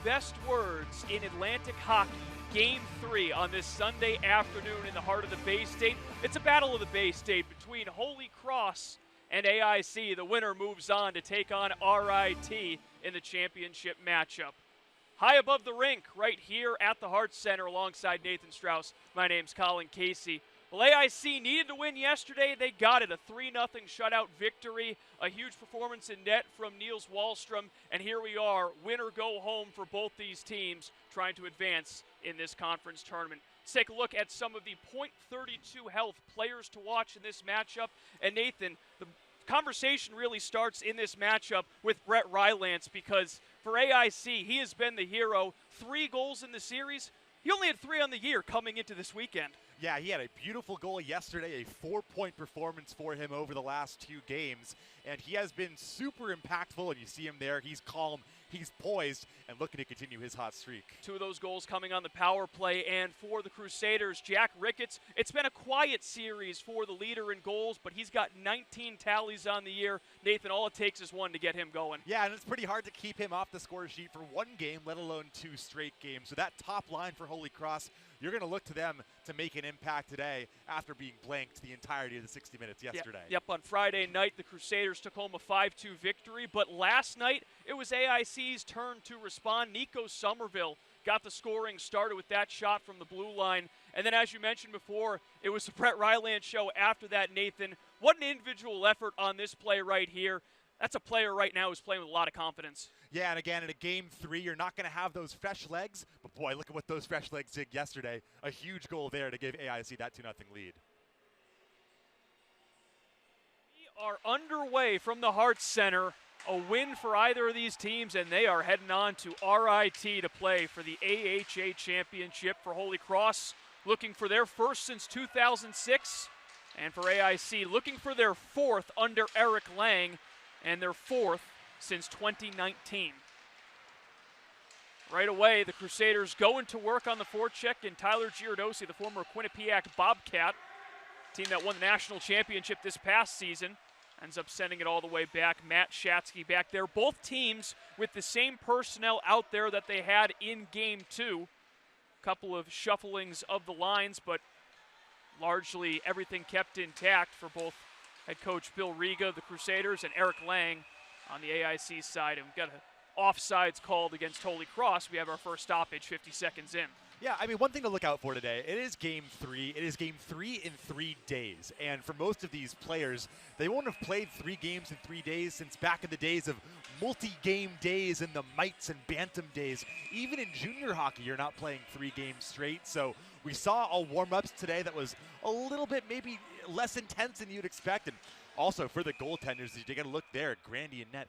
best words in Atlantic hockey. Game 3 on this Sunday afternoon in the heart of the Bay State. It's a battle of the Bay State between Holy Cross and AIC. The winner moves on to take on RIT in the championship matchup. High above the rink, right here at the Hart Center alongside Nathan Strauss. My name's Colin Casey. Well, AIC needed to win yesterday. They got it, a 3-0 shutout victory. A huge performance in net from Niels Wallstrom. And here we are, win or go home for both these teams trying to advance in this conference tournament. Let's take a look at some of the .32 health players to watch in this matchup. And Nathan, the conversation really starts in this matchup with Brett Rylance because for AIC, he has been the hero. 3 goals in the series. He only had 3 on the year coming into this weekend. Yeah, he had a beautiful goal yesterday, a 4-point performance for him over the last 2 games, and he has been super impactful, and you see him there. He's calm, he's poised, and looking to continue his hot streak. 2 of those goals coming on the power play, and for the Crusaders, Jack Ricketts, it's been a quiet series for the leader in goals, but he's got 19 tallies on the year. Nathan, all it takes is 1 to get him going. Yeah, and it's pretty hard to keep him off the score sheet for 1 game, let alone 2 straight games. So that top line for Holy Cross, you're going to look to them to make an impact today after being blanked the entirety of the 60 minutes yesterday. Yep, on Friday night, the Crusaders took home a 5-2 victory, but last night, it was AIC's turn to respond. Nico Somerville got the scoring started with that shot from the blue line. And then, as you mentioned before, it was the Brett Rylance show after that, Nathan. What an individual effort on this play right here. That's a player right now who's playing with a lot of confidence. Yeah, and again, in a Game 3, you're not going to have those fresh legs. But, boy, look at what those fresh legs did yesterday. A huge goal there to give AIC that 2-0 lead. We are underway from the Hart Center. A win for either of these teams, and they are heading on to RIT to play for the AHA Championship. For Holy Cross, looking for their first since 2006. And for AIC, looking for their 4th under Eric Lang, and their 4th since 2019. Right away, the Crusaders going to work on the forecheck, and Tyler Giardosi, the former Quinnipiac Bobcat, team that won the national championship this past season, ends up sending it all the way back. Matt Shatsky back there. Both teams with the same personnel out there that they had in Game 2. Couple of shufflings of the lines, but largely everything kept intact for both head coach Bill Riga of the Crusaders and Eric Lang on the AIC side. And we've got an offsides called against Holy Cross. We have our first stoppage 50 seconds in. Yeah, I mean, one thing to look out for today, it is Game 3. It is Game 3 in 3 days. And for most of these players, they won't have played 3 games in 3 days since back in the days of multi-game days and the mites and bantam days. Even in junior hockey, you're not playing 3 games straight. So we saw a warm-ups today that was a little bit maybe less intense than you'd expect. And also for the goaltenders, you got to look there at Grandy and Net.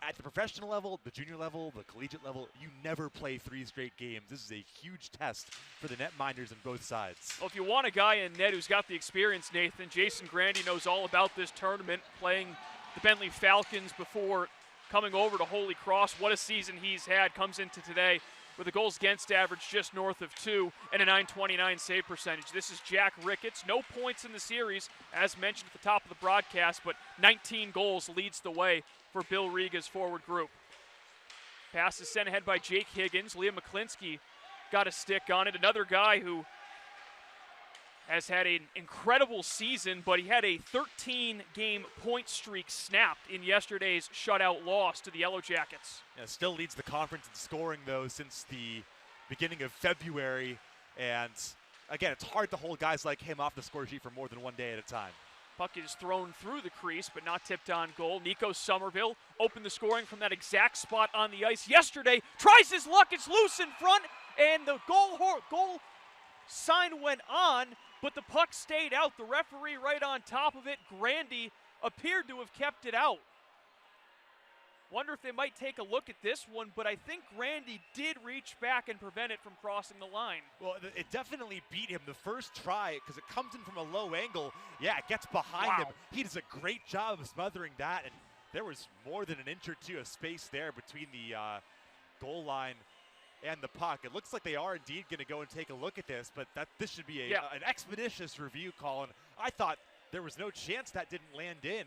At the professional level, the junior level, the collegiate level, you never play 3 straight games. This is a huge test for the netminders on both sides. Well, if you want a guy in net who's got the experience, Nathan, Jason Grandy knows all about this tournament, playing the Bentley Falcons before coming over to Holy Cross. What a season he's had. Comes into today with a goals against average just north of 2 and a .929 save percentage. This is Jack Ricketts. No points in the series, as mentioned at the top of the broadcast, but 19 goals leads the way for Bill Riga's forward group. Pass is sent ahead by Jake Higgins. Liam McClinsky got a stick on it. Another guy who has had an incredible season, but he had a 13-game point streak snapped in yesterday's shutout loss to the Yellow Jackets. Yeah, still leads the conference in scoring, though, since the beginning of February. And, again, it's hard to hold guys like him off the score sheet for more than 1 day at a time. Puck is thrown through the crease, but not tipped on goal. Nico Somerville opened the scoring from that exact spot on the ice yesterday. Tries his luck. It's loose in front, and the goal sign went on, but the puck stayed out. The referee right on top of it. Grandy appeared to have kept it out. Wonder if they might take a look at this one, but I think Grandy did reach back and prevent it from crossing the line. Well, it definitely beat him the first try because it comes in from a low angle. Yeah, it gets behind him. He does a great job of smothering that, and there was more than an inch or 2 of space there between the goal line and the puck. It looks like they are indeed going to go and take a look at this, but this should be an expeditious review, Colin. I thought there was no chance that didn't land in.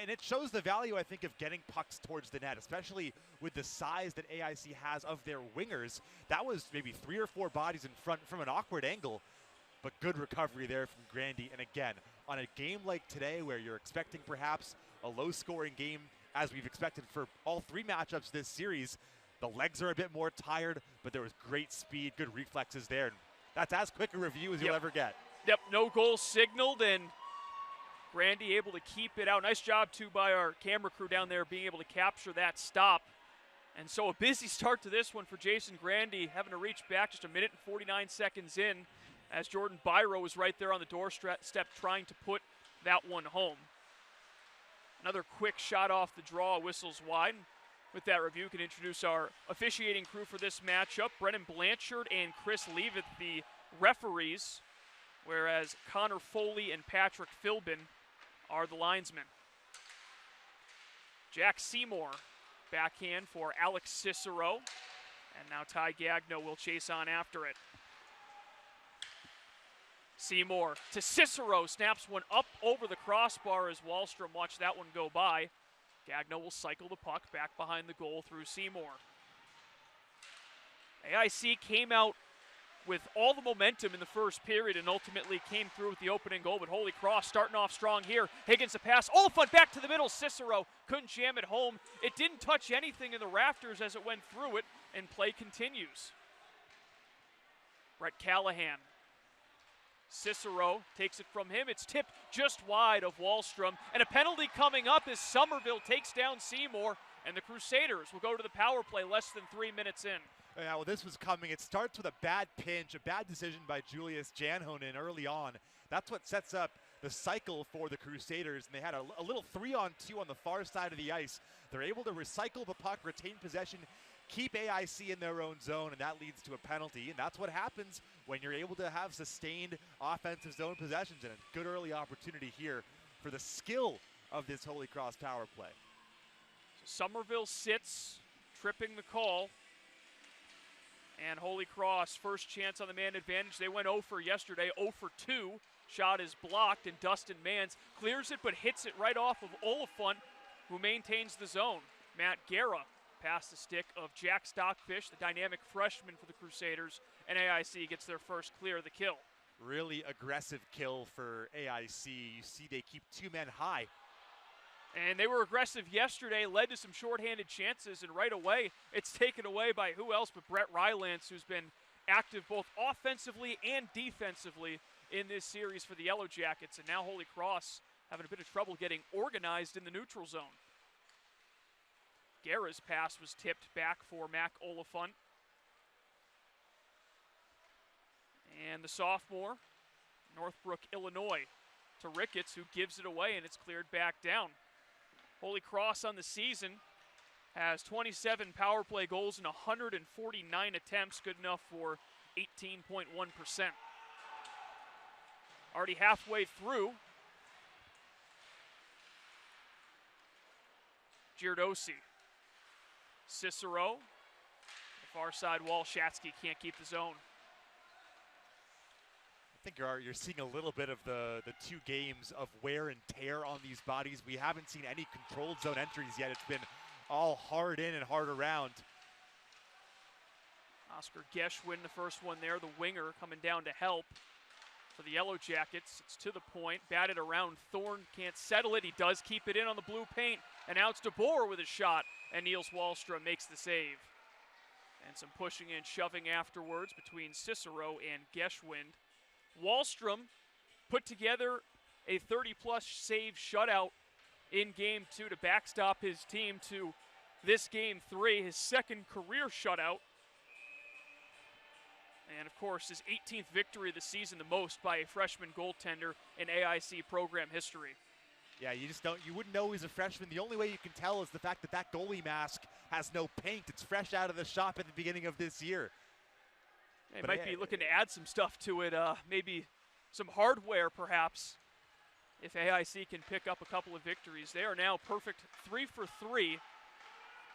And it shows the value, I think, of getting pucks towards the net, especially with the size that AIC has of their wingers. That was maybe 3 or 4 bodies in front from an awkward angle, but good recovery there from Grandy. And again, on a game like today where you're expecting perhaps a low-scoring game, as we've expected for all 3 matchups this series, the legs are a bit more tired, but there was great speed, good reflexes there. And that's as quick a review as you'll ever get. Yep, no goal signaled, and Grandy able to keep it out. Nice job, too, by our camera crew down there being able to capture that stop. And so a busy start to this one for Jason Grandy, having to reach back just 1 minute and 49 seconds in as Jordan Byro was right there on the doorstep trying to put that one home. Another quick shot off the draw, whistles wide. With that review, we can introduce our officiating crew for this matchup. Brennan Blanchard and Chris Leavitt, the referees, whereas Connor Foley and Patrick Philbin are the linesmen. Jack Seymour, backhand for Alex Cicero. And now Ty Gagno will chase on after it. Seymour to Cicero, snaps one up over the crossbar as Wahlstrom watched that one go by. Gagno will cycle the puck back behind the goal through Seymour. AIC came out with all the momentum in the first period and ultimately came through with the opening goal, but Holy Cross starting off strong here. Higgins a pass, Oliphant back to the middle, Cicero couldn't jam it home. It didn't touch anything in the rafters as it went through it, and play continues. Brett Callahan. Cicero takes it from him. It's tipped just wide of Wahlstrom. And a penalty coming up as Somerville takes down Seymour. And the Crusaders will go to the power play less than 3 minutes in. Yeah, well, this was coming. It starts with a bad pinch, a bad decision by Julius Janhonen early on. That's what sets up the cycle for the Crusaders. And they had a little 3-on-2 on the far side of the ice. They're able to recycle the puck, retain possession, keep AIC in their own zone, and that leads to a penalty. And that's what happens when you're able to have sustained offensive zone possessions, and a good early opportunity here for the skill of this Holy Cross power play. So Somerville sits, tripping the call. And Holy Cross, first chance on the man advantage. They went 0 for yesterday, 0 for 2. Shot is blocked, and Dustin Mans clears it but hits it right off of Oliphant, who maintains the zone. Matt Guerra past the stick of Jack Stockfish, the dynamic freshman for the Crusaders, and AIC gets their first clear of the kill. Really aggressive kill for AIC. You see they keep 2 men high. And they were aggressive yesterday, led to some shorthanded chances, and right away it's taken away by who else but Brett Rylance, who's been active both offensively and defensively in this series for the Yellow Jackets. And now Holy Cross having a bit of trouble getting organized in the neutral zone. Guerra's pass was tipped back for Mac Oliphant. And the sophomore, Northbrook, Illinois, to Ricketts, who gives it away, and it's cleared back down. Holy Cross on the season has 27 power play goals in 149 attempts, good enough for 18.1%. Already halfway through. Giardosi. Cicero. The far side wall, Shatsky can't keep the zone. I think you're seeing a little bit of the 2 games of wear and tear on these bodies. We haven't seen any controlled zone entries yet. It's been all hard in and hard around. Oscar Geschwin, the first one there, the winger coming down to help for the Yellow Jackets. It's to the point, batted around. Thorne can't settle it. He does keep it in on the blue paint. And now it's DeBoer with a shot, and Niels Wahlstrom makes the save. And some pushing and shoving afterwards between Cicero and Geschwind. Wahlstrom put together a 30-plus save shutout in Game 2 to backstop his team to this Game 3, his second career shutout. And, of course, his 18th victory of the season, the most by a freshman goaltender in AIC program history. Yeah, you wouldn't know he's a freshman. The only way you can tell is the fact that that goalie mask has no paint. It's fresh out of the shop at the beginning of this year. They might be looking to add some stuff to it, maybe some hardware perhaps, if AIC can pick up a couple of victories. They are now perfect 3 for 3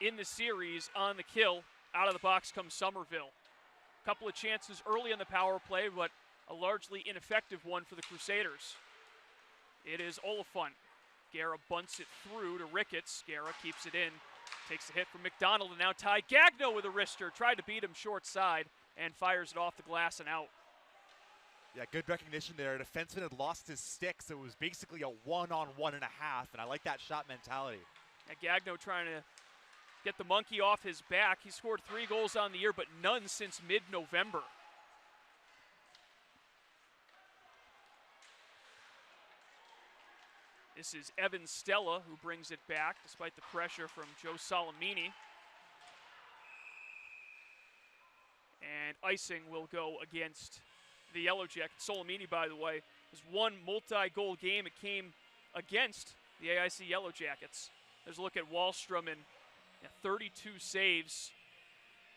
in the series on the kill. Out of the box comes Somerville. A couple of chances early on the power play, but a largely ineffective one for the Crusaders. It is Oliphant. Guerra bunts it through to Ricketts. Guerra keeps it in, takes the hit from McDonald, and now Ty Gagno with a wrister. Tried to beat him short side and fires it off the glass and out. Yeah, good recognition there. Defenseman had lost his stick, so it was basically a 1-on-1.5, and I like that shot mentality. Yeah, Gagno trying to get the monkey off his back. He scored 3 goals on the year, but none since mid-November. This is Evan Stella who brings it back despite the pressure from Joe Solomini. And icing will go against the Yellow Jackets. Solomini, by the way, has one multi-goal game. It came against the AIC Yellow Jackets. There's a look at Wahlstrom and 32 saves.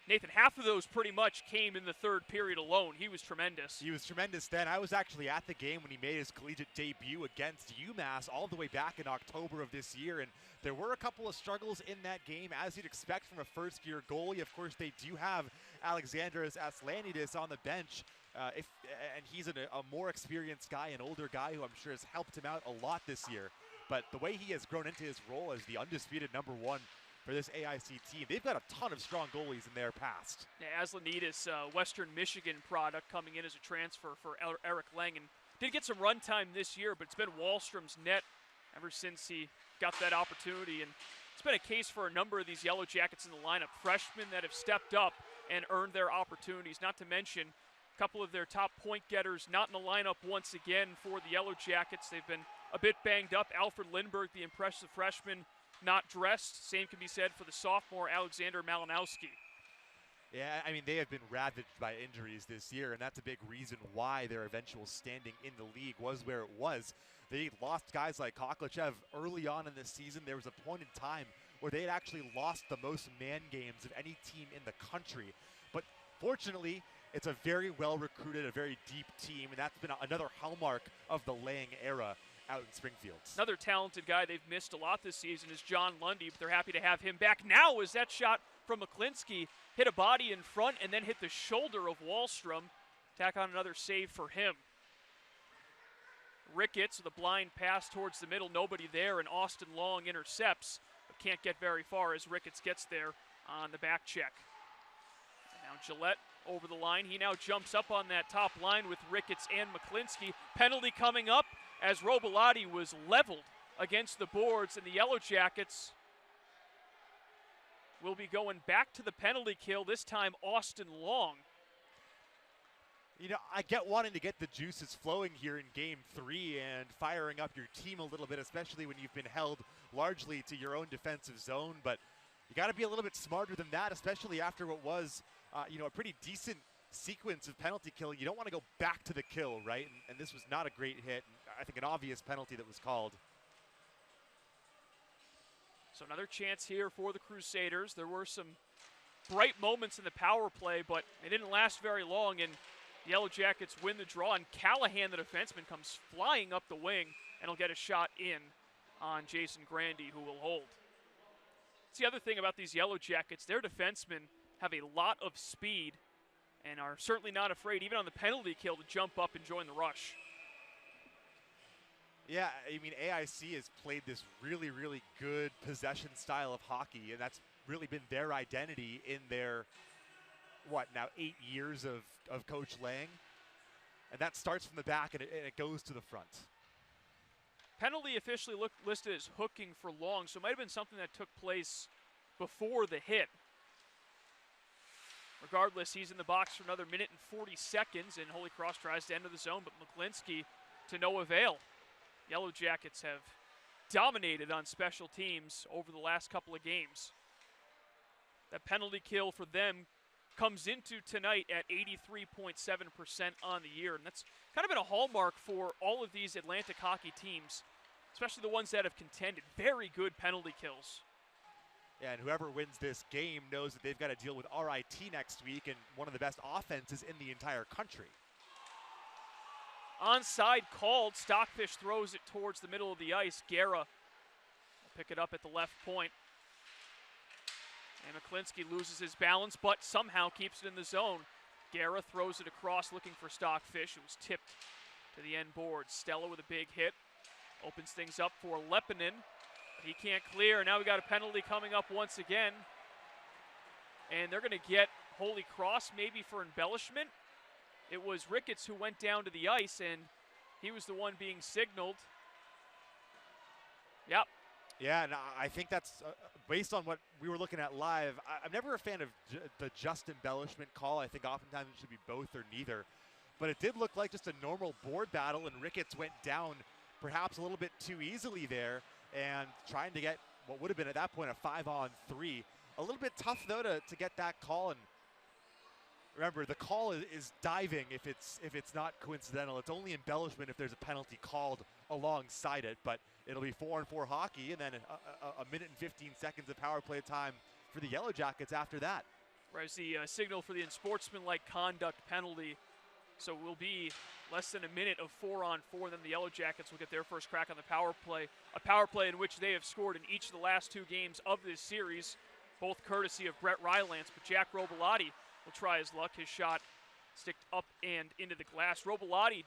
Nathan, half of those pretty much came in the third period alone. He was tremendous. He was tremendous then. I was actually at the game when he made his collegiate debut against UMass all the way back in October of this year, and there were a couple of struggles in that game, as you'd expect from a first-year goalie. Of course, they do have Alexandras Aslanidis on the bench, and he's a more experienced guy, an older guy who I'm sure has helped him out a lot this year. But the way he has grown into his role as the undisputed #1 for this AIC team, they've got a ton of strong goalies in their past. Yeah, Aslanidis, Western Michigan product, coming in as a transfer for Eric Langen. Did get some run time this year, but it's been Wahlstrom's net ever since he got that opportunity. And it's been a case for a number of these Yellow Jackets in the lineup. Freshmen that have stepped up and earned their opportunities, not to mention a couple of their top point getters not in the lineup once again for the Yellow Jackets. They've been a bit banged up. Alfred Lindbergh, the impressive freshman, not dressed. Same can be said for the sophomore Alexander Malinowski. Yeah, I mean, they have been ravaged by injuries this year, and that's a big reason why their eventual standing in the league was where it was. They lost guys like Koklachev early on in the season. There was a point in time where they had actually lost the most man games of any team in the country. But fortunately, it's a very well-recruited, a very deep team, and that's been another hallmark of the Lang era out in Springfield. Another talented guy they've missed a lot this season is John Lundy, but they're happy to have him back. Now as that shot from McClinsky hit a body in front and then hit the shoulder of Wahlstrom. Tack on another save for him. Ricketts with a blind pass towards the middle, nobody there, and Austin Long intercepts, but can't get very far as Ricketts gets there on the back check. And now Gillette over the line. He now jumps up on that top line with Ricketts and McClinsky. Penalty coming up as Robilotti was leveled against the boards, and the Yellow Jackets will be going back to the penalty kill, this time Austin Long. You know, I get wanting to get the juices flowing here in Game 3 and firing up your team a little bit, especially when you've been held largely to your own defensive zone, but you got to be a little bit smarter than that, especially after what was, a pretty decent sequence of penalty killing. You don't want to go back to the kill, right? And this was not a great hit, and I think an obvious penalty that was called. So another chance here for the Crusaders. There were some bright moments in the power play, but it didn't last very long, and the Yellow Jackets win the draw, and Callahan, the defenseman, comes flying up the wing and will get a shot in on Jason Grandy, who will hold. That's the other thing about these Yellow Jackets. Their defensemen have a lot of speed and are certainly not afraid, even on the penalty kill, to jump up and join the rush. Yeah, I mean, AIC has played this really, really good possession style of hockey, and that's really been their identity in their, 8 years of Coach Lang. And that starts from the back, and it goes to the front. Penalty officially listed as hooking for Long, so it might have been something that took place before the hit. Regardless, he's in the box for another minute and 40 seconds, and Holy Cross tries to enter the zone, but McClinsky to no avail. Yellow Jackets have dominated on special teams over the last couple of games. That penalty kill for them comes into tonight at 83.7% on the year, and that's kind of been a hallmark for all of these Atlantic hockey teams, especially the ones that have contended. Very good penalty kills. Yeah, and whoever wins this game knows that they've got to deal with RIT next week, and one of the best offenses in the entire country. Onside called. Stockfish throws it towards the middle of the ice. Guerra will pick it up at the left point. And McClinsky loses his balance, but somehow keeps it in the zone. Guerra throws it across looking for Stockfish. It was tipped to the end board. Stella with a big hit. Opens things up for Lepinen. He can't clear. Now we got a penalty coming up once again. And they're going to get Holy Cross maybe for embellishment. It was Ricketts who went down to the ice, and he was the one being signaled. Yep. Yeah, and I think that's based on what we were looking at live. I'm never a fan of the just embellishment call. I think oftentimes it should be both or neither. But it did look like just a normal board battle, and Ricketts went down perhaps a little bit too easily there and trying to get what would have been at that point a 5-on-3. A little bit tough, though, to get that call. And remember, the call is diving if it's not coincidental. It's only embellishment if there's a penalty called alongside it. But it'll be 4-on-4 hockey, and then a minute and 15 seconds of power play time for the Yellow Jackets after that. Right, the signal for the unsportsmanlike conduct penalty. So it will be less than a minute of 4-on-4. Then the Yellow Jackets will get their first crack on the power play. A power play in which they have scored in each of the last 2 games of this series, both courtesy of Brett Rylance. But Jack Robilotti will try his luck. His shot sticked up and into the glass. Robilotti,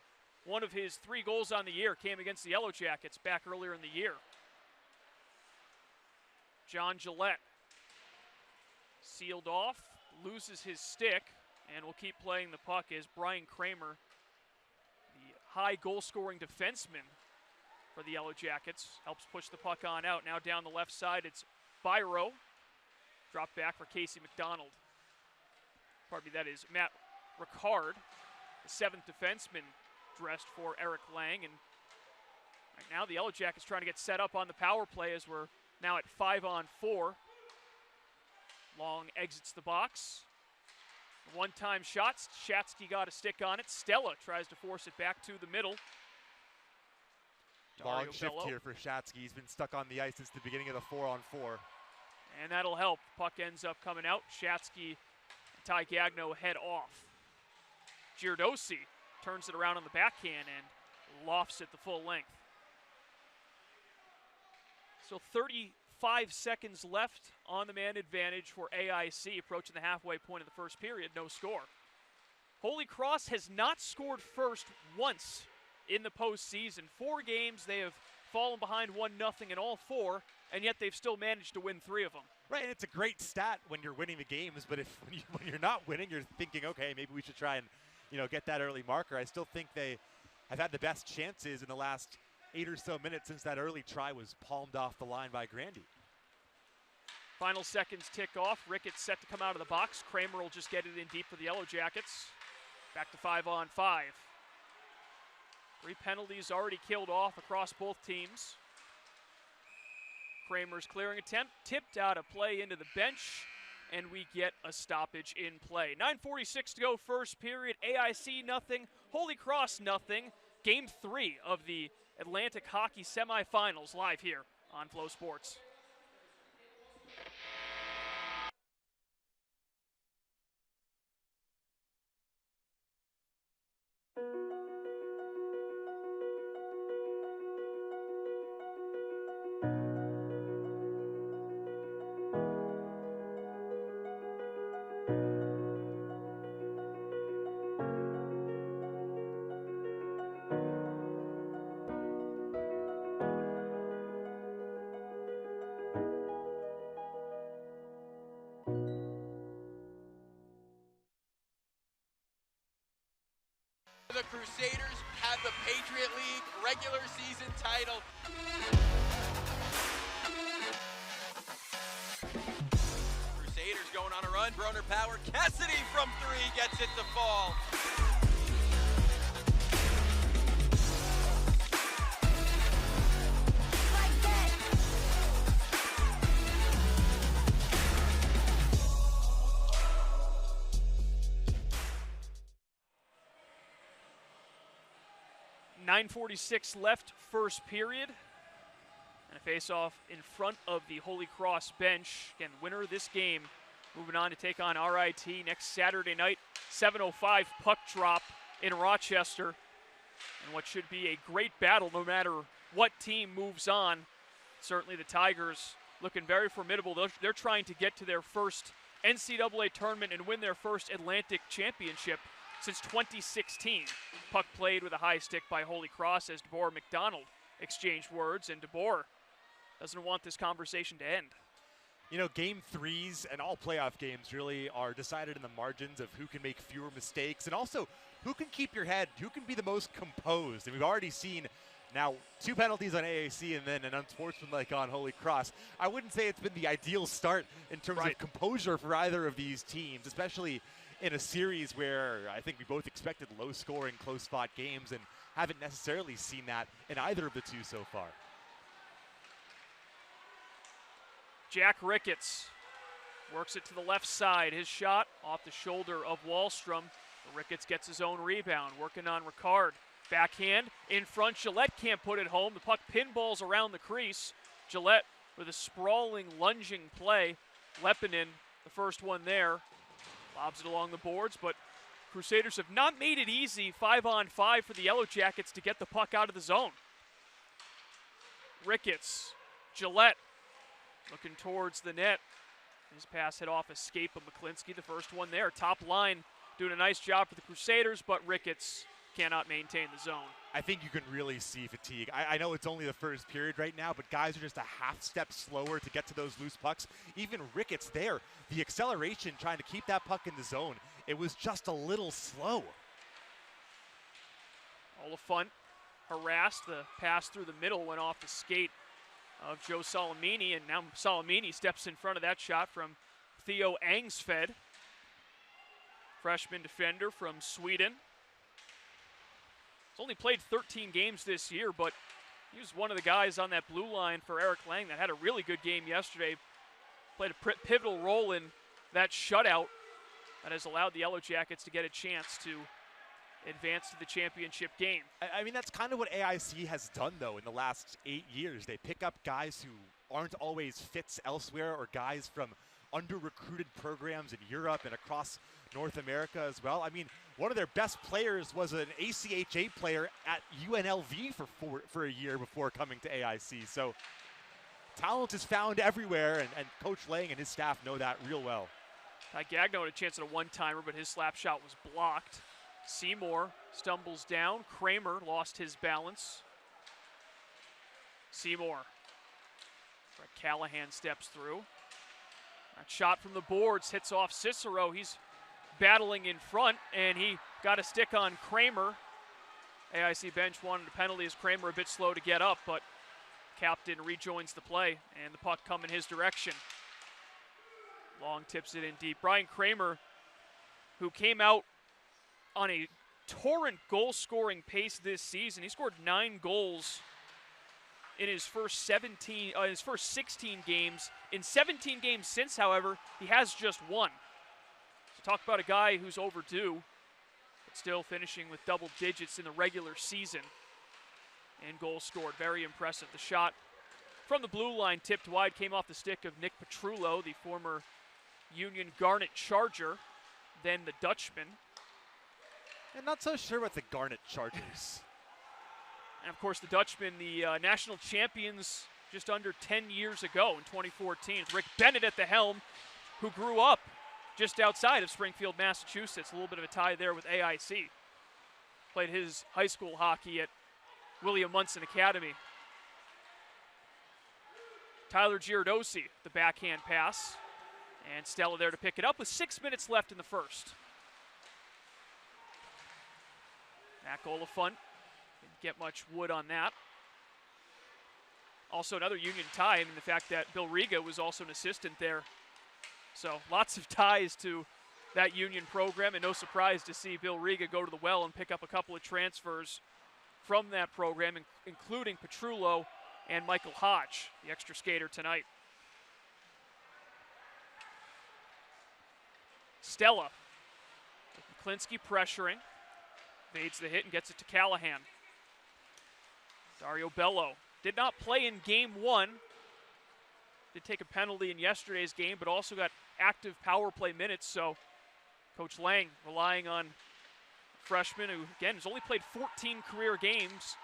one of his 3 goals on the year came against the Yellow Jackets back earlier in the year. John Gillette sealed off, loses his stick, and will keep playing the puck as Brian Kramer, the high goal-scoring defenseman for the Yellow Jackets, helps push the puck on out. Now down the left side, it's Byro. Drop back for Casey McDonald. Pardon me, that is Matt Ricard, the 7th defenseman, dressed for Eric Lang. And right now the Yellow Jackets trying to get set up on the power play as we're now at 5-on-4. Long exits the box. One-time shot. Shatsky got a stick on it. Stella tries to force it back to the middle. Long shift here for Shatsky. He's been stuck on the ice since the beginning of the 4-on-4. And that'll help. Puck ends up coming out. Shatsky and Ty Gagno head off. Giardosi turns it around on the backhand and lofts it the full length. So 35 seconds left on the man advantage for AIC, approaching the halfway point of the first period. No score. Holy Cross has not scored first once in the postseason. 4 games, they have fallen behind 1-0 in all 4, and yet they've still managed to win 3 of them. Right, and it's a great stat when you're winning the games, but when you're not winning, you're thinking, okay, maybe we should try and get that early marker. I still think they have had the best chances in the last 8 or so minutes since that early try was palmed off the line by Grandy. Final seconds tick off. Ricketts set to come out of the box. Kramer will just get it in deep for the Yellow Jackets. Back to 5-on-5. 3 penalties already killed off across both teams. Kramer's clearing attempt, tipped out of play into the bench, and we get a stoppage in play. 9:46 to go, first period. AIC nothing, Holy Cross nothing. Game 3 of the Atlantic Hockey Semifinals live here on Flow Sports. The Crusaders have the Patriot League regular season title. Crusaders going on a run. Broner power. Cassidy from 3 gets it to fall. .946 left, first period. And a face-off in front of the Holy Cross bench. Again, winner of this game moving on to take on RIT next Saturday night. 7:05 puck drop in Rochester. And what should be a great battle no matter what team moves on. Certainly the Tigers looking very formidable. They're trying to get to their first NCAA tournament and win their first Atlantic championship since 2016. Puck played with a high stick by Holy Cross as DeBoer McDonald exchanged words, and DeBoer doesn't want this conversation to end. You know, game threes and all playoff games really are decided in the margins of who can make fewer mistakes and also who can keep your head, who can be the most composed. And we've already seen now 2 penalties on AIC and then an unsportsmanlike on Holy Cross. I wouldn't say it's been the ideal start in terms of composure for either of these teams, especially in a series where I think we both expected low-scoring, close-fought games and haven't necessarily seen that in either of the two so far. Jack Ricketts works it to the left side. His shot off the shoulder of Wallstrom. Ricketts gets his own rebound, working on Ricard. Backhand in front. Gillette can't put it home. The puck pinballs around the crease. Gillette with a sprawling, lunging play. Lepinen, the first one there, lobs it along the boards, but Crusaders have not made it easy 5-on-5 for the Yellow Jackets to get the puck out of the zone. Ricketts, Gillette looking towards the net. His pass hit off escape of McClinsky, the first one there. Top line doing a nice job for the Crusaders, but Ricketts cannot maintain the zone. I think you can really see fatigue. I know it's only the first period right now, but guys are just a half step slower to get to those loose pucks. Even Ricketts there, the acceleration trying to keep that puck in the zone, it was just a little slow. Oliphant harassed. The pass through the middle went off the skate of Joe Salamini, and now Salamini steps in front of that shot from Theo Angsfed, freshman defender from Sweden. He's only played 13 games this year, but he was one of the guys on that blue line for Eric Lang that had a really good game yesterday. Played a pivotal role in that shutout that has allowed the Yellow Jackets to get a chance to advance to the championship game. I mean, that's kind of what AIC has done, though, in the last 8 years. They pick up guys who aren't always fits elsewhere or guys from under-recruited programs in Europe and across North America as well. I mean, one of their best players was an ACHA player at UNLV for a year before coming to AIC. So talent is found everywhere, and Coach Lang and his staff know that real well. Ty Gagno had a chance at a one-timer, but his slap shot was blocked. Seymour stumbles down. Kramer lost his balance. Seymour. Brett Callahan steps through. That shot from the boards hits off Cicero. He's battling in front, and he got a stick on Kramer. AIC bench wanted a penalty as Kramer a bit slow to get up, but captain rejoins the play, and the puck coming his direction. Long tips it in deep. Brian Kramer, who came out on a torrent goal-scoring pace this season. He scored 9 goals in his first 16 games. In 17 games since, however, he has just 1. So talk about a guy who's overdue, but still finishing with double digits in the regular season. And goals scored. Very impressive. The shot from the blue line tipped wide came off the stick of Nick Petrullo, the former Union Garnet Charger, then the Dutchman. And not so sure about the Garnet Chargers. And of course the Dutchman, the national champions just under 10 years ago in 2014. It's Rick Bennett at the helm, who grew up just outside of Springfield, Massachusetts. A little bit of a tie there with AIC. Played his high school hockey at William Munson Academy. Tyler Giardosi, the backhand pass. And Stella there to pick it up with 6 minutes left in the first. Matt Oliphant didn't get much wood on that. Also another Union tie, I mean the fact that Bill Riga was also an assistant there. So lots of ties to that Union program, and no surprise to see Bill Riga go to the well and pick up a couple of transfers from that program, including Petrullo and Michael Hodge, the extra skater tonight. Stella, with McClinsky pressuring, evades the hit and gets it to Callahan. Dario Bello did not play in game 1. Did take a penalty in yesterday's game, but also got active power play minutes, so Coach Lang relying on freshman who, again, has only played 14 career games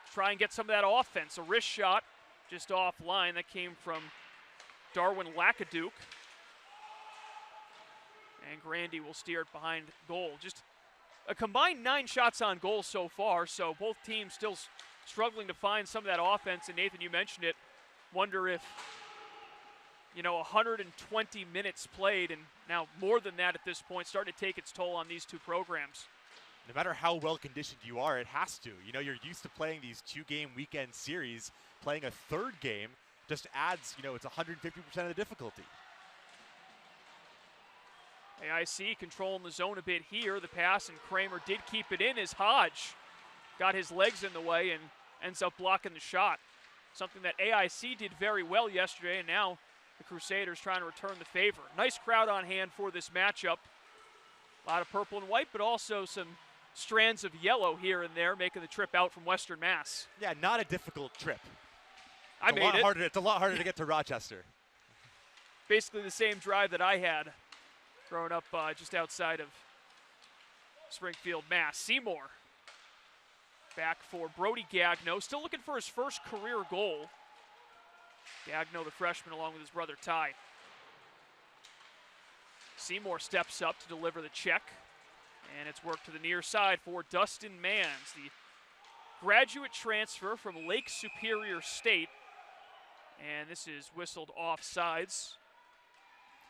to try and get some of that offense. A wrist shot just offline that came from Darwin Lakaduke. And Grandy will steer it behind goal. Just a combined 9 shots on goal so far, so both teams still struggling to find some of that offense. And Nathan, you mentioned it. Wonder if, 120 minutes played, and now more than that at this point, starting to take its toll on these two programs. No matter how well conditioned you are, it has to. You're used to playing these 2-game weekend series. Playing a third game just adds, it's 150% of the difficulty. AIC controlling the zone a bit here. The pass, and Kramer did keep it in as Hodge got his legs in the way and ends up blocking the shot. Something that AIC did very well yesterday, and now the Crusaders trying to return the favor. Nice crowd on hand for this matchup. A lot of purple and white, but also some strands of yellow here and there making the trip out from Western Mass. Yeah, not a difficult trip. I made it. It's a lot harder to get to Rochester. Basically the same drive that I had growing up just outside of Springfield, Mass. Seymour back for Brody Gagno, still looking for his first career goal. Gagno, the freshman, along with his brother Ty. Seymour steps up to deliver the check, and it's worked to the near side for Dustin Manns, the graduate transfer from Lake Superior State. And this is whistled offsides.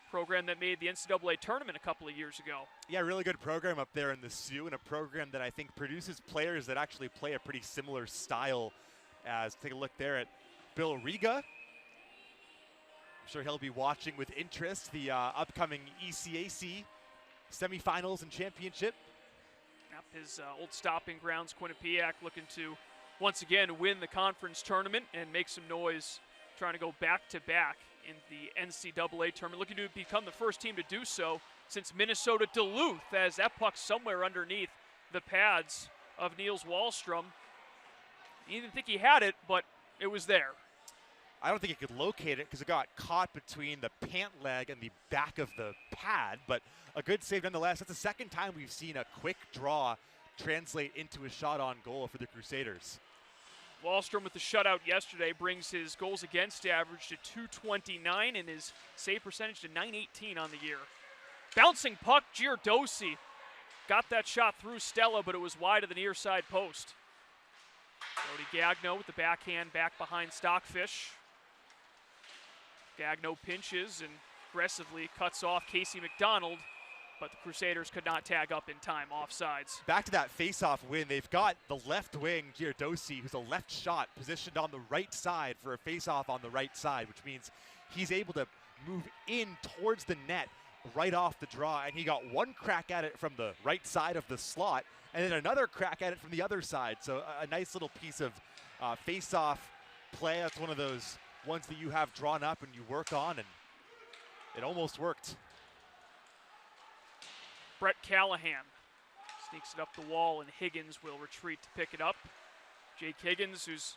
Program that made the NCAA tournament a couple of years ago. Yeah, really good program up there in the Sioux, and a program that I think produces players that actually play a pretty similar style as, take a look there at Bill Riga. I'm sure he'll be watching with interest the upcoming ECAC semifinals and championship. Yep, his old stopping grounds, Quinnipiac, looking to once again win the conference tournament and make some noise, trying to go back-to-back in the NCAA tournament, looking to become the first team to do so since Minnesota Duluth, as that puck's somewhere underneath the pads of Niels Wahlstrom. He didn't think he had it, but it was there. I don't think he could locate it because it got caught between the pant leg and the back of the pad, but a good save nonetheless. That's the second time we've seen a quick draw translate into a shot on goal for the Crusaders. Wahlstrom with the shutout yesterday brings his goals against average to .229 and his save percentage to .918 on the year. Bouncing puck, Giardosi got that shot through Stella, but it was wide of the near side post. Brody Gagno with the backhand back behind Stockfish. Gagno pinches and aggressively cuts off Casey McDonald, but the Crusaders could not tag up in time, offsides. Back to that face-off win, they've got the left wing, Giardosi, who's a left shot, positioned on the right side for a face-off on the right side, which means he's able to move in towards the net right off the draw, and he got one crack at it from the right side of the slot, and then another crack at it from the other side. So a nice little piece of face-off play. That's one of those ones that you have drawn up and you work on, and it almost worked. Brett Callahan sneaks it up the wall, and Higgins will retreat to pick it up. Jake Higgins, who's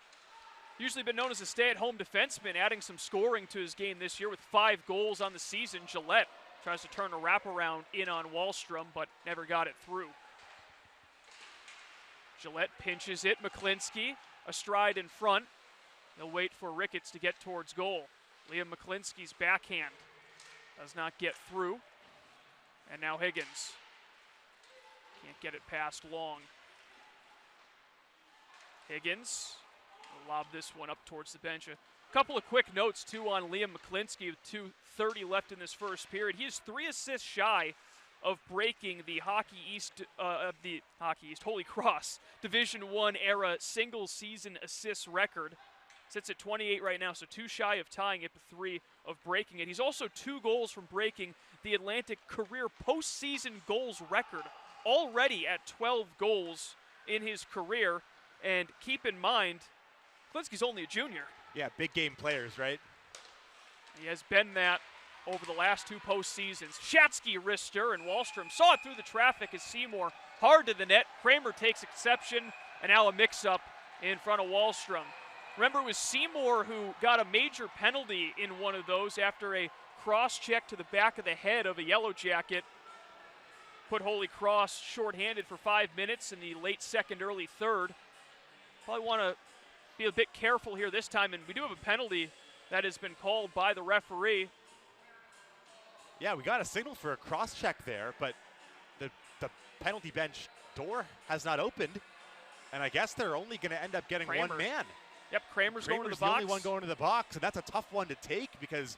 usually been known as a stay-at-home defenseman, adding some scoring to his game this year with 5 goals on the season. Gillette tries to turn a wraparound in on Wahlstrom, but never got it through. Gillette pinches it. McClinsky astride in front. He'll wait for Ricketts to get towards goal. Liam McClinsky's backhand does not get through. And now Higgins can't get it past Long. Higgins will lob this one up towards the bench. A couple of quick notes, too, on Liam McClinsky with 2:30 left in this first period. He is 3 assists shy of breaking the Holy Cross Division I era single season assists record. Sits at 28 right now, so 2 shy of tying it, but 3 of breaking it. He's also 2 goals from breaking the Atlantic career postseason goals record, already at 12 goals in his career. And keep in mind, Klinsky's only a junior. Yeah, big game players, right? He has been that over the last 2 postseasons. Shatsky wrister, and Wahlstrom saw it through the traffic as Seymour hard to the net. Kramer takes exception, and now a mix-up in front of Wahlstrom. Remember, it was Seymour who got a major penalty in one of those after a cross-check to the back of the head of a Yellow Jacket. Put Holy Cross shorthanded for 5 minutes in the late second, early third. Probably want to be a bit careful here this time, and we do have a penalty that has been called by the referee. Yeah, we got a signal for a cross-check there, but the penalty bench door has not opened. And I guess they're only going to end up getting Kramer. one man. Yep, Kramer's going to the Kramer's box. the only one going to the box, and that's a tough one to take because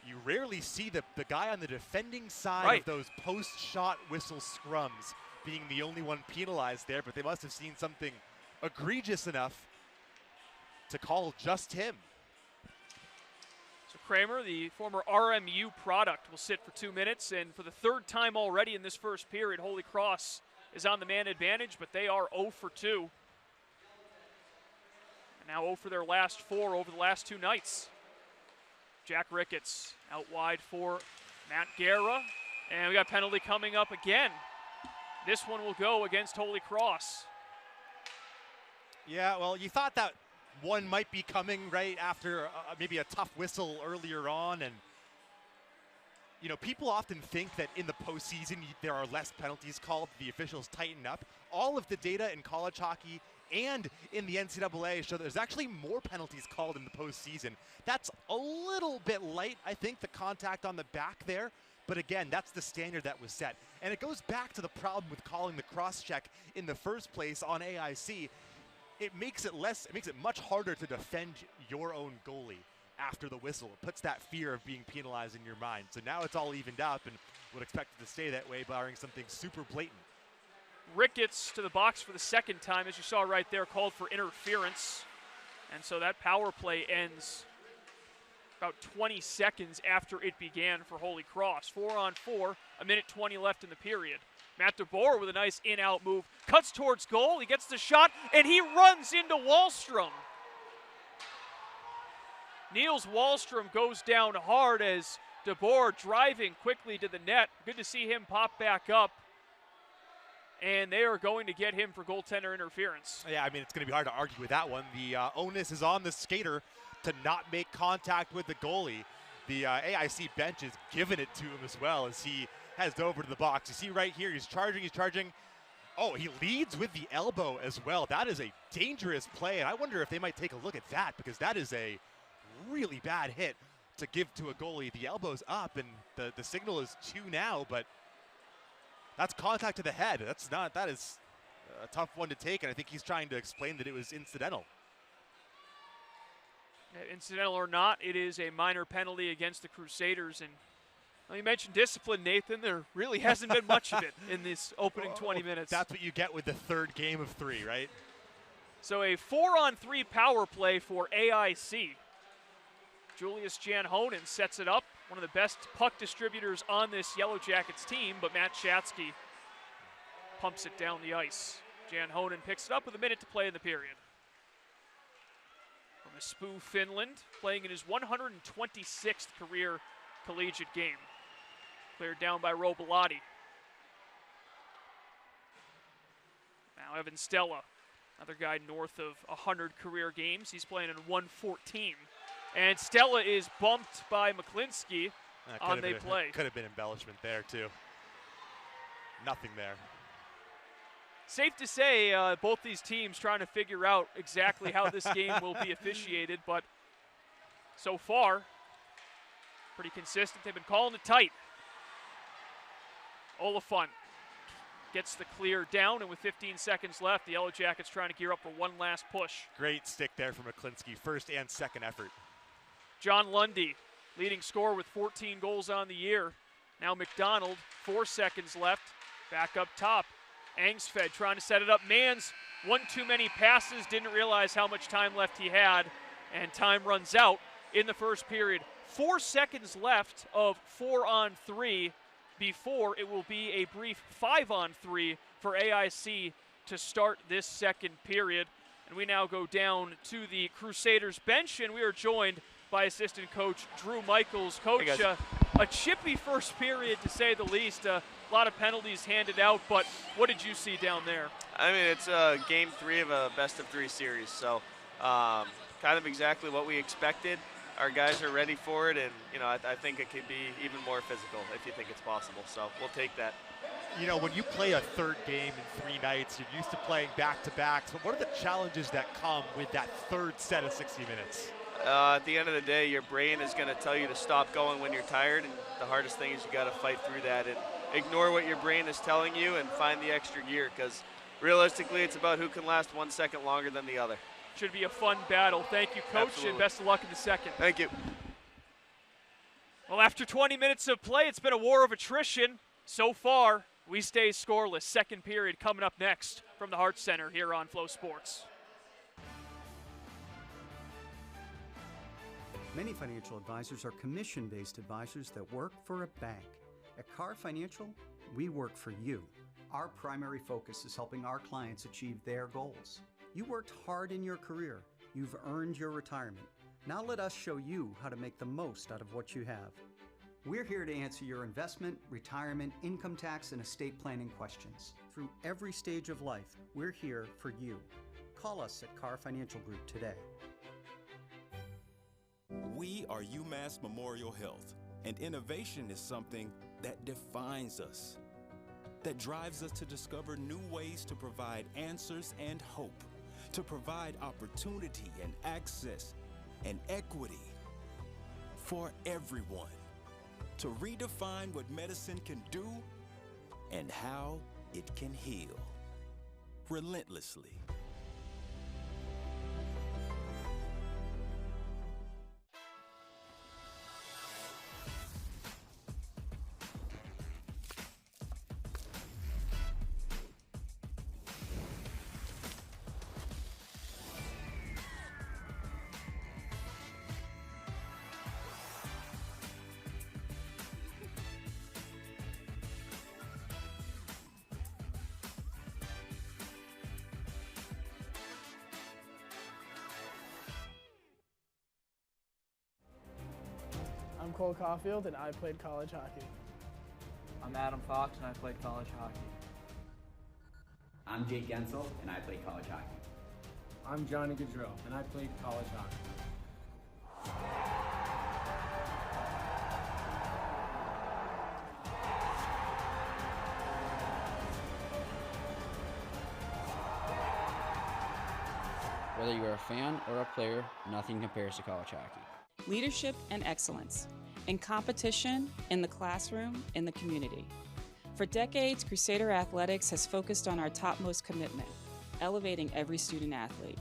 you rarely see the guy on the defending side of those post-shot whistle scrums being the only one penalized there, but they must have seen something egregious enough to call just him. So Kramer, the former RMU product, will sit for 2 minutes, and for the third time already in this first period, Holy Cross is on the man advantage, but they are 0 for 2. And now 0 for their last 4 over the last 2 nights. Jack Ricketts out wide for Matt Guerra, and we got a penalty coming up again. This one will go against Holy Cross. Yeah, well, you thought that one might be coming right after maybe a tough whistle earlier on, and you know, people often think that in the postseason there are less penalties called, the officials tighten up. All of the data in college hockey and in the NCAA show that there's actually more penalties called in the postseason. That's a little bit light, I think, the contact on the back there. But again, that's the standard that was set. And it goes back to the problem with calling the cross-check in the first place on AIC. It makes it much harder to defend your own goalie after the whistle. It puts that fear of being penalized in your mind. So now it's all evened up and would expect it to stay that way, barring something super blatant. Ricketts to the box for the second time, as you saw right there, called for interference. And so that power play ends about 20 seconds after it began for Holy Cross. 4-on-4, a minute 20 left in the period. Matt DeBoer with a nice in-out move, cuts towards goal, he gets the shot, and he runs into Wahlstrom. Niels Wahlstrom goes down hard as DeBoer driving quickly to the net. Good to see him pop back up. And they are going to get him for goaltender interference. Yeah, I mean, it's going to be hard to argue with that one. The onus is on the skater to not make contact with the goalie. The AIC bench is giving it to him as well as he heads over to the box. You see right here, he's charging. Oh, he leads with the elbow as well. That is a dangerous play, and I wonder if they might take a look at that because that is a really bad hit to give to a goalie. The elbow's up, and the signal is 2 now, but that's contact to the head. That is a tough one to take, and I think he's trying to explain that it was incidental. Incidental or not, it is a minor penalty against the Crusaders. And well, you mentioned discipline, Nathan. There really hasn't been much of it in this opening 20 minutes. That's what you get with the third game of 3, right? So a 4-on-3 power play for AIC. Julius Janhonen sets it up. One of the best puck distributors on this Yellow Jackets team, but Matt Shatsky pumps it down the ice. Janhonen picks it up with a minute to play in the period. From Espoo, Finland, playing in his 126th career collegiate game. Cleared down by Robilotti. Now Evan Stella, another guy north of 100 career games. He's playing in 114. And Stella is bumped by McClinsky on the play. Could have been embellishment there, too. Nothing there. Safe to say, both these teams trying to figure out exactly how this game will be officiated, but so far, pretty consistent. They've been calling it tight. Oliphant gets the clear down, and with 15 seconds left, the Yellow Jackets trying to gear up for one last push. Great stick there from McClinsky, first and second effort. John Lundy, leading scorer with 14 goals on the year. Now McDonald, 4 seconds left, back up top. Angsfed trying to set it up. Mans, one too many passes, didn't realize how much time left he had, and time runs out in the first period. 4 seconds left of 4-on-3 before it will be a brief 5-on-3 for AIC to start this second period. And we now go down to the Crusaders bench, and we are joined by assistant coach Drew Michaels. Coach, hey a chippy first period to say the least. A lot of penalties handed out, but what did you see down there? I mean, it's game 3 of a best-of-3 series, so kind of exactly what we expected. Our guys are ready for it, and you know, I think it could be even more physical if you think it's possible. So we'll take that. You know, when you play a third game in 3 nights, you're used to playing back-to-backs. But what are the challenges that come with that third set of 60 minutes? At the end of the day, your brain is going to tell you to stop going when you're tired, and the hardest thing is you got to fight through that and ignore what your brain is telling you and find the extra gear, because realistically, it's about who can last 1 second longer than the other. Should be a fun battle. Thank you, Coach, Absolutely. and best of luck in the second. Thank you. Well, after 20 minutes of play, it's been a war of attrition. So far, we stay scoreless. Second period coming up next from the Hart Center here on Flow Sports. Many financial advisors are commission-based advisors that work for a bank. At Car Financial, we work for you. Our primary focus is helping our clients achieve their goals. You worked hard in your career. You've earned your retirement. Now let us show you how to make the most out of what you have. We're here to answer your investment, retirement, income tax, and estate planning questions. Through every stage of life, we're here for you. Call us at Car Financial Group today. We are UMass Memorial Health, and innovation is something that defines us, that drives us to discover new ways to provide answers and hope, to provide opportunity and access and equity for everyone, to redefine what medicine can do and how it can heal relentlessly. I'm Cole Caulfield, and I played college hockey. I'm Adam Fox, and I played college hockey. I'm Jake Gensel, and I played college hockey. I'm Johnny Gaudreau, and I played college hockey. Whether you're a fan or a player, nothing compares to college hockey. Leadership and excellence in competition, in the classroom, in the community. For decades, Crusader Athletics has focused on our topmost commitment, elevating every student athlete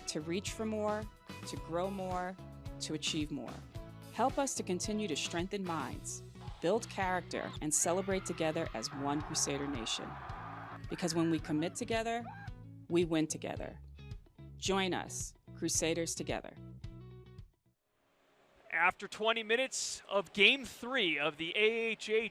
to reach for more, to grow more, to achieve more. Help us to continue to strengthen minds, build character, and celebrate together as one Crusader nation. Because when we commit together, we win together. Join us, Crusaders together. After 20 minutes of Game 3 of the AHA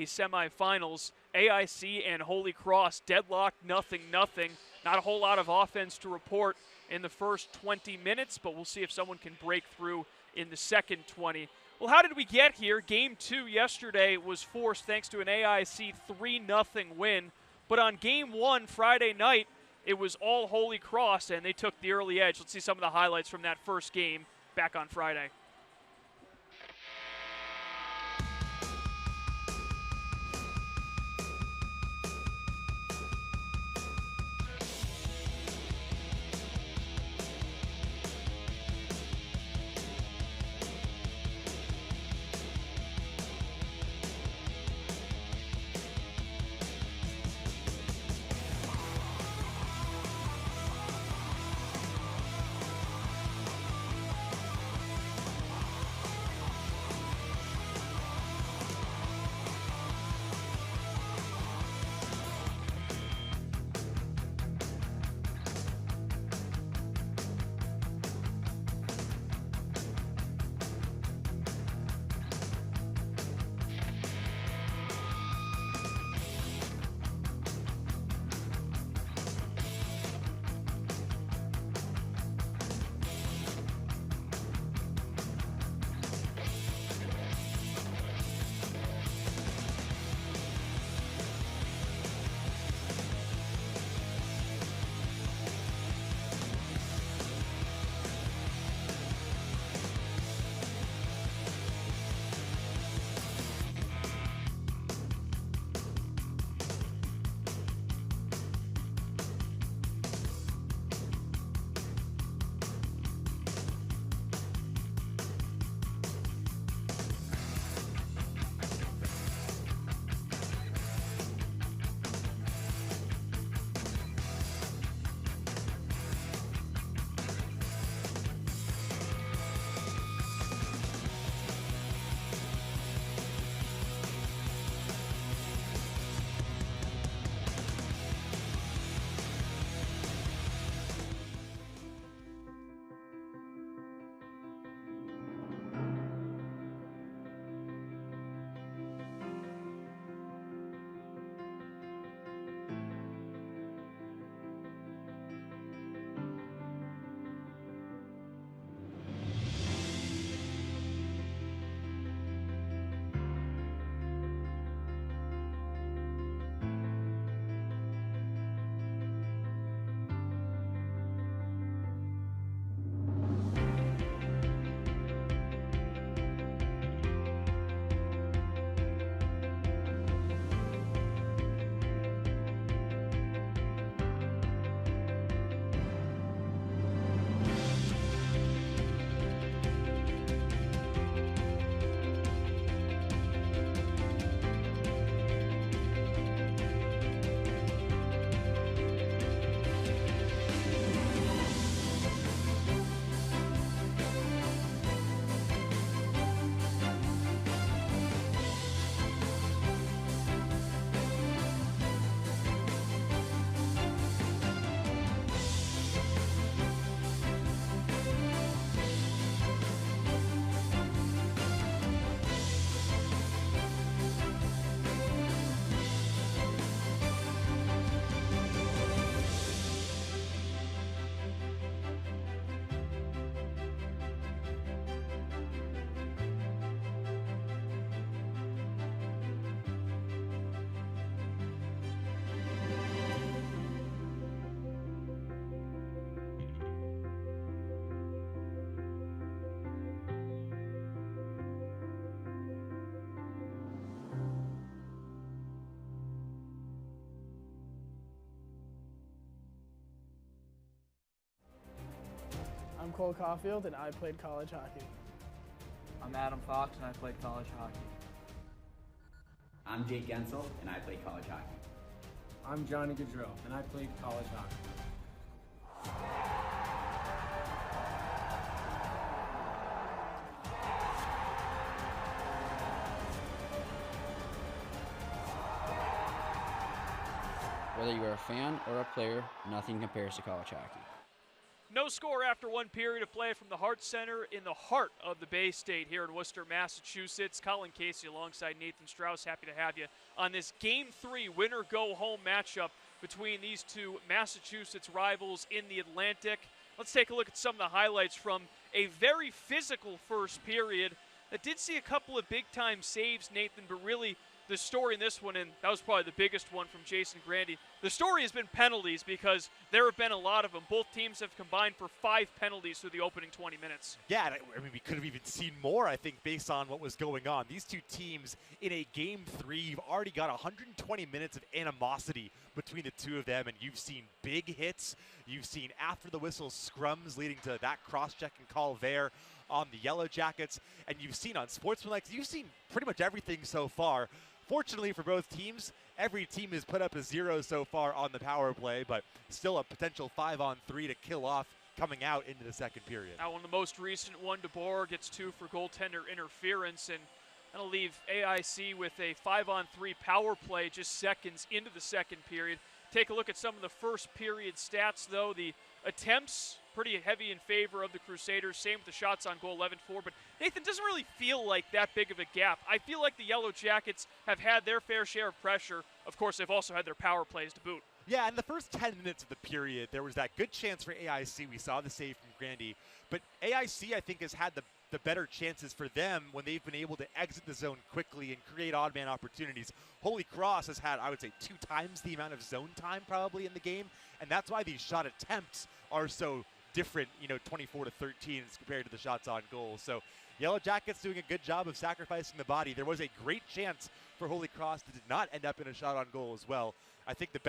semifinals, AIC and Holy Cross deadlocked 0-0. Not a whole lot of offense to report in the first 20 minutes, but we'll see if someone can break through in the second 20. Well, how did we get here? Game 2 yesterday was forced thanks to an AIC 3-0 win, but on Game 1 Friday night, it was all Holy Cross, and they took the early edge. Let's see some of the highlights from that first game back on Friday. I'm Cole Caulfield, and I played college hockey. I'm Adam Fox, and I played college hockey. I'm Jake Gensel, and I played college hockey. I'm Johnny Gaudreau, and I played college hockey. Whether you are a fan or a player, nothing compares to college hockey. No score after one period of play from the Hart Center in the heart of the Bay State here in Worcester, Massachusetts. Colin Casey alongside Nathan Strauss. Happy to have you on this Game 3 winner-go-home matchup between these two Massachusetts rivals in the Atlantic. Let's take a look at some of the highlights from a very physical first period that did see a couple of big-time saves, Nathan, but really the story in this one, and that was probably the biggest one from Jason Grandy, the story has been penalties because there have been a lot of them. Both teams have combined for 5 penalties through the opening 20 minutes. Yeah, I mean, we could have even seen more, I think, based on what was going on. These two teams in a Game 3, you've already got 120 minutes of animosity between the two of them, and you've seen big hits. You've seen after the whistle scrums leading to that cross-checking call there on the Yellow Jackets, and you've seen on Sportsmanlike, you've seen pretty much everything so far. Fortunately for both teams, every team has put up a 0 so far on the power play, but still a potential 5-on-3 to kill off coming out into the second period. Now, on the most recent one, DeBoer gets 2 for goaltender interference, and that'll leave AIC with a 5-on-3 power play just seconds into the second period. Take a look at some of the first period stats, though. The attempts, pretty heavy in favor of the Crusaders. Same with the shots on goal, 11-4. But Nathan, doesn't really feel like that big of a gap. I feel like the Yellow Jackets have had their fair share of pressure. Of course, they've also had their power plays to boot. Yeah, in the first 10 minutes of the period, there was that good chance for AIC. We saw the save from Grandy. But AIC, I think, has had the better chances for them when they've been able to exit the zone quickly and create odd man opportunities. Holy Cross has had, I would say, 2 times the amount of zone time probably in the game, and that's why these shot attempts are so different, 24-13 as compared to the shots on goal. So Yellow Jackets doing a good job of sacrificing the body. There was a great chance for Holy Cross that did not end up in a shot on goal as well. I think the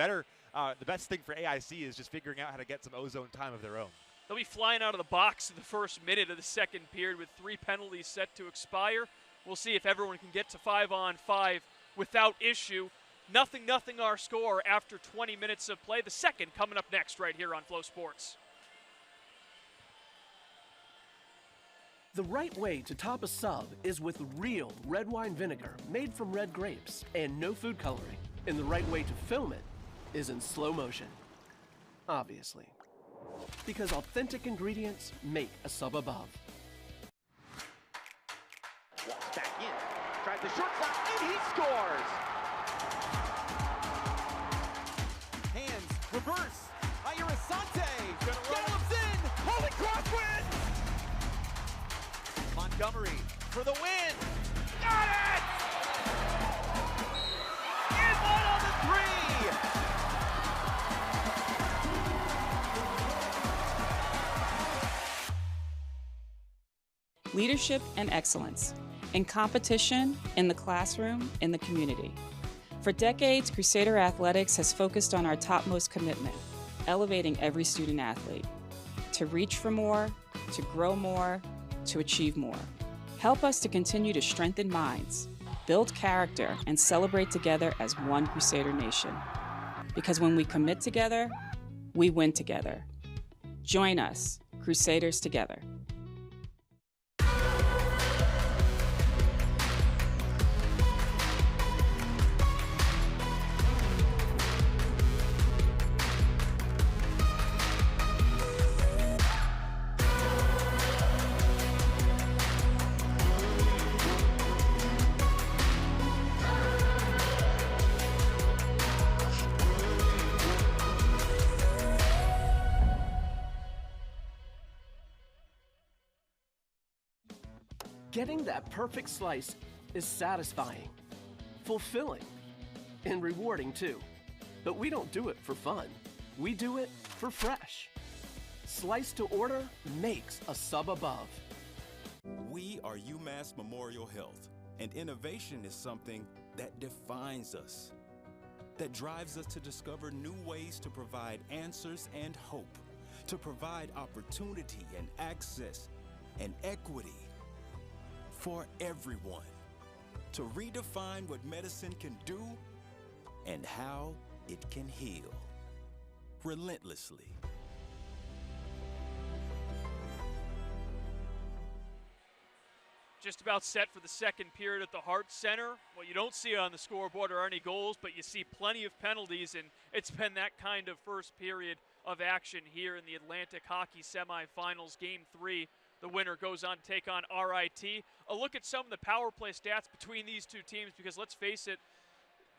best thing for AIC is just figuring out how to get some ozone time of their own. They'll be flying out of the box in the first minute of the second period with 3 penalties set to expire. We'll see if everyone can get to 5-on-5 without issue. 0-0 our score after 20 minutes of play. The second coming up next right here on Flow Sports. The right way to top a sub is with real red wine vinegar made from red grapes and no food coloring. And the right way to film it is in slow motion. Obviously. Because authentic ingredients make a sub above. Walks back in, tries the short shot, and he scores! Hands, reverse, Ayarasante, gallops in, Holy Cross wins! Montgomery for the win, got it! In 1 on the 3! Leadership and excellence, in competition, in the classroom, in the community. For decades, Crusader Athletics has focused on our topmost commitment, elevating every student athlete, to reach for more, to grow more, to achieve more. Help us to continue to strengthen minds, build character, and celebrate together as one Crusader nation. Because when we commit together, we win together. Join us, Crusaders together. Getting that perfect slice is satisfying, fulfilling, and rewarding too. But we don't do it for fun. We do it for fresh. Slice to order makes a sub above. We are UMass Memorial Health, and innovation is something that defines us, that drives us to discover new ways to provide answers and hope. to provide opportunity and access and equity for everyone, to redefine what medicine can do and how it can heal relentlessly. Just about set for the second period at the Hart Center. What you don't see on the scoreboard are any goals, but you see plenty of penalties, and it's been that kind of first period of action here in the Atlantic Hockey Semifinals. Game 3, the winner goes on to take on RIT. A look at some of the power play stats between these two teams, because let's face it,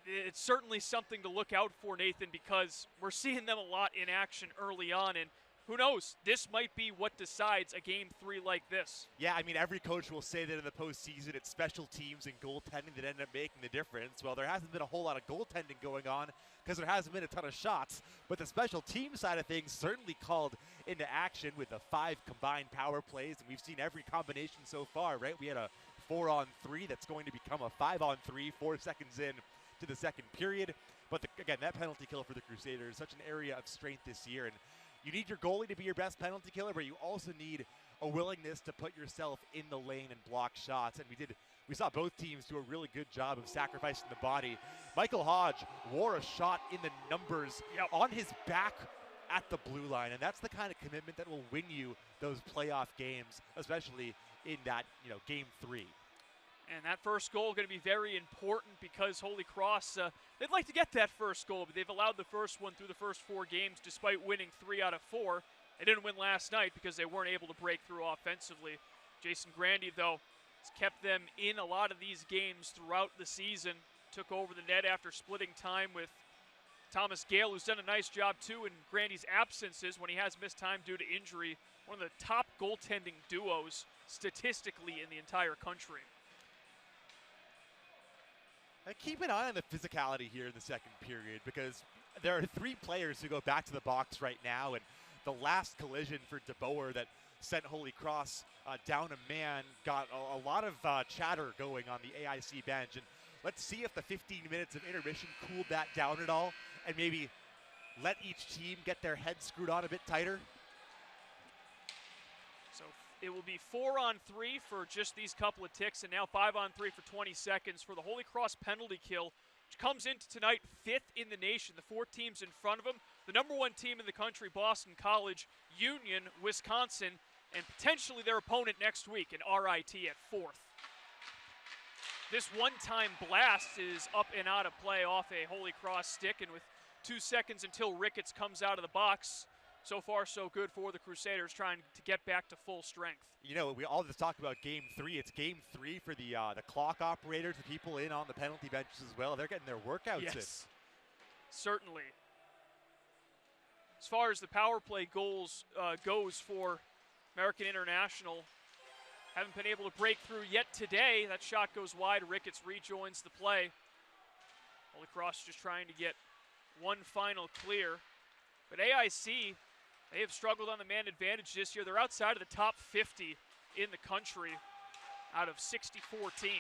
it's certainly something to look out for, Nathan, because we're seeing them a lot in action early on, and who knows, this might be what decides a Game 3 like this. Yeah, I mean, every coach will say that in the postseason it's special teams and goaltending that end up making the difference. Well, there hasn't been a whole lot of goaltending going on because there hasn't been a ton of shots, but the special team side of things certainly called into action with the 5 combined power plays, and we've seen every combination so far, right? We had a 4-on-3 that's going to become a 5-on-3 4 seconds in to the second period. But again, that penalty kill for the Crusaders is such an area of strength this year, and you need your goalie to be your best penalty killer, but you also need a willingness to put yourself in the lane and block shots. And we saw both teams do a really good job of sacrificing the body. Michael Hodge wore a shot in the numbers on his back at the blue line, and that's the kind of commitment that will win you those playoff games, especially in that, Game 3. And that first goal going to be very important because Holy Cross, they'd like to get that first goal, but they've allowed the first one through the first 4 games despite winning 3 out of 4. They didn't win last night because they weren't able to break through offensively. Jason Grandy, though, has kept them in a lot of these games throughout the season. Took over the net after splitting time with Thomas Gale, who's done a nice job, too, in Grandy's absences when he has missed time due to injury. One of the top goaltending duos statistically in the entire country. Keep an eye on the physicality here in the second period, because there are 3 players who go back to the box right now, and the last collision for DeBoer that sent Holy Cross down a man got a lot of chatter going on the AIC bench. And let's see if the 15 minutes of intermission cooled that down at all and maybe let each team get their heads screwed on a bit tighter. So it will be 4-on-3 for just these couple of ticks, and now 5-on-3 for 20 seconds for the Holy Cross penalty kill, which comes into tonight 5th in the nation. The 4 teams in front of them, the number 1 team in the country, Boston College, Union, Wisconsin, and potentially their opponent next week in RIT at 4th. This one-time blast is up and out of play off a Holy Cross stick, and with 2 seconds until Ricketts comes out of the box, so far so good for the Crusaders trying to get back to full strength. We all just talked about Game 3. It's Game 3 for the clock operators, the people in on the penalty benches as well. They're getting their workouts in. Yes, certainly. As far as the power play goals goes for American International, haven't been able to break through yet today. That shot goes wide. Ricketts rejoins the play. Holy Cross just trying to get one final clear. But AIC, they have struggled on the man advantage this year. They're outside of the top 50 in the country out of 64 teams.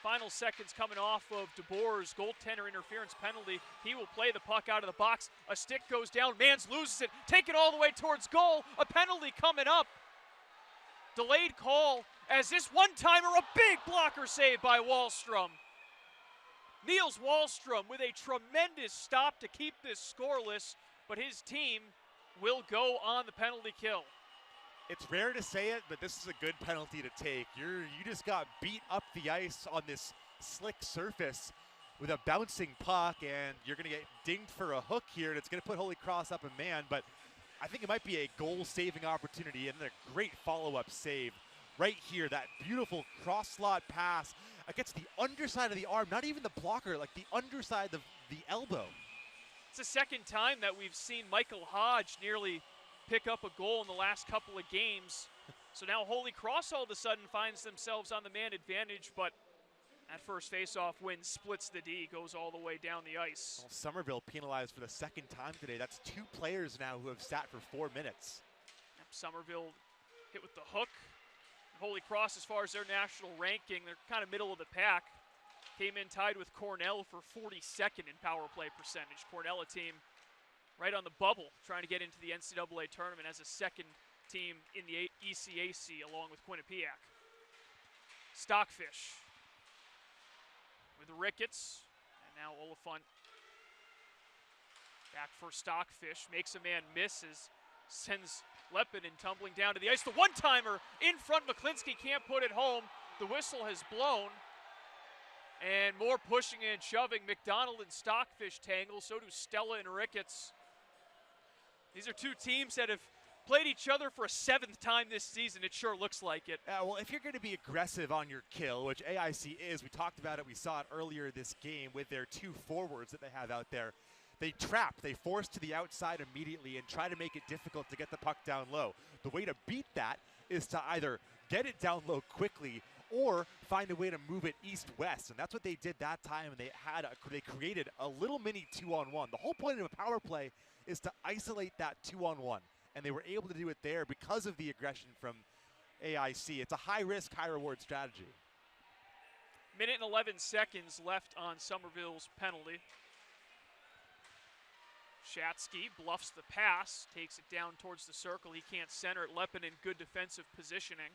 Final seconds coming off of DeBoer's goaltender interference penalty. He will play the puck out of the box. A stick goes down. Mans loses it. Take it all the way towards goal. A penalty coming up. Delayed call as this one-timer, a big blocker save by Wahlstrom. Niels Wahlstrom with a tremendous stop to keep this scoreless, but his team will go on the penalty kill. It's rare to say it, but this is a good penalty to take. You just got beat up the ice on this slick surface with a bouncing puck, and you're going to get dinged for a hook here, and it's going to put Holy Cross up a man, but I think it might be a goal-saving opportunity, and a great follow-up save right here. That beautiful cross-slot pass against the underside of the arm, not even the blocker, like the underside of the elbow. It's the second time that we've seen Michael Hodge nearly pick up a goal in the last couple of games. So now Holy Cross all of a sudden finds themselves on the man advantage, but that first face-off win splits the D, goes all the way down the ice. Well, Somerville penalized for the second time today. That's 2 players now who have sat for 4 minutes. Yep, Somerville hit with the hook. Holy Cross, as far as their national ranking, they're kind of middle of the pack. Came in tied with Cornell for 42nd in power play percentage. Cornell, a team right on the bubble, trying to get into the NCAA tournament as a second team in the ECAC along with Quinnipiac. Stockfish with Ricketts, and now Oliphant back for Stockfish, makes a man miss as sends Lepinen tumbling down to the ice. The one-timer in front, McClinsky can't put it home. The whistle has blown. And more pushing and shoving. McDonald and Stockfish tangle, so do Stella and Ricketts. These are two teams that have played each other for a 7th time this season. It sure looks like it. Well, if you're going to be aggressive on your kill, which AIC is, we talked about it, we saw it earlier this game with their 2 forwards that they have out there. They trap, they force to the outside immediately and try to make it difficult to get the puck down low. The way to beat that is to either get it down low quickly or find a way to move it east-west, and that's what they did that time, and they created a little mini 2-on-1. The whole point of a power play is to isolate that 2-on-1, and they were able to do it there because of the aggression from AIC. It's a high-risk, high-reward strategy. Minute and 11 seconds left on Somerville's penalty. Shatsky bluffs the pass, takes it down towards the circle. He can't center it. Lepinen, good defensive positioning.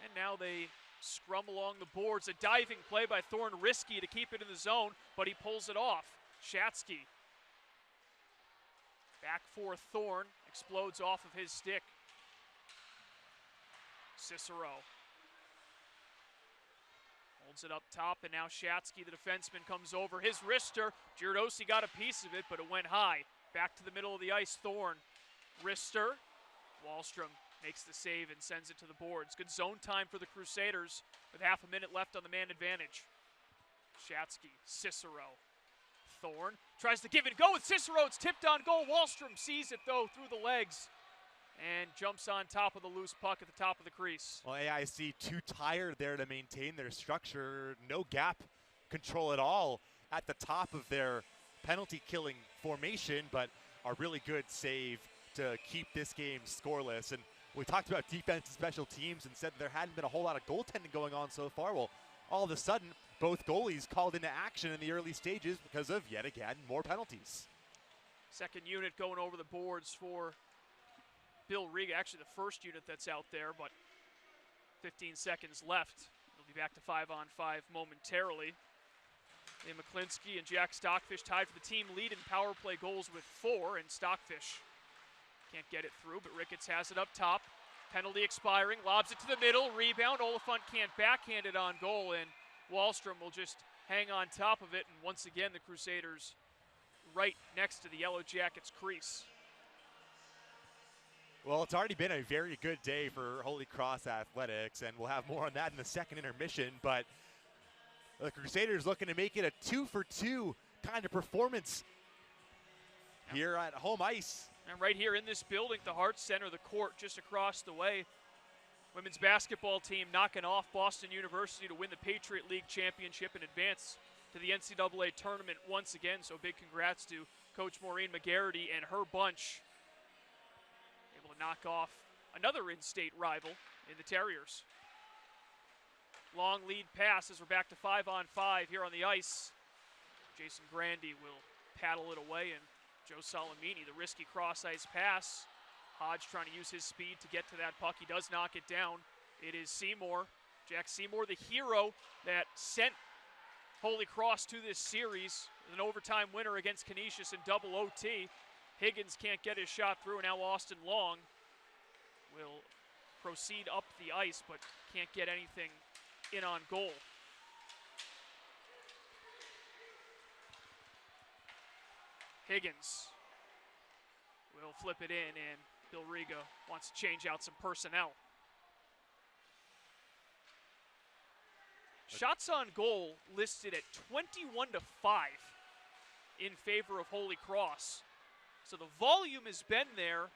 And now they scrum along the boards. A diving play by Thorne, risky to keep it in the zone, but he pulls it off. Shatsky back for Thorne, explodes off of his stick. Cicero holds it up top, and now Shatsky, the defenseman, comes over. His wrister, Giardosi got a piece of it, but it went high. Back to the middle of the ice, Thorne. Wrister, Wallstrom makes the save and sends it to the boards. Good zone time for the Crusaders with half a minute left on the man advantage. Shatsky, Cicero. Thorne tries to give and go with Cicero. It's tipped on goal. Wallstrom sees it, though, through the legs and jumps on top of the loose puck at the top of the crease. Well, AIC too tired there to maintain their structure. No gap control at all at the top of their penalty-killing formation, but a really good save to keep this game scoreless. And we talked about defense and special teams and said there hadn't been a whole lot of goaltending going on so far. Well, all of a sudden, both goalies called into action in the early stages because of, yet again, more penalties. Second unit going over the boards for Bill Riga, actually the first unit that's out there, but 15 seconds left. We'll be back to 5-on-5 momentarily. And McClinsky and Jack Stockfish tied for the team lead in power play goals with 4, and Stockfish can't get it through, but Ricketts has it up top. Penalty expiring, lobs it to the middle, rebound. Oliphant can't backhand it on goal, and Wallstrom will just hang on top of it, and once again the Crusaders right next to the Yellow Jackets crease. Well, it's already been a very good day for Holy Cross Athletics, and we'll have more on that in the second intermission, but the Crusaders looking to make it a 2-for-2 kind of performance here at home ice. And right here in this building, the Hart Center, the court just across the way. Women's basketball team knocking off Boston University to win the Patriot League championship and advance to the NCAA tournament once again. So big congrats to Coach Maureen McGarity and her bunch. Able to knock off another in-state rival in the Terriers. Long lead pass as we're back to 5-on-5 here on the ice. Jason Grandy will paddle it away, and Joe Salamini, the risky cross-ice pass. Hodge trying to use his speed to get to that puck. He does knock it down. It is Seymour. Jack Seymour, the hero that sent Holy Cross to this series. An overtime winner against Canisius in double OT. Higgins can't get his shot through, and now Austin Long will proceed up the ice, but can't get anything in on goal. Higgins will flip it in, and Bill Riga wants to change out some personnel. Shots on goal listed at 21-5 in favor of Holy Cross. So the volume has been there.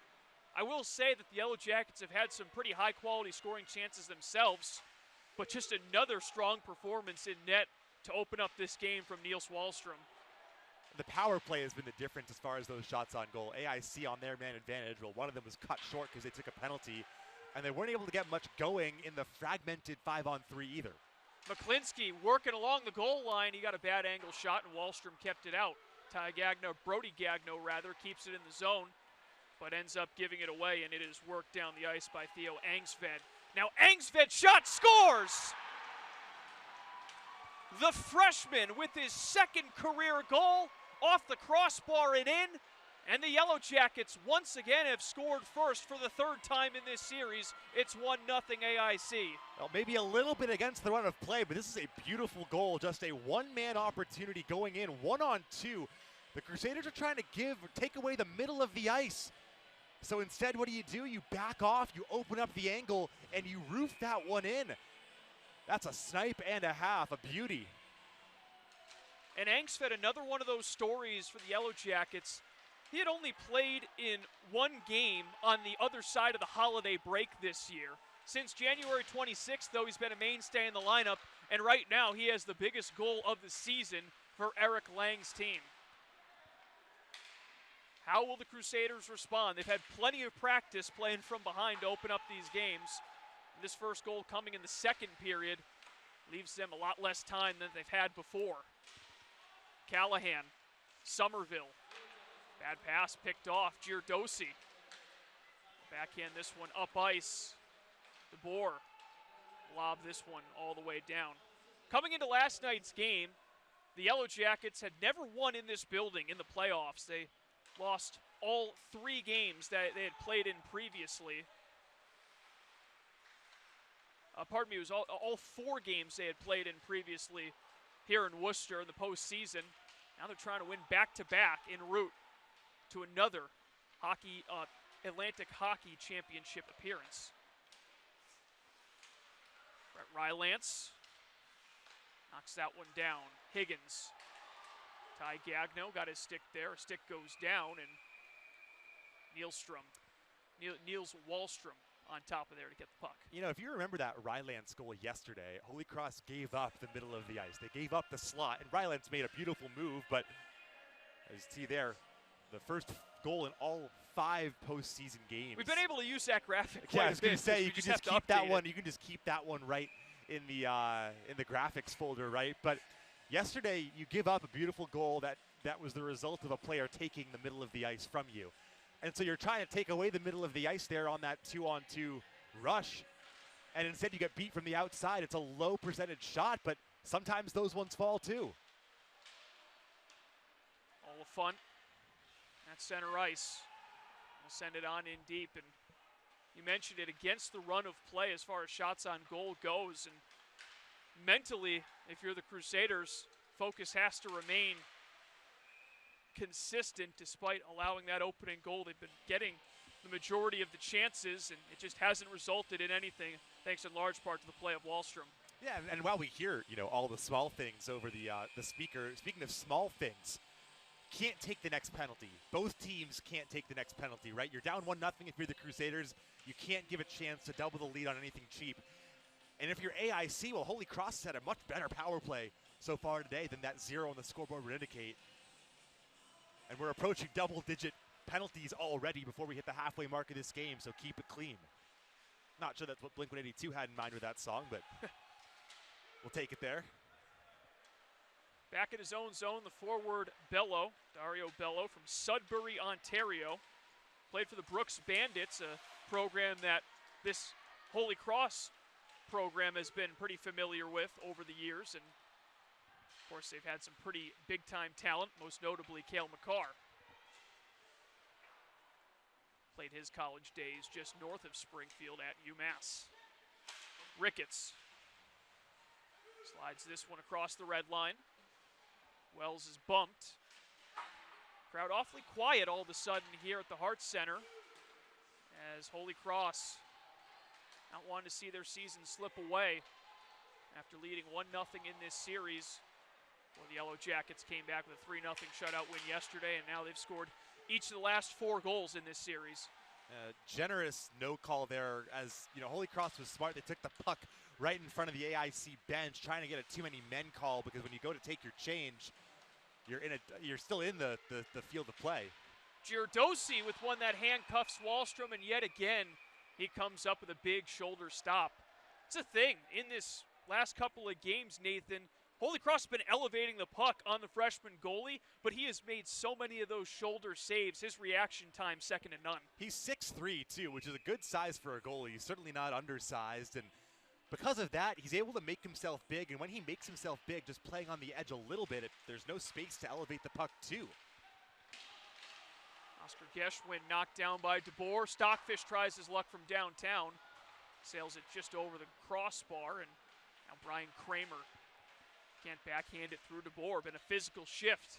I will say that the Yellow Jackets have had some pretty high-quality scoring chances themselves, but just another strong performance in net to open up this game from Niels Wallstrom. The power play has been the difference as far as those shots on goal. AIC on their man advantage. Well, one of them was cut short because they took a penalty, and they weren't able to get much going in the fragmented 5-on-3 either. McClinsky working along the goal line. He got a bad angle shot, and Wallstrom kept it out. Brody Gagno rather, keeps it in the zone, but ends up giving it away, and it is worked down the ice by Theo Angsved. Now Angsved shot, scores! The freshman with his second career goal, off the crossbar and in, and the Yellow Jackets once again have scored first for the third time in this series. It's 1-0 AIC. Well, maybe a little bit against the run of play, but this is a beautiful goal. Just a one-man opportunity going in, 1-on-2. The Crusaders are trying to take away the middle of the ice. So instead, what do? You back off, you open up the angle, and you roof that one in. That's a snipe and a half, a beauty. And Angsved, another one of those stories for the Yellow Jackets. He had only played in one game on the other side of the holiday break this year. Since January 26th, though, he's been a mainstay in the lineup, and right now he has the biggest goal of the season for Eric Lang's team. How will the Crusaders respond? They've had plenty of practice playing from behind to open up these games. This first goal coming in the second period leaves them a lot less time than they've had before. Callahan, Somerville. Bad pass picked off, Giardosi. Backhand this one up ice. DeBoer lob this one all the way down. Coming into last night's game, the Yellow Jackets had never won in this building in the playoffs. They lost all 3 games that they had played in previously. It was all 4 games they had played in previously here in Worcester in the postseason. Now they're trying to win back-to-back en route to another Atlantic Hockey Championship appearance. Brett Rylance knocks that one down. Higgins. Ty Gagno got his stick there. Stick goes down, and Niels Wallstrom on top of there to get the puck. You know, if you remember that Rylance goal yesterday, Holy Cross gave up the middle of the ice. They gave up the slot, and Rylance made a beautiful move, but as you see there, the first goal in all 5 postseason games. We've been able to use that graphic. Yeah, I was going to say, you can just keep that one. It. You can just keep that one right in the graphics folder, right? But yesterday, you give up a beautiful goal that was the result of a player taking the middle of the ice from you. And so you're trying to take away the middle of the ice there on that 2-on-2 rush. And instead you get beat from the outside. It's a low percentage shot, but sometimes those ones fall too. All the fun at center ice. We'll send it on in deep. And you mentioned it, against the run of play as far as shots on goal goes. And mentally, if you're the Crusaders, focus has to remain consistent despite allowing that opening goal. They've been getting the majority of the chances, and it just hasn't resulted in anything, thanks in large part to the play of Wallstrom. Yeah, and while we hear, all the small things over the speaker, speaking of small things, can't take the next penalty. Both teams can't take the next penalty, right? You're down 1-0 if you're the Crusaders. You can't give a chance to double the lead on anything cheap. And if you're AIC, well, Holy Cross has had a much better power play so far today than that 0 on the scoreboard would indicate. And we're approaching double-digit penalties already before we hit the halfway mark of this game, so keep it clean. Not sure that's what Blink-182 had in mind with that song, but we'll take it there. Back in his own zone, the forward Bello, Dario Bello from Sudbury, Ontario. Played for the Brooks Bandits, a program that this Holy Cross program has been pretty familiar with over the years, and of course, they've had some pretty big-time talent, most notably Cale McCarr. Played his college days just north of Springfield at UMass. Ricketts slides this one across the red line. Wells is bumped. Crowd awfully quiet all of a sudden here at the Hart Center as Holy Cross not wanting to see their season slip away after leading 1-0 in this series. Well, the Yellow Jackets came back with a 3-0 shutout win yesterday, and now they've scored each of the last 4 goals in this series. Generous no call there, as Holy Cross was smart. They took the puck right in front of the AIC bench, trying to get a too many men call, because when you go to take your change, you're still in the field of play. Giardosi with one that handcuffs Wallstrom, and yet again he comes up with a big shoulder stop. It's a thing in this last couple of games, Nathan. Holy Cross has been elevating the puck on the freshman goalie, but he has made so many of those shoulder saves. His reaction time second to none. He's 6'3", too, which is a good size for a goalie. He's certainly not undersized, and because of that, he's able to make himself big, and when he makes himself big, just playing on the edge a little bit, there's no space to elevate the puck to. Oscar Geschwin knocked down by DeBoer. Stockfish tries his luck from downtown. Sails it just over the crossbar, and now Brian Kramer can't backhand it through DeBoer. Been a physical shift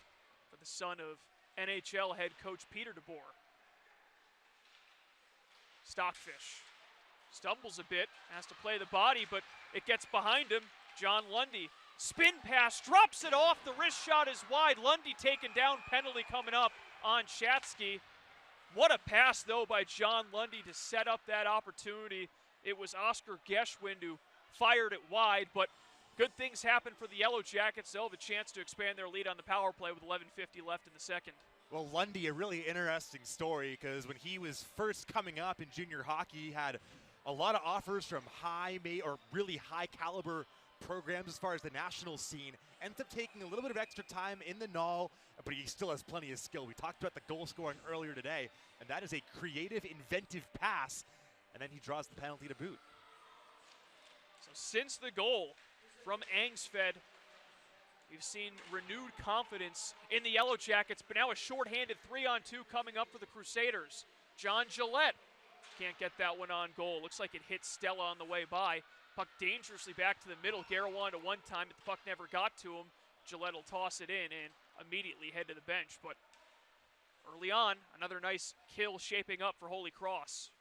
for the son of NHL head coach Peter DeBoer. Stockfish stumbles a bit, has to play the body, but it gets behind him. John Lundy, spin pass, drops it off. The wrist shot is wide. Lundy taken down, penalty coming up on Shatsky. What a pass, though, by John Lundy to set up that opportunity. It was Oscar Geschwind who fired it wide, but good things happen for the Yellow Jackets. They'll have a chance to expand their lead on the power play with 11:50 left in the second. Well, Lundy, a really interesting story, because when he was first coming up in junior hockey, he had a lot of offers from really high caliber programs as far as the national scene. Ends up taking a little bit of extra time in the null, but he still has plenty of skill. We talked about the goal scoring earlier today, and that is a creative, inventive pass, and then he draws the penalty to boot. So since the goal from Angsfed, we've seen renewed confidence in the Yellow Jackets, but now a shorthanded 3-on-2 coming up for the Crusaders. John Gillette can't get that one on goal. Looks like it hit Stella on the way by. Puck dangerously back to the middle. Garrow wanted one time, but the puck never got to him. Gillette will toss it in and immediately head to the bench. But early on, another nice kill shaping up for Holy Cross.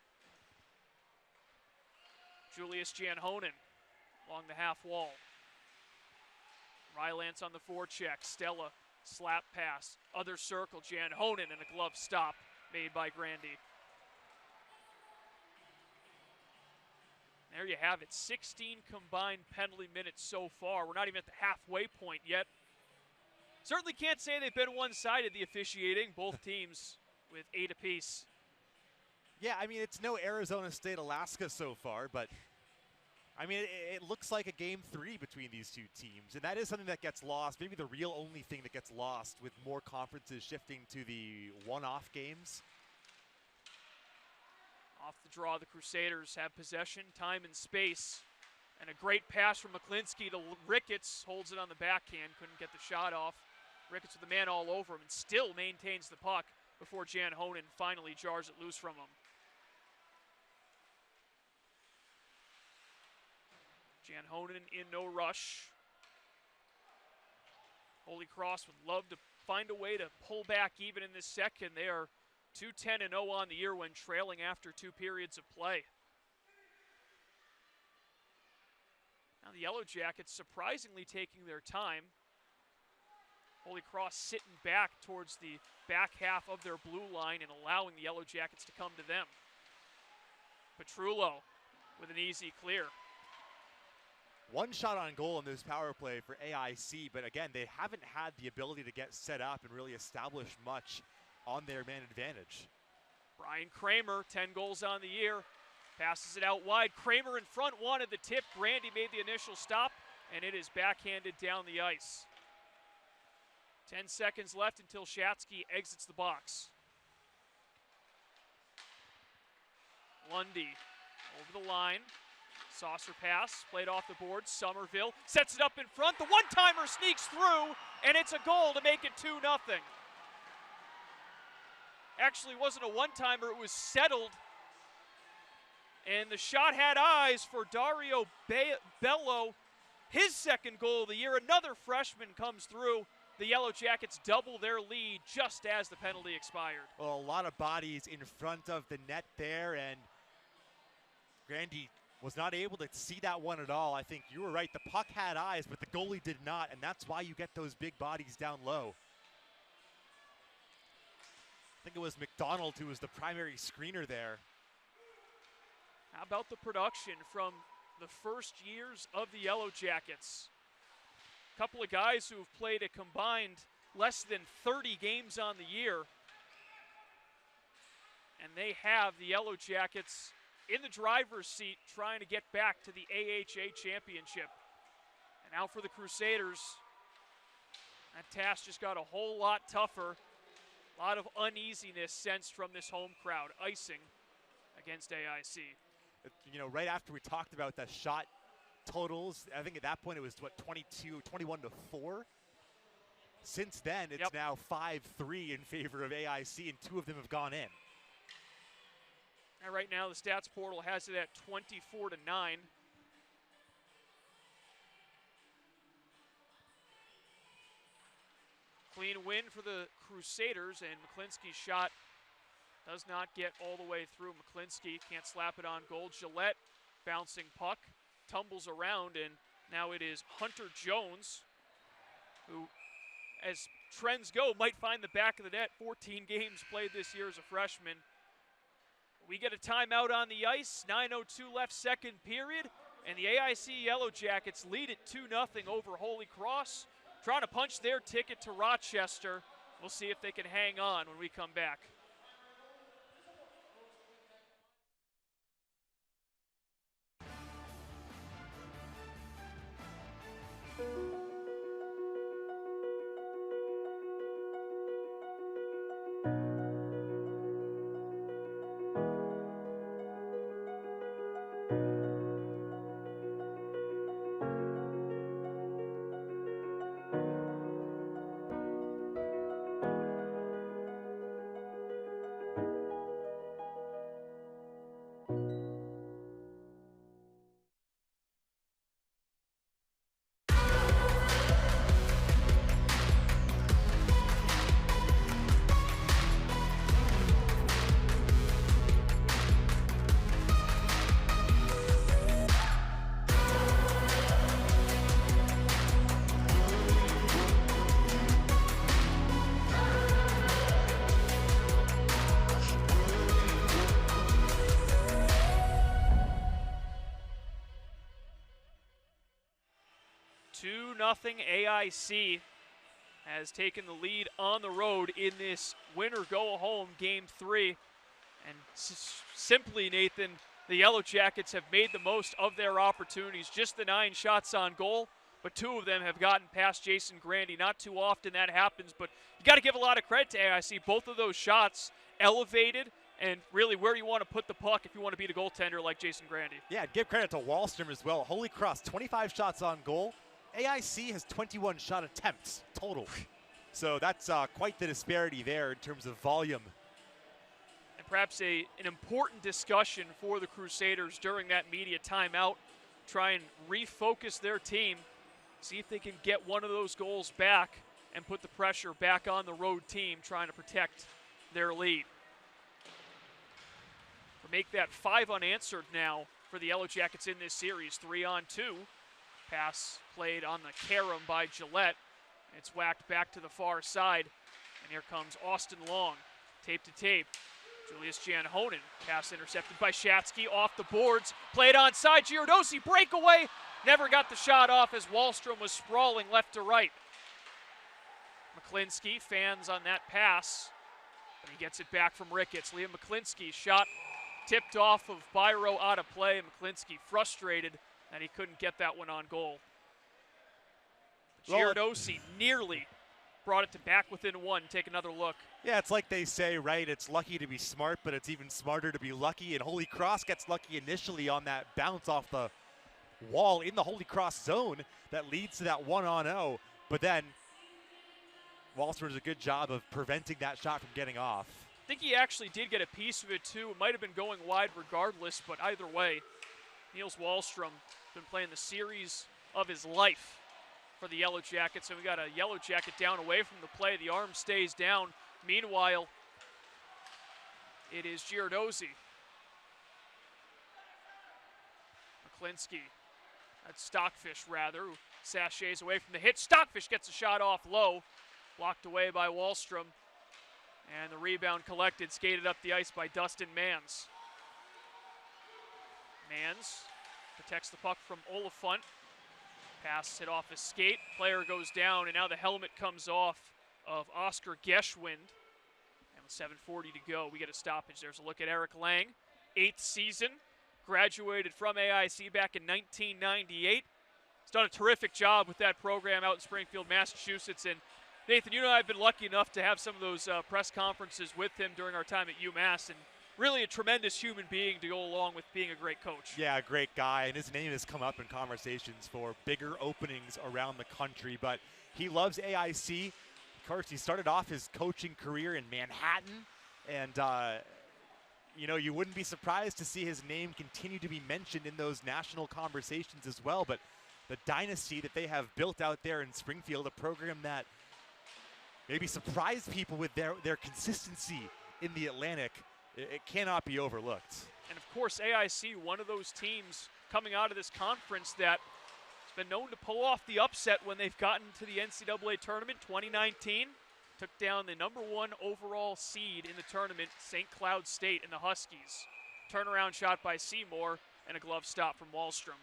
Julius Janhonen along the half wall. Rylance on the forecheck. Stella, slap pass. Other circle, Janhonen, and a glove stop made by Grandy. There you have it, 16 combined penalty minutes so far. We're not even at the halfway point yet. Certainly can't say they've been one-sided, the officiating. Both teams with 8 apiece. Yeah, I mean, it's no Arizona State, Alaska so far, but I mean, it looks like a game 3 between these two teams, and that is something that gets lost. Maybe the real only thing that gets lost with more conferences shifting to the one-off games. Off the draw, the Crusaders have possession, time, and space. And a great pass from McClinsky to Ricketts. Holds it on the backhand, couldn't get the shot off. Ricketts with the man all over him and still maintains the puck before Janhonen finally jars it loose from him. Janhonen in no rush. Holy Cross would love to find a way to pull back even in this second. They are 2-10-0 on the year when trailing after 2 periods of play. Now the Yellow Jackets surprisingly taking their time. Holy Cross sitting back towards the back half of their blue line and allowing the Yellow Jackets to come to them. Petrullo with an easy clear. One shot on goal in this power play for AIC, but again, they haven't had the ability to get set up and really establish much on their man advantage. Brian Kramer, 10 goals on the year, passes it out wide. Kramer in front wanted the tip. Grandy made the initial stop, and it is backhanded down the ice. 10 seconds left until Shatsky exits the box. Lundy over the line. Saucer pass, played off the board. Somerville sets it up in front. The one-timer sneaks through, and it's a goal to make it 2-0. Actually, it wasn't a one-timer, it was settled. And the shot had eyes for Dario Bello. His second goal of the year. Another freshman comes through. The Yellow Jackets double their lead just as the penalty expired. Well, a lot of bodies in front of the net there, and Grandy was not able to see that one at all. I think you were right. The puck had eyes, but the goalie did not, and that's why you get those big bodies down low. I think it was McDonald who was the primary screener there. How about the production from the first years of the Yellow Jackets? A couple of guys who have played a combined less than 30 games on the year. And they have the Yellow Jackets in the driver's seat trying to get back to the AHA championship. And now for the Crusaders, That task just got a whole lot tougher. A lot of uneasiness sensed from this home crowd. Icing against AIC. You know, right after we talked about the shot totals, I think at that point it was, what, 21-4? Since then, it's now 5-3 in favor of AIC, and 2 of them have gone in. And right now, the stats portal has it at 24-9. Clean win for the Crusaders, and McClinsky's shot does not get all the way through. McClinsky can't slap it on goal. Gillette, bouncing puck, tumbles around, and now it is Hunter Jones, who, as trends go, might find the back of the net. 14 games played this year as a freshman. We get a timeout on the ice, 9:02 left, second period, and the AIC Yellow Jackets lead it 2-0 over Holy Cross, trying to punch their ticket to Rochester. We'll see if they can hang on when we come back. Nothing. AIC has taken the lead on the road in this winner-go-home Game 3. And simply, Nathan, the Yellow Jackets have made the most of their opportunities. Just the 9 shots on goal, but 2 of them have gotten past Jason Grandy. Not too often that happens, but you got to give a lot of credit to AIC. Both of those shots elevated, and really where you want to put the puck if you want to beat a goaltender like Jason Grandy. Yeah, give credit to Wallstrom as well. Holy Cross, 25 shots on goal. AIC has 21 shot attempts total. So that's quite the disparity there in terms of volume. And perhaps an important discussion for the Crusaders during that media timeout. Try and refocus their team, see if they can get one of those goals back and put the pressure back on the road team trying to protect their lead. Make that 5 unanswered now for the Yellow Jackets in this series. 3-on-2. Pass played on the carom by Gillette. It's whacked back to the far side. And here comes Austin Long. Tape to tape. Julius Janhonen. Pass intercepted by Shatsky. Off the boards. Played onside. Giardosi breakaway. Never got the shot off as Wallstrom was sprawling left to right. McClinsky fans on that pass. But he gets it back from Ricketts. Liam McClinsky's shot tipped off of Byro out of play. McClinsky frustrated that he couldn't get that one on goal. Giardosi nearly brought it to back within 1. Take another look. Yeah, it's like they say, right? It's lucky to be smart, but it's even smarter to be lucky. And Holy Cross gets lucky initially on that bounce off the wall in the Holy Cross zone that leads to that 1-on-0. But then Wallstrom does a good job of preventing that shot from getting off. I think he actually did get a piece of it too. It might have been going wide regardless, but either way, Niels Wallstrom been playing the series of his life for the Yellow Jackets, and we got a Yellow Jacket down away from the play. The arm stays down. Meanwhile, it is Giardosi. McClinsky, that's Stockfish rather, who sachets away from the hit. Stockfish gets a shot off low, blocked away by Wallstrom. And the rebound collected, skated up the ice by Dustin Mans. Mans protects the puck from Oliphant. Pass hit off his skate. Player goes down, and now the helmet comes off of Oscar Geschwind. And with 7:40 to go, we get a stoppage. There's a look at Eric Lang. 8th season, graduated from AIC back in 1998. He's done a terrific job with that program out in Springfield, Massachusetts, and Nathan, you know I've been lucky enough to have some of those press conferences with him during our time at UMass, and really a tremendous human being to go along with being a great coach. Yeah, a great guy, and his name has come up in conversations for bigger openings around the country, but he loves AIC. Of course, he started off his coaching career in Manhattan, and you know, you wouldn't be surprised to see his name continue to be mentioned in those national conversations as well, but the dynasty that they have built out there in Springfield, a program that maybe surprised people with their consistency in the Atlantic, it cannot be overlooked. And of course, AIC, one of those teams coming out of this conference that has been known to pull off the upset when they've gotten to the NCAA tournament. 2019 took down the #1 overall seed in the tournament, St. Cloud State, and the Huskies. Turnaround shot by Seymour and a glove stop from Wallstrom.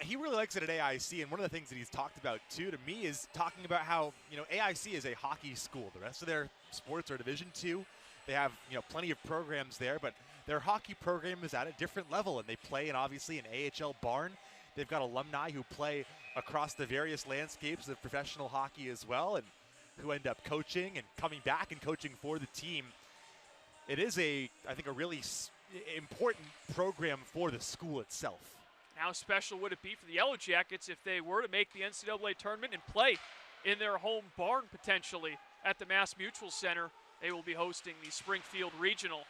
He really likes it at AIC, and one of the things that he's talked about too to me is talking about how, you know, AIC is a hockey school. The rest of their sports are Division II. They have, you know, plenty of programs there, but their hockey program is at a different level, and they play in obviously an AHL barn. They've got alumni who play across the various landscapes of professional hockey as well, and who end up coaching and coming back and coaching for the team. It is I think, a really important program for the school itself. How special would it be for the Yellow Jackets if they were to make the NCAA tournament and play in their home barn potentially at the Mass Mutual Center? They will be hosting the Springfield Regional.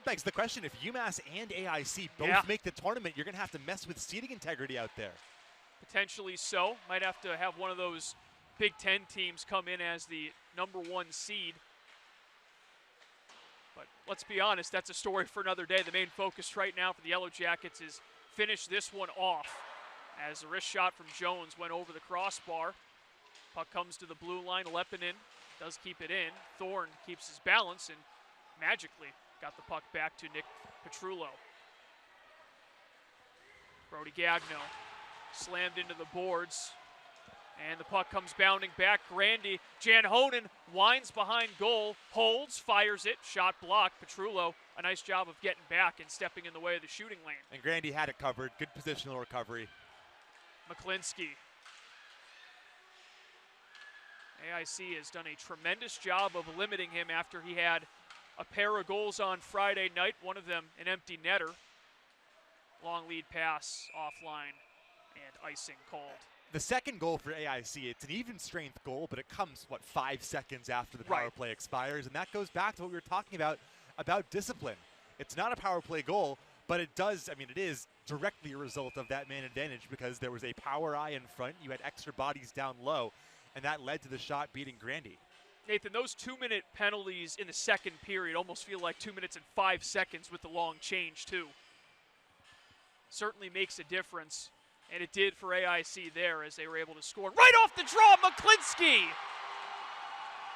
Begs the question, if UMass and AIC both make the tournament, you're going to have to mess with seating integrity out there. Potentially so. Might have to have one of those Big Ten teams come in as the #1 seed. But let's be honest, that's a story for another day. The main focus right now for the Yellow Jackets is finish this one off, as the wrist shot from Jones went over the crossbar. Puck comes to the blue line. Lepinin does keep it in. Thorne keeps his balance and magically got the puck back to Nick Petrullo. Brody Gagno slammed into the boards, and the puck comes bounding back. Grandy, Jan Honen winds behind goal, holds, fires it, shot blocked. Petrullo, a nice job of getting back and stepping in the way of the shooting lane. And Grandy had it covered. Good positional recovery. McClinsky. AIC has done a tremendous job of limiting him after he had a pair of goals on Friday night, one of them an empty netter. Long lead pass offline and icing called. The second goal for AIC, it's an even strength goal, but it comes, 5 seconds after the power play expires, and that goes back to what we were talking about discipline. It's not a power play goal, but it is directly a result of that man advantage because there was a power eye in front, you had extra bodies down low, and that led to the shot beating Grandy. Nathan, those 2-minute penalties in the second period almost feel like 2 minutes and 5 seconds with the long change, too. Certainly makes a difference, and it did for AIC there as they were able to score. Right off the draw, McClinsky!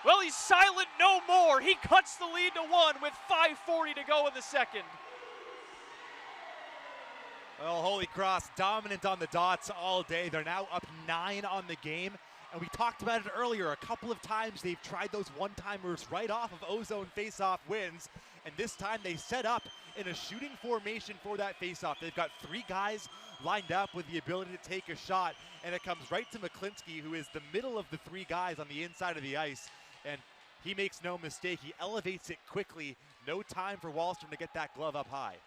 Well, he's silent no more. He cuts the lead to 1 with 5:40 to go in the second. Well, Holy Cross dominant on the dots all day. They're now up 9 on the game. And we talked about it earlier. A couple of times they've tried those one-timers right off of ozone face-off wins. And this time they set up in a shooting formation for that face-off. They've got 3 guys lined up with the ability to take a shot. And it comes right to McClinsky, who is the middle of the 3 guys on the inside of the ice. And he makes no mistake. He elevates it quickly. No time for Wallstrom to get that glove up high.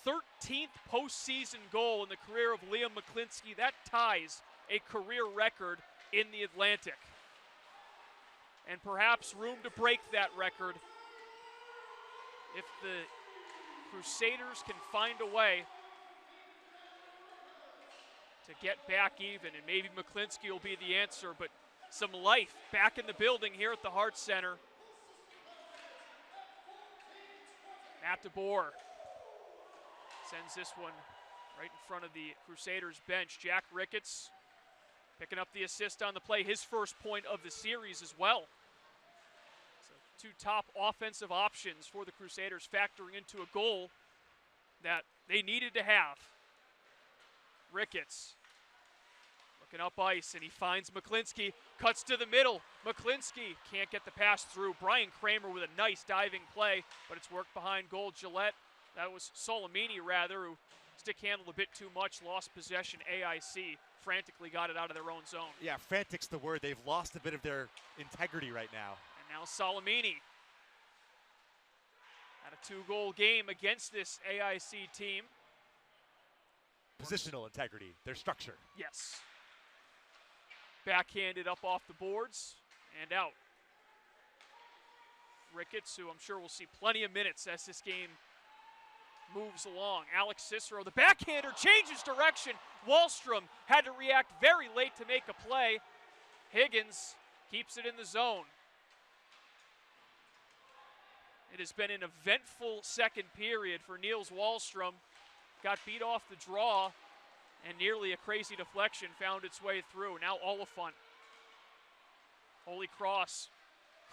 13th postseason goal in the career of Liam McClinsky. That ties a career record in the Atlantic. And perhaps room to break that record if the Crusaders can find a way to get back even. And maybe McClinsky will be the answer, but some life back in the building here at the Hart Center. Matt DeBoer sends this one right in front of the Crusaders bench. Jack Ricketts picking up the assist on the play, his first point of the series as well. So 2 top offensive options for the Crusaders factoring into a goal that they needed to have. Ricketts looking up ice, and he finds McClinsky, cuts to the middle. McClinsky can't get the pass through. Brian Kramer with a nice diving play, but it's worked behind goal. Gillette, that was Solomini rather, who stick handle a bit too much, lost possession. AIC frantically got it out of their own zone. Yeah, frantic's the word. They've lost a bit of their integrity right now. And now Salamini had a 2-goal game against this AIC team. Positional integrity, their structure. Yes. Backhanded up off the boards and out. Ricketts, who I'm sure will see plenty of minutes as this game moves along. Alex Cicero, the backhander, changes direction. Wallstrom had to react very late to make a play. Higgins keeps it in the zone. It has been an eventful second period for Niels Wallstrom. Got beat off the draw, and nearly a crazy deflection found its way through. Now Oliphant. Holy Cross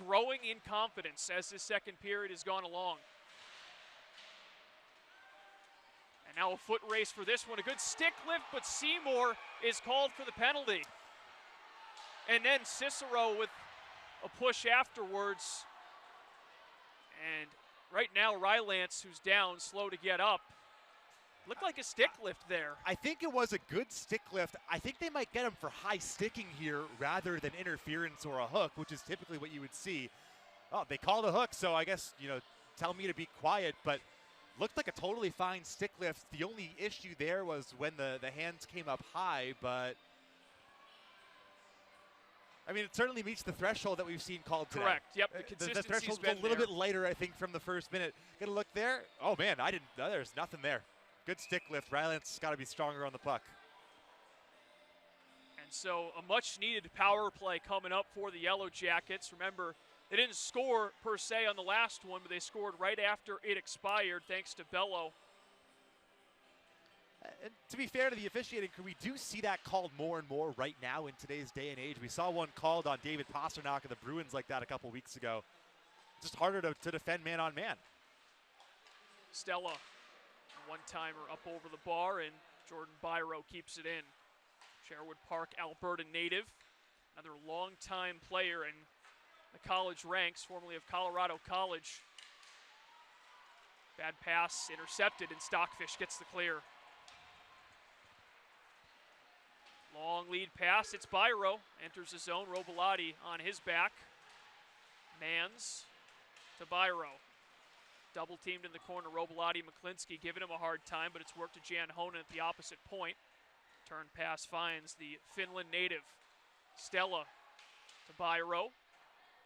growing in confidence as this second period has gone along. And now a foot race for this one. A good stick lift, but Seymour is called for the penalty. And then Cicero with a push afterwards. And right now, Rylance, who's down, slow to get up. Looked like a stick lift there. I think it was a good stick lift. I think they might get him for high sticking here rather than interference or a hook, which is typically what you would see. Oh, they called a hook, so I guess, tell me to be quiet, but looked like a totally fine stick lift. The only issue there was when the hands came up high, but I mean, it certainly meets the threshold that we've seen called today. Correct. Yep. The threshold's a little bit lighter, I think, from the first minute. Get a look there. Oh man, there's nothing there. Good stick lift. Rylance got to be stronger on the puck. And so a much-needed power play coming up for the Yellow Jackets. Remember, they didn't score per se on the last one, but they scored right after it expired thanks to Bello. And to be fair to the officiating crew, we do see that called more and more right now in today's day and age. We saw one called on David Pasternak of the Bruins like that a couple weeks ago. Just harder to defend man on man. Stella, one-timer up over the bar, and Jordan Byro keeps it in. Sherwood Park, Alberta native, another long-time player in the college ranks, formerly of Colorado College. Bad pass intercepted, and Stockfish gets the clear. Long lead pass, it's Byro, enters the zone, Robilotti on his back. Mans to Byro. Double teamed in the corner, Robilotti, McClinsky giving him a hard time, but it's worked to Jan Honan at the opposite point. Turn pass finds the Finland native. Stella to Byro.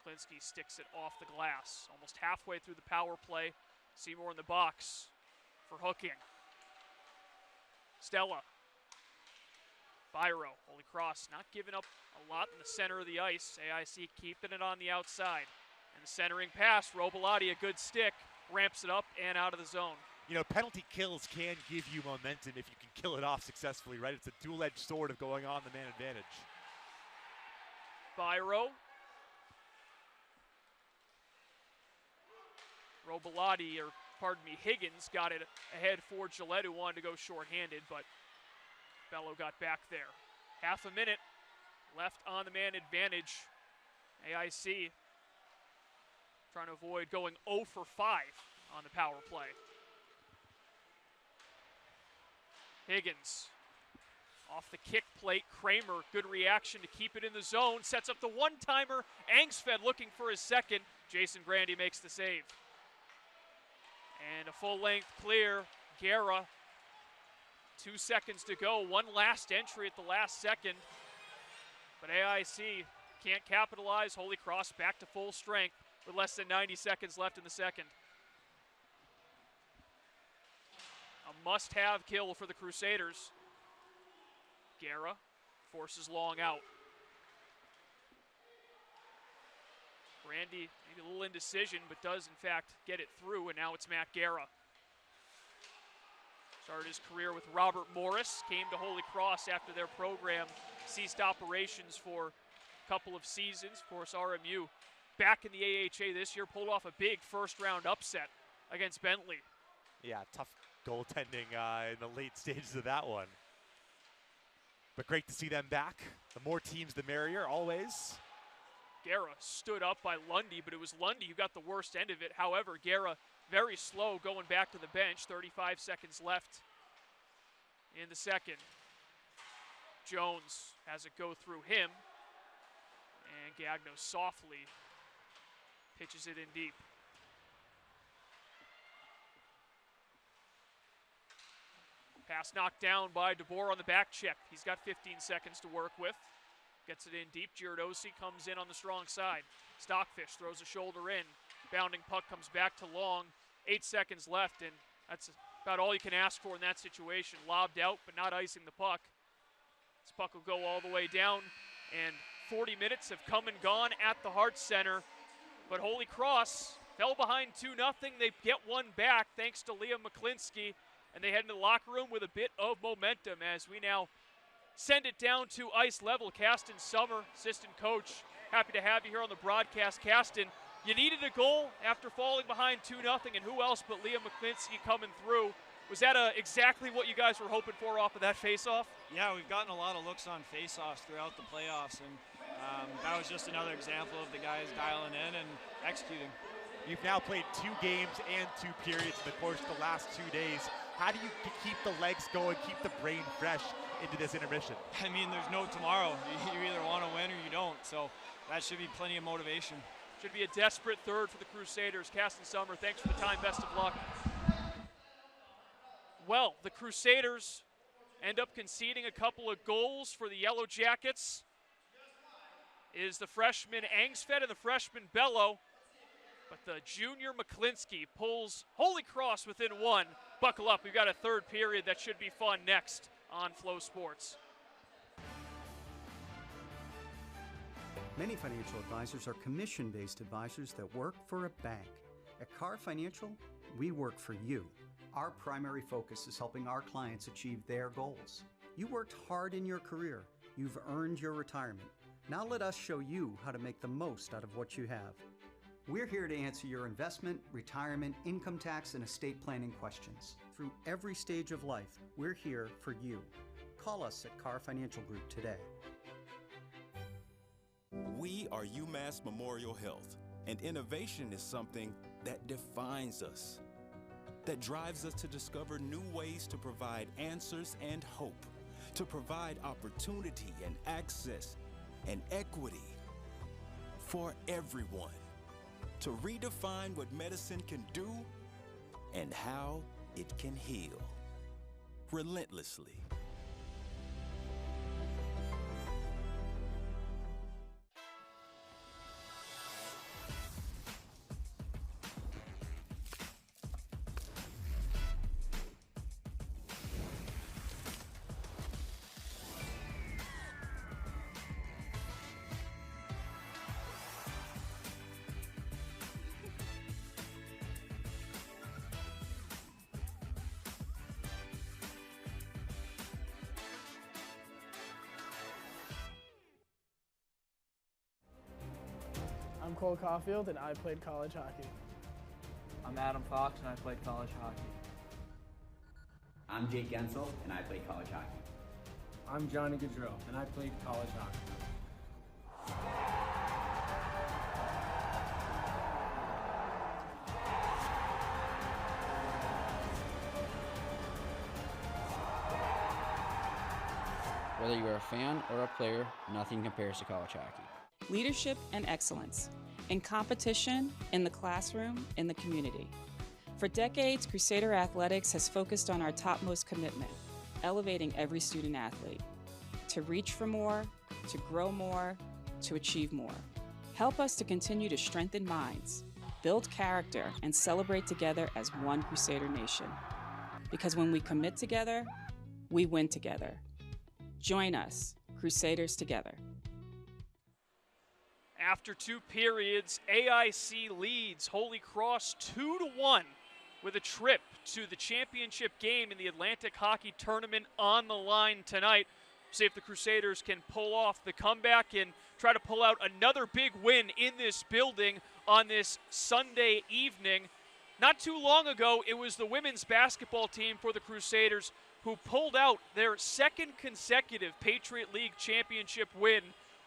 McClinsky sticks it off the glass. Almost halfway through the power play. Seymour in the box for hooking. Stella. Byro, Holy Cross not giving up a lot in the center of the ice. AIC keeping it on the outside. And the centering pass, Robilotti, a good stick, ramps it up and out of the zone. Penalty kills can give you momentum if you can kill it off successfully, right? It's a dual-edged sword of going on the man advantage. Byro. Robilotti, or pardon me, Higgins got it ahead for Gillette, who wanted to go shorthanded, but Bello got back there. Half a minute left on the man advantage. AIC trying to avoid going 0 for 5 on the power play. Higgins off the kick plate. Kramer, good reaction to keep it in the zone. Sets up the one-timer. Angsfed looking for his second. Jason Grandy makes the save. And a full-length clear. Guerra. 2 seconds to go. One last entry at the last second. But AIC can't capitalize. Holy Cross back to full strength with less than 90 seconds left in the second. A must-have kill for the Crusaders. Guerra forces long out. Grandy, maybe a little indecision, but does in fact get it through, and now it's Matt Guerra. Started his career with Robert Morris, came to Holy Cross after their program ceased operations for a couple of seasons. Of course, RMU back in the AHA this year, pulled off a big first-round upset against Bentley. Yeah, tough goaltending in the late stages of that one. But great to see them back. The more teams, the merrier, always. Guerra stood up by Lundy, but it was Lundy who got the worst end of it. However, Guerra very slow going back to the bench. 35 seconds left in the second. Jones has it go through him, and Gagno softly pitches it in deep. Pass knocked down by DeBoer on the back check. He's got 15 seconds to work with. Gets it in deep. Giardosi comes in on the strong side. Stockfish throws a shoulder in. Bounding puck comes back to Long. 8 seconds left, and that's about all you can ask for in that situation. Lobbed out, but not icing the puck. This puck will go all the way down, and 40 minutes have come and gone at the Hart Center. But Holy Cross fell behind 2-0. They get one back thanks to Liam McClinsky, and they head into the locker room with a bit of momentum as we now send it down to ice level. Caston Summer, assistant coach, happy to have you here on the broadcast. Caston, you needed a goal after falling behind 2-0, and who else but Liam McClinsky coming through? Was that exactly what you guys were hoping for off of that faceoff? Yeah, we've gotten a lot of looks on faceoffs throughout the playoffs, and that was just another example of the guys dialing in and executing. You've now played 2 games and 2 periods in the course of the last 2 days. How do you keep the legs going, keep the brain fresh into this intermission? I mean, there's no tomorrow. You either want to win or you don't, so that should be plenty of motivation. Should be a desperate third for the Crusaders. Caston Summer, thanks for the time. Best of luck. Well, the Crusaders end up conceding a couple of goals for the Yellow Jackets. Is the freshman Angsfed and the freshman Bello. But the junior McClinsky pulls Holy Cross within 1. Buckle up, we've got a third period that should be fun next on Flow Sports. Many financial advisors are commission-based advisors that work for a bank. At Car Financial, we work for you. Our primary focus is helping our clients achieve their goals. You worked hard in your career. You've earned your retirement. Now let us show you how to make the most out of what you have. We're here to answer your investment, retirement, income tax, and estate planning questions. Through every stage of life, we're here for you. Call us at Car Financial Group today. We are UMass Memorial Health, and innovation is something that defines us, that drives us to discover new ways to provide answers and hope, to provide opportunity and access and equity for everyone, to redefine what medicine can do and how it can heal relentlessly. I'm Cole Caulfield, and I played college hockey. I'm Adam Fox, and I played college hockey. I'm Jake Gensel, and I played college hockey. I'm Johnny Gaudreau, and I played college hockey. Whether you're a fan or a player, nothing compares to college hockey. Leadership and excellence in competition, in the classroom, in the community. For decades, Crusader Athletics has focused on our topmost commitment, elevating every student athlete to reach for more, to grow more, to achieve more. Help us to continue to strengthen minds, build character, and celebrate together as one Crusader nation. Because when we commit together, we win together. Join us, Crusaders together. After 2 periods, AIC leads Holy Cross 2-1 with a trip to the championship game in the Atlantic Hockey Tournament on the line tonight. See if the Crusaders can pull off the comeback and try to pull out another big win in this building on this Sunday evening. Not too long ago, it was the women's basketball team for the Crusaders who pulled out their second consecutive Patriot League championship win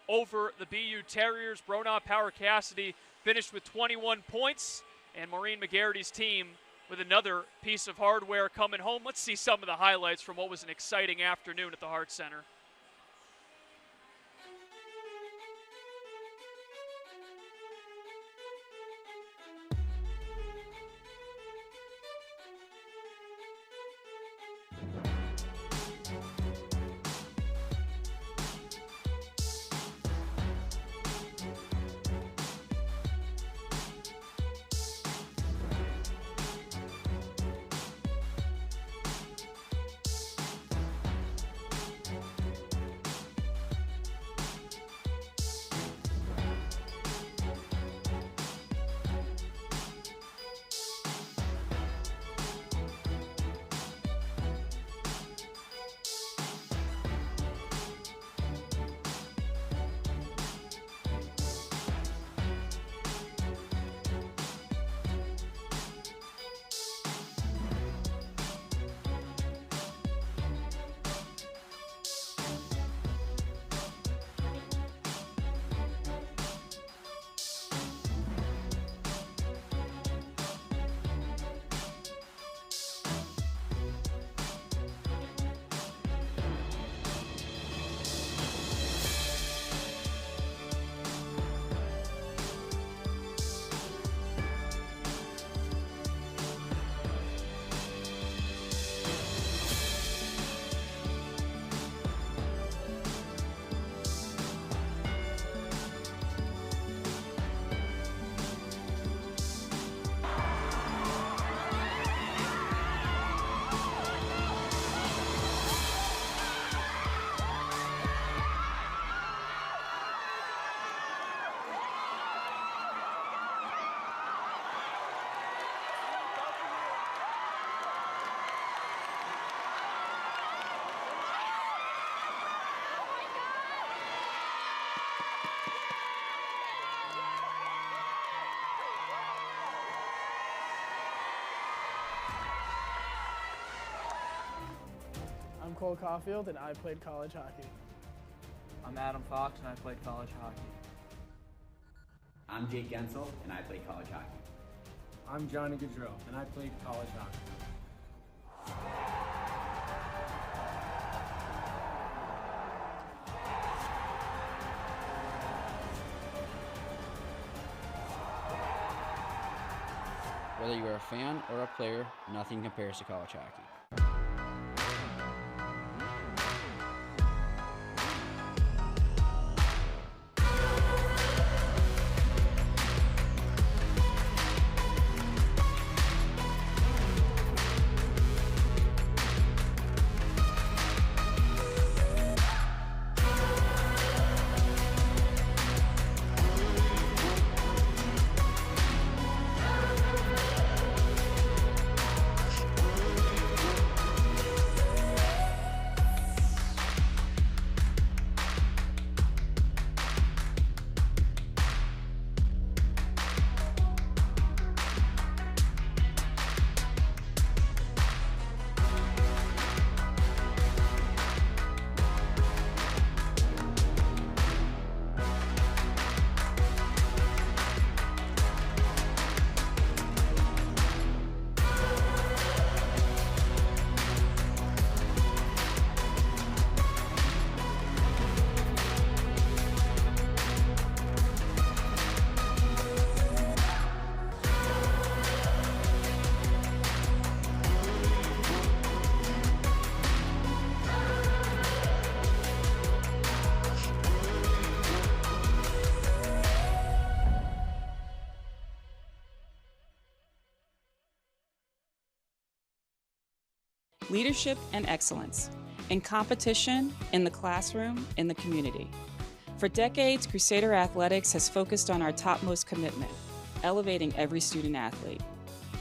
over the BU Terriers. Brona Power Cassidy finished with 21 points, and Maureen McGarrity's team with another piece of hardware coming home. Let's see some of the highlights from what was an exciting afternoon at the Hart Center. I'm Cole Caulfield, and I played college hockey. I'm Adam Fox, and I played college hockey. I'm Jake Gensel, and I played college hockey. I'm Johnny Gaudreau, and I played college hockey. Whether you are a fan or a player, nothing compares to college hockey. Leadership and excellence. In competition, in the classroom, in the community. For decades, Crusader Athletics has focused on our topmost commitment, elevating every student athlete.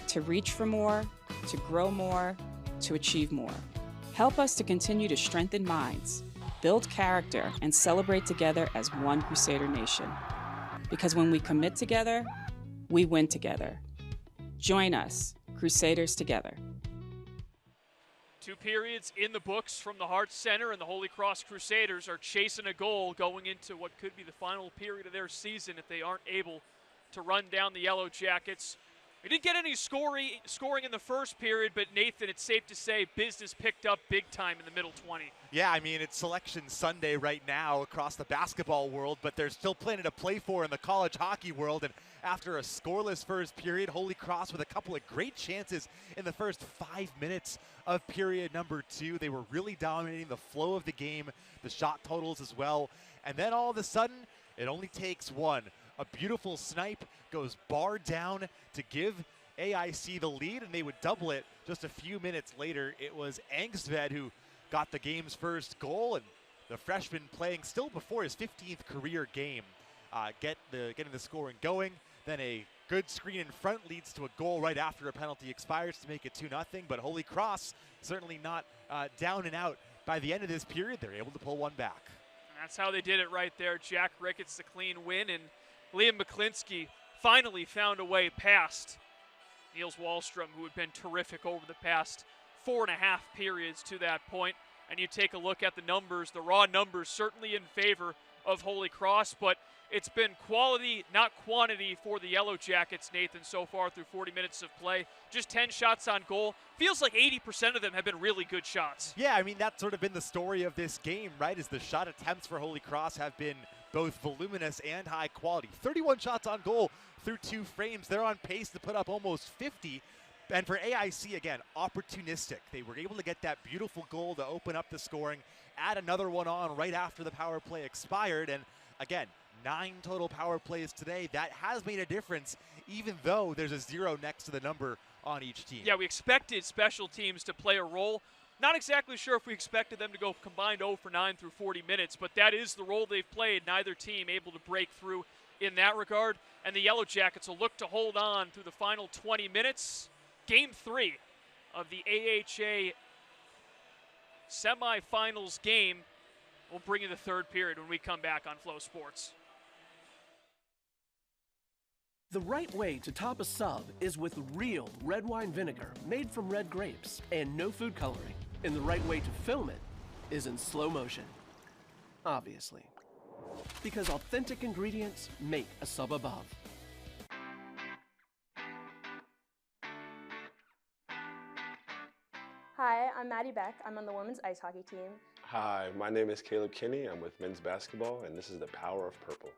To reach for more, to grow more, to achieve more. Help us to continue to strengthen minds, build character, and celebrate together as one Crusader Nation. Because when we commit together, we win together. Join us, Crusaders together. 2 periods in the books from the Hart Center, and the Holy Cross Crusaders are chasing a goal going into what could be the final period of their season if they aren't able to run down the Yellow Jackets We didn't get any scoring in the first period, but Nathan, it's safe to say business picked up big time in the middle 20. Yeah, I mean, it's Selection Sunday right now across the basketball world, but there's still plenty to play for in the college hockey world. And after a scoreless first period, Holy Cross with a couple of great chances in the first 5 minutes of period number 2. They were really dominating the flow of the game, the shot totals as well. And then all of a sudden, it only takes one. A beautiful snipe goes bar down to give AIC the lead, and they would double it just a few minutes later. It was Angstved who got the game's first goal, and the freshman playing still before his 15th career game, getting the scoring going. Then a good screen in front leads to a goal right after a penalty expires to make it 2-0. But Holy Cross certainly not down and out. By the end of this period, they're able to pull one back. And that's how they did it right there. Jack Ricketts the clean win, and Liam McClinsky finally found a way past Niels Wallstrom, who had been terrific over the past 4.5 periods to that point. And you take a look at the numbers, the raw numbers certainly in favor of Holy Cross, but it's been quality, not quantity for the Yellow Jackets, Nathan, so far through 40 minutes of play. Just 10 shots on goal. Feels like 80% of them have been really good shots. Yeah, I mean, that's sort of been the story of this game, right, is the shot attempts for Holy Cross have been both voluminous and high quality. 31 shots on goal through 2 frames. They're on pace to put up almost 50. And for AIC, again, opportunistic. They were able to get that beautiful goal to open up the scoring, add another one on right after the power play expired. And again, 9 total power plays today. That has made a difference, even though there's a 0 next to the number on each team. Yeah, we expected special teams to play a role. Not exactly sure if we expected them to go combined 0 for 9 through 40 minutes, but that is the role they've played. Neither team able to break through in that regard. And the Yellow Jackets will look to hold on through the final 20 minutes. Game 3 of the AHA semifinals game. We'll bring you the third period when we come back on Flow Sports. The right way to top a sub is with real red wine vinegar made from red grapes and no food coloring. And the right way to film it is in slow motion. Obviously. Because authentic ingredients make a sub above. Hi, I'm Maddie Beck. I'm on the women's ice hockey team. Hi, my name is Caleb Kinney. I'm with men's basketball, and this is the Power of Purple.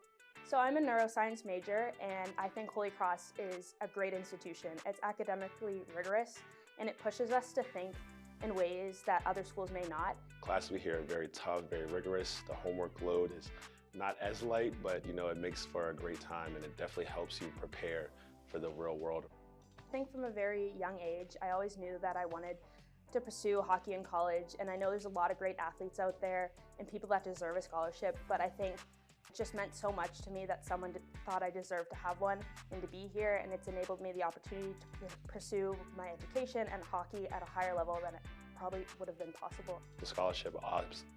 So I'm a neuroscience major, and I think Holy Cross is a great institution. It's academically rigorous, and it pushes us to think in ways that other schools may not. Classes we hear are very tough, very rigorous. The homework load is not as light, but it makes for a great time, and it definitely helps you prepare for the real world. I think from a very young age, I always knew that I wanted to pursue hockey in college, and I know there's a lot of great athletes out there and people that deserve a scholarship, but I think it just meant so much to me that someone thought I deserved to have one and to be here, and it's enabled me the opportunity to pursue my education and hockey at a higher level than it probably would have been possible. The scholarship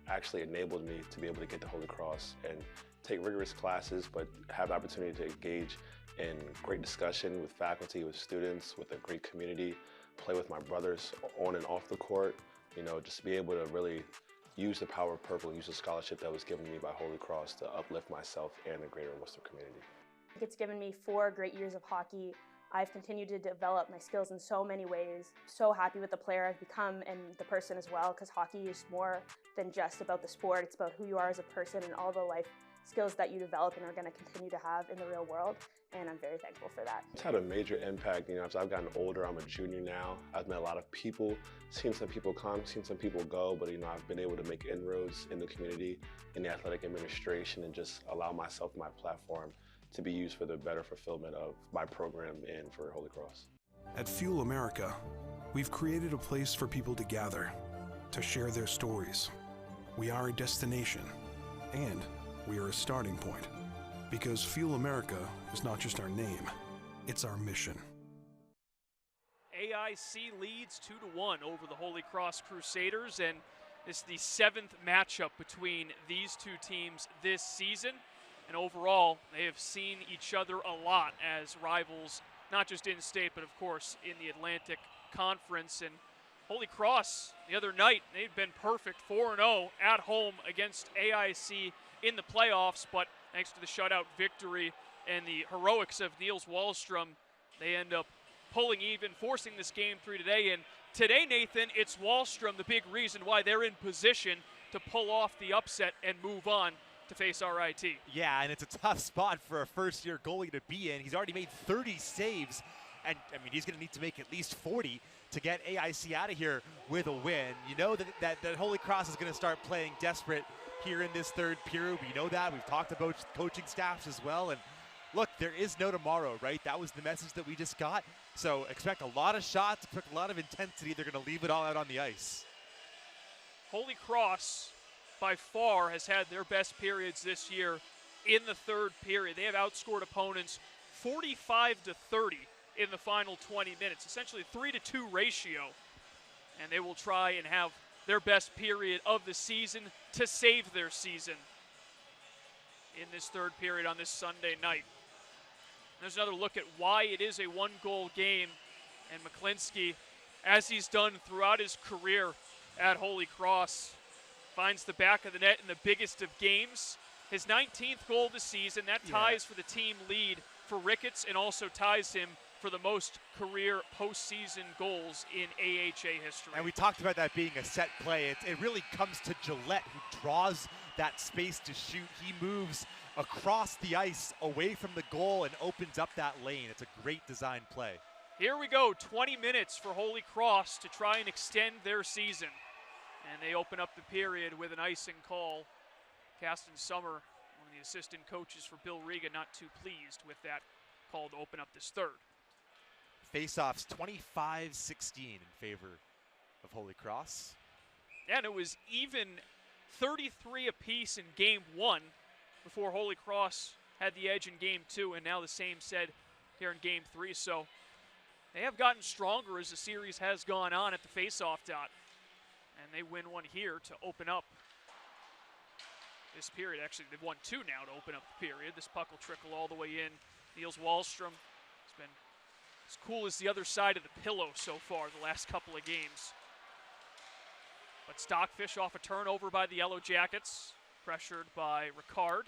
actually enabled me to be able to get to Holy Cross and take rigorous classes, but have the opportunity to engage in great discussion with faculty, with students, with a great community, play with my brothers on and off the court, just be able to really use the power of purple, use the scholarship that was given me by Holy Cross to uplift myself and the greater Worcester community. It's given me 4 great years of hockey. I've continued to develop my skills in so many ways. So happy with the player I've become and the person as well, because hockey is more than just about the sport. It's about who you are as a person and all the life skills that you develop and are going to continue to have in the real world, and I'm very thankful for that. It's had a major impact, as I've gotten older. I'm a junior now. I've met a lot of people, seen some people come, seen some people go, but I've been able to make inroads in the community, in the athletic administration, and just allow myself, my platform, to be used for the better fulfillment of my program and for Holy Cross. At Fuel America, we've created a place for people to gather, to share their stories. We are a destination, and we are a starting point, because Fuel America is not just our name, it's our mission. AIC leads 2-1 over the Holy Cross Crusaders, and this is the 7th matchup between these two teams this season. And overall, they have seen each other a lot as rivals, not just in state, but of course in the Atlantic Conference. And Holy Cross, the other night, they've been perfect, 4-0 at home against AIC in the playoffs, but thanks to the shutout victory and the heroics of Niels Wallstrom, they end up pulling even, forcing this game 3 today. And today, Nathan, it's Wahlstrom, the big reason why they're in position to pull off the upset and move on to face RIT. Yeah, and it's a tough spot for a first-year goalie to be in. He's already made 30 saves, and I mean, he's going to need to make at least 40 to get AIC out of here with a win. You know that Holy Cross is going to start playing desperate here in this third period. We know that. We've talked about coaching staffs as well. And look, there is no tomorrow, right? That was the message that we just got. So expect a lot of shots, expect a lot of intensity. They're going to leave it all out on the ice. Holy Cross, by far, has had their best periods this year in the third period. They have outscored opponents 45-30 in the final 20 minutes, essentially a 3-2 ratio. And they will try and have their best period of the season to save their season in this third period on this Sunday night. There's another look at why it is a one-goal game, and McClinsky, as he's done throughout his career at Holy Cross, finds the back of the net in the biggest of games. His 19th goal of the season, that ties for the team lead for Ricketts and also ties him for the most career postseason goals in AHA history. And we talked about that being a set play. It really comes to Gillette, who draws that space to shoot. He moves across the ice away from the goal and opens up that lane. It's a great design play. Here we go, 20 minutes for Holy Cross to try and extend their season. And they open up the period with an icing call. Caston Summer, one of the assistant coaches for Bill Riga, not too pleased with that call to open up this third. Faceoffs 25-16 in favor of Holy Cross. And it was even 33 apiece in game 1 before Holy Cross had the edge in game 2, and now the same said here in game 3. So they have gotten stronger as the series has gone on at the faceoff dot. And they win one here to open up this period. Actually, they've won 2 now to open up the period. This puck will trickle all the way in. Niels Wahlstrom has been as cool as the other side of the pillow so far the last couple of games. But Stockfish off a turnover by the Yellow Jackets, pressured by Ricard.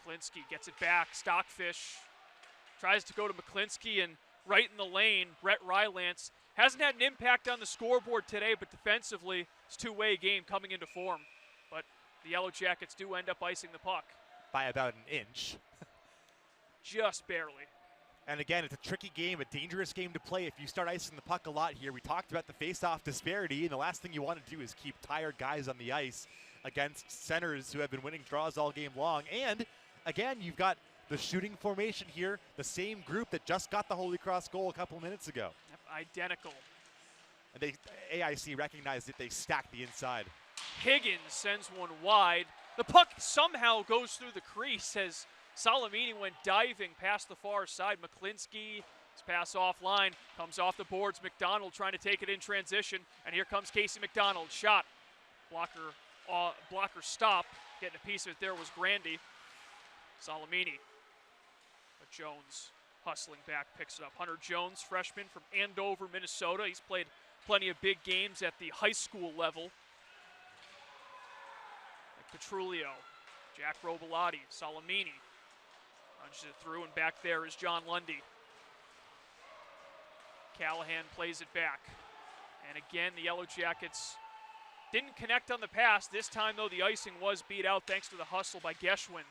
McClinsky gets it back. Stockfish tries to go to McClinsky, and right in the lane, Brett Rylance hasn't had an impact on the scoreboard today, but defensively, it's a two-way game coming into form. But the Yellow Jackets do end up icing the puck. By about an inch. Just barely. And again, it's a tricky game, a dangerous game to play if you start icing the puck a lot here. We talked about the face-off disparity, and the last thing you want to do is keep tired guys on the ice against centers who have been winning draws all game long. And again, you've got the shooting formation here, the same group that just got the Holy Cross goal a couple minutes ago. Yep, identical. And AIC recognized it, they stacked the inside. Higgins sends one wide. The puck somehow goes through the crease as Salamini went diving past the far side. McClinsky, his pass offline, comes off the boards. McDonald trying to take it in transition, and here comes Casey McDonald. Shot, blocker stop. Getting a piece of it there was Grandy. Salamini, but Jones hustling back, picks it up. Hunter Jones, freshman from Andover, Minnesota. He's played plenty of big games at the high school level. Like Petrulio, Jack Robilotti, Salamini. Punches it through, and back there is John Lundy. Callahan plays it back. And again, the Yellow Jackets didn't connect on the pass. This time, though, the icing was beat out thanks to the hustle by Geschwind.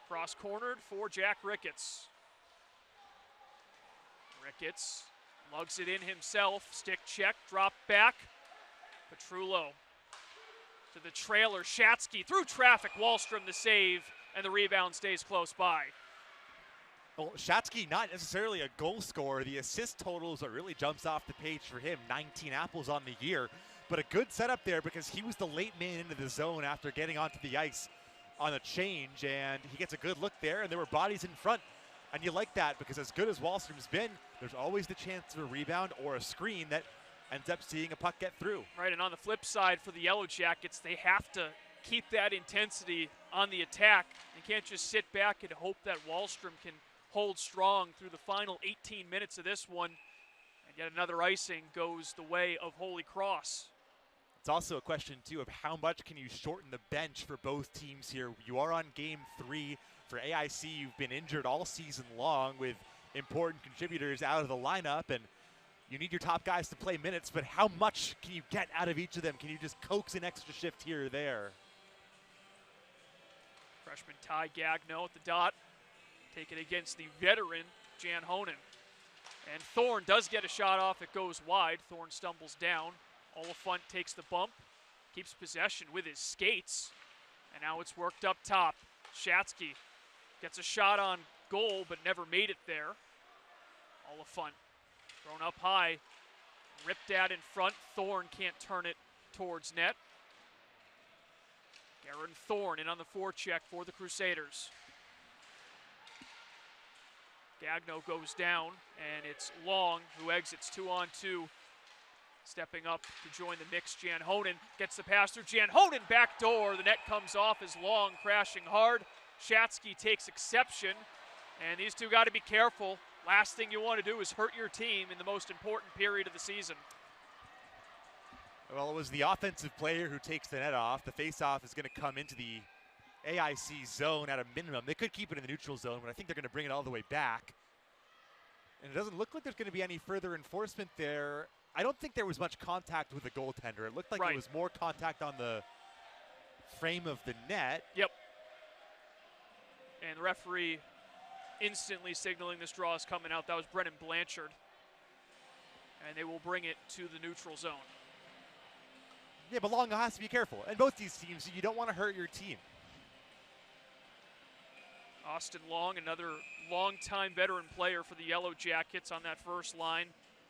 Cross-cornered for Jack Ricketts. Ricketts lugs it in himself. Stick check, drop back. Petrullo to the trailer. Shatsky through traffic. Wahlstrom the save, and the rebound stays close by. Well, Shatsky not necessarily a goal scorer. The assist totals are really jumps off the page for him. 19 apples on the year, but a good setup there because he was the late man into the zone after getting onto the ice on a change, and he gets a good look there, and there were bodies in front. And you like that because as good as Wahlstrom's been, there's always the chance of a rebound or a screen that ends up seeing a puck get through. Right, and on the flip side for the Yellow Jackets, they have to keep that intensity on the attack. They can't just sit back and hope that Wahlstrom can hold strong through the final 18 minutes of this one. And yet another icing goes the way of Holy Cross. It's also a question, too, of how much can you shorten the bench for both teams here. You are on game 3. For AIC, you've been injured all season long with important contributors out of the lineup, and you need your top guys to play minutes, but how much can you get out of each of them? Can you just coax an extra shift here or there? Freshman Ty Gagno at the dot, taken against the veteran Jan Honan. And Thorne does get a shot off, it goes wide. Thorne stumbles down. Oliphant takes the bump, keeps possession with his skates, and now it's worked up top. Shatsky gets a shot on goal, but never made it there. Oliphant thrown up high, ripped at in front. Thorne can't turn it towards net. Garen Thorne in on the forecheck for the Crusaders. Gagno goes down, and it's Long who exits 2-on-2. Stepping up to join the mix, Jan Honan gets the pass through. Jan Honan backdoor. The net comes off as Long crashing hard. Shatsky takes exception, and these two got to be careful. Last thing you want to do is hurt your team in the most important period of the season. Well, it was the offensive player who takes the net off. The faceoff is going to come into the AIC zone at a minimum. They could keep it in the neutral zone, but I think they're going to bring it all the way back. And it doesn't look like there's going to be any further enforcement there. I don't think there was much contact with the goaltender. It looked like It was more contact on the frame of the net. Yep. And the referee instantly signaling this draw is coming out. That was Brennan Blanchard. And they will bring it to the neutral zone. Yeah, but Long has to be careful. And both these teams, you don't want to hurt your team. Austin Long, another longtime veteran player for the Yellow Jackets on that first line.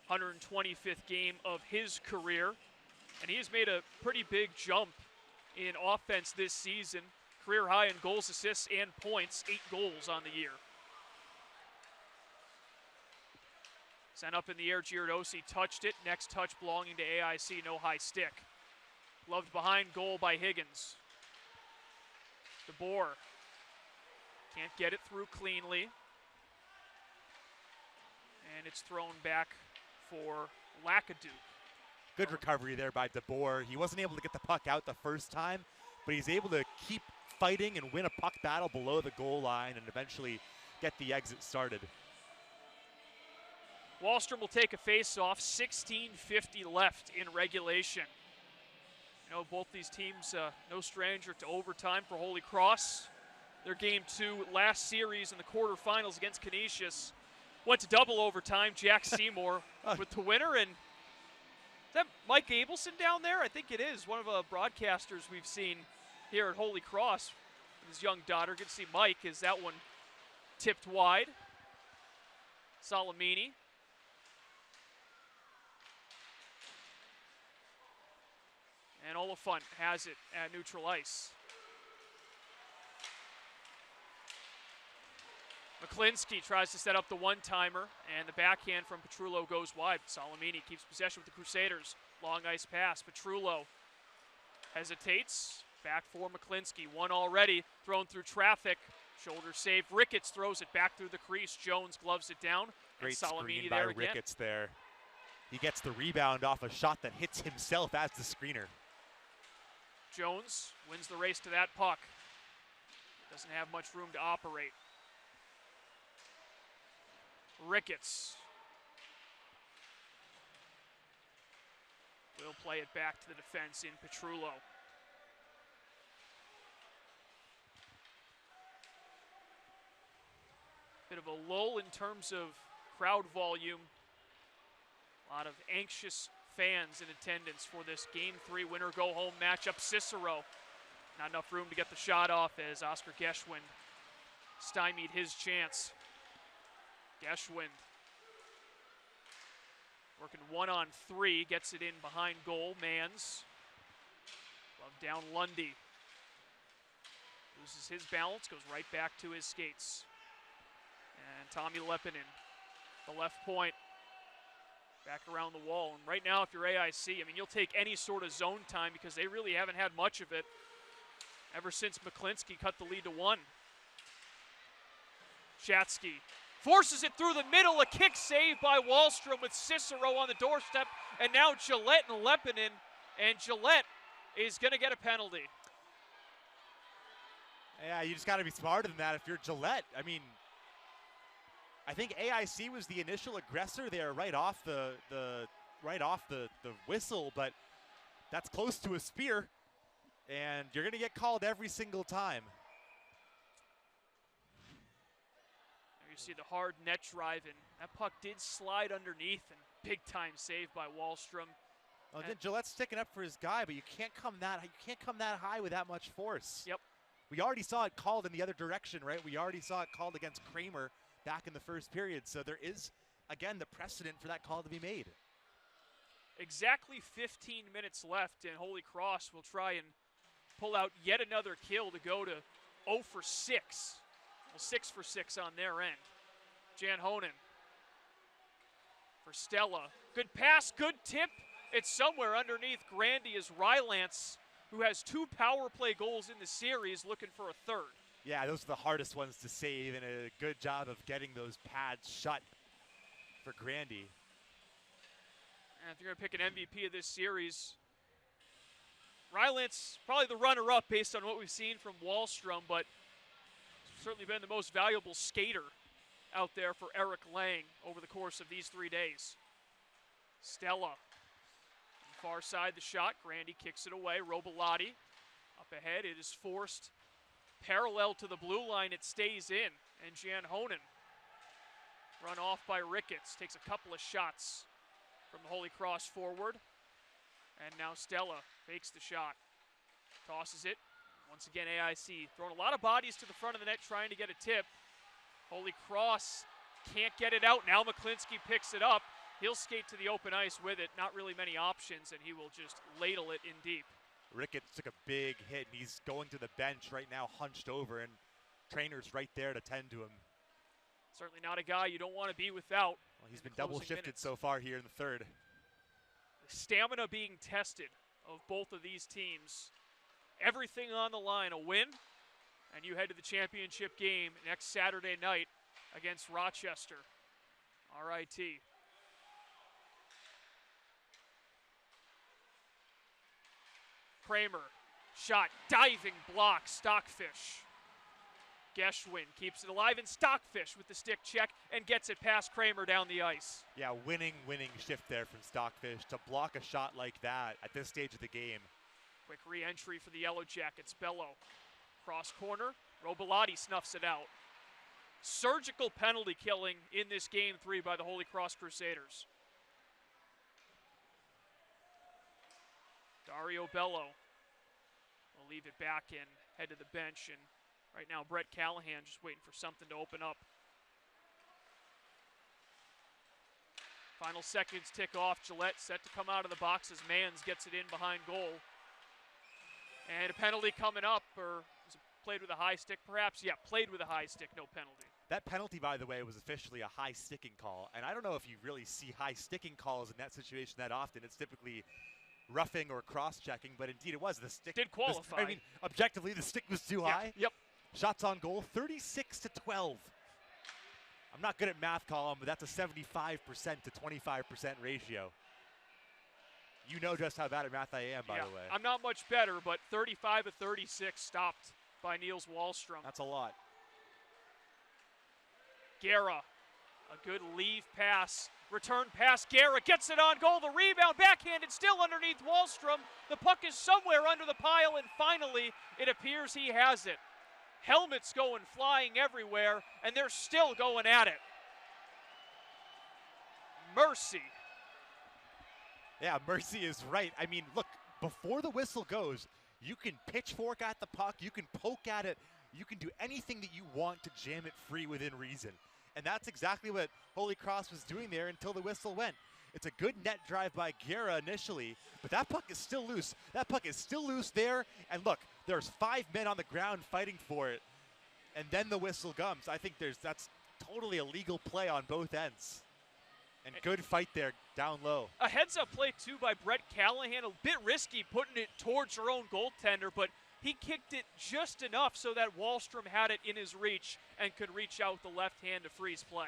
125th game of his career. And he has made a pretty big jump in offense this season. Career high in goals, assists, and points. 8 goals on the year. Sent up in the air, Giardosi touched it. Next touch belonging to AIC, no high stick. Gloved behind goal by Higgins. DeBoer can't get it through cleanly. And it's thrown back for Lacaduke. Good recovery there by DeBoer. He wasn't able to get the puck out the first time, but he's able to keep fighting and win a puck battle below the goal line and eventually get the exit started. Wallstrom will take a face-off. 16:50 left in regulation. You know, both these teams, no stranger to overtime for Holy Cross. Their game 2 last series in the quarterfinals against Canisius went to double overtime. Jack Seymour with the winner. And is that Mike Abelson down there? I think it is. One of the broadcasters we've seen here at Holy Cross with his young daughter. Good to see Mike as that one tipped wide. Salamini. And Oliphant has it at neutral ice. McClinsky tries to set up the one-timer, and the backhand from Petrullo goes wide. Salamini keeps possession with the Crusaders. Long ice pass. Petrullo hesitates. Back for McClinsky. One already thrown through traffic. Shoulder save. Ricketts throws it back through the crease. Jones gloves it down. Great and screen Salamini by there again. Ricketts there. He gets the rebound off a shot that hits himself as the screener. Jones wins the race to that puck. Doesn't have much room to operate. Ricketts will play it back to the defense in Petrullo. Bit of a lull in terms of crowd volume. A lot of anxious fans in attendance for this Game 3 winner-go-home matchup. Cicero, not enough room to get the shot off as Oscar Geschwind stymied his chance. Geschwind working 1-on-3, gets it in behind goal. Mans, glove down Lundy. Loses his balance, goes right back to his skates. And Tommy Lepinin, the left point, back around the wall. And right now, if you're AIC, I mean, you'll take any sort of zone time because they really haven't had much of it ever since McClinsky cut the lead to 1. Shatsky forces it through the middle, a kick save by Wallstrom with Cicero on the doorstep, and now Gillette and Lepinin, and Gillette is going to get a penalty. Yeah, you just got to be smarter than that if you're Gillette. I mean, I think AIC was the initial aggressor there right off the whistle, but that's close to a spear, and you're going to get called every single time. There you see the hard net drive, and that puck did slide underneath, and big time save by Wahlstrom. Well, again, Gillette's sticking up for his guy, but you can't come that high with that much force. Yep. We already saw it called in the other direction, right? We already saw it called against Kramer back in the first period. So there is, again, the precedent for that call to be made. Exactly 15 minutes left, and Holy Cross will try and pull out yet another kill to go to 0 for 6. Well, 6 for 6 on their end. Jan Honen for Stella. Good pass, good tip. It's somewhere underneath Grandy is Rylance, who has 2 power play goals in the series, looking for a third. Yeah, those are the hardest ones to save, and a good job of getting those pads shut for Grandy. And if you're going to pick an MVP of this series, Rylance probably the runner-up based on what we've seen from Wahlstrom, but certainly been the most valuable skater out there for Eric Lang over the course of these 3 days. Stella. Far side the shot, Grandy kicks it away, Robilotti up ahead, it is forced parallel to the blue line, it stays in, and Jan Honen run off by Ricketts, takes a couple of shots from the Holy Cross forward, and now Stella fakes the shot, tosses it, once again AIC, throwing a lot of bodies to the front of the net trying to get a tip. Holy Cross can't get it out, now McClinsky picks it up. He'll skate to the open ice with it. Not really many options, and he will just ladle it in deep. Ricketts took a big hit, and he's going to the bench right now, hunched over, and trainer's right there to tend to him. Certainly not a guy you don't want to be without. Well, he's been double shifted so far here in the third. The stamina being tested of both of these teams. Everything on the line, a win, and you head to the championship game next Saturday night against Rochester. RIT. Kramer, shot, diving block, Stockfish. Geschwin keeps it alive, and Stockfish with the stick check and gets it past Kramer down the ice. Yeah, winning shift there from Stockfish to block a shot like that at this stage of the game. Quick re-entry for the Yellow Jackets. Bello, cross corner, Robilotti snuffs it out. Surgical penalty killing in this game 3 by the Holy Cross Crusaders. Dario Bello will leave it back in, head to the bench, and right now Brett Callahan just waiting for something to open up. Final seconds tick off. Gillette set to come out of the box as Mans gets it in behind goal. And a penalty coming up, or was it played with a high stick perhaps? Yeah, played with a high stick, no penalty. That penalty, by the way, was officially a high sticking call. And I don't know if you really see high sticking calls in that situation that often. It's typically roughing or cross-checking, but indeed it was. The stick did qualify. I mean, objectively, the stick was too high. Yep. Shots on goal, 36-12. I'm not good at math, Colin, but that's a 75% to 25% ratio. You know just how bad at math I am, by the way. I'm not much better, but 35 of 36 stopped by Niels Wahlstrom. That's a lot. Guerra, a good leave pass. Return pass, Guerra gets it on goal. The rebound, backhanded, still underneath Wahlstrom. The puck is somewhere under the pile, and finally, it appears he has it. Helmets going flying everywhere, and they're still going at it. Mercy. Yeah, Mercy is right. I mean, look, before the whistle goes, you can pitchfork at the puck, you can poke at it, you can do anything that you want to jam it free within reason. And that's exactly what Holy Cross was doing there until the whistle went. It's a good net drive by Guerra initially, but that puck is still loose. That puck is still loose there, and look, there's 5 men on the ground fighting for it, and then the whistle comes. I think that's totally a legal play on both ends. And good fight there down low. A heads-up play, too, by Brett Callahan. A bit risky putting it towards your own goaltender, but he kicked it just enough so that Wahlstrom had it in his reach and could reach out with the left hand to freeze play.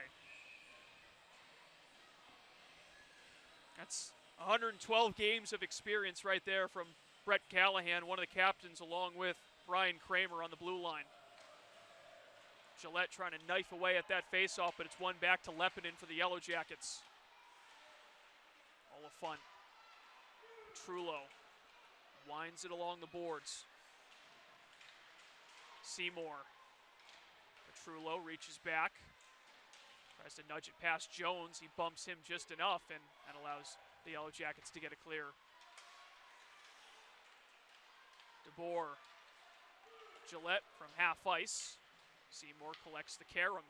That's 112 games of experience right there from Brett Callahan, one of the captains, along with Brian Kramer on the blue line. Gillette trying to knife away at that faceoff, but it's one back to Lepinen for the Yellow Jackets. Oliphant. Trullo winds it along the boards. Seymour. Trullo reaches back. Tries to nudge it past Jones. He bumps him just enough, and that allows the Yellow Jackets to get it clear. DeBoer. Gillette from half ice. Seymour collects the carom.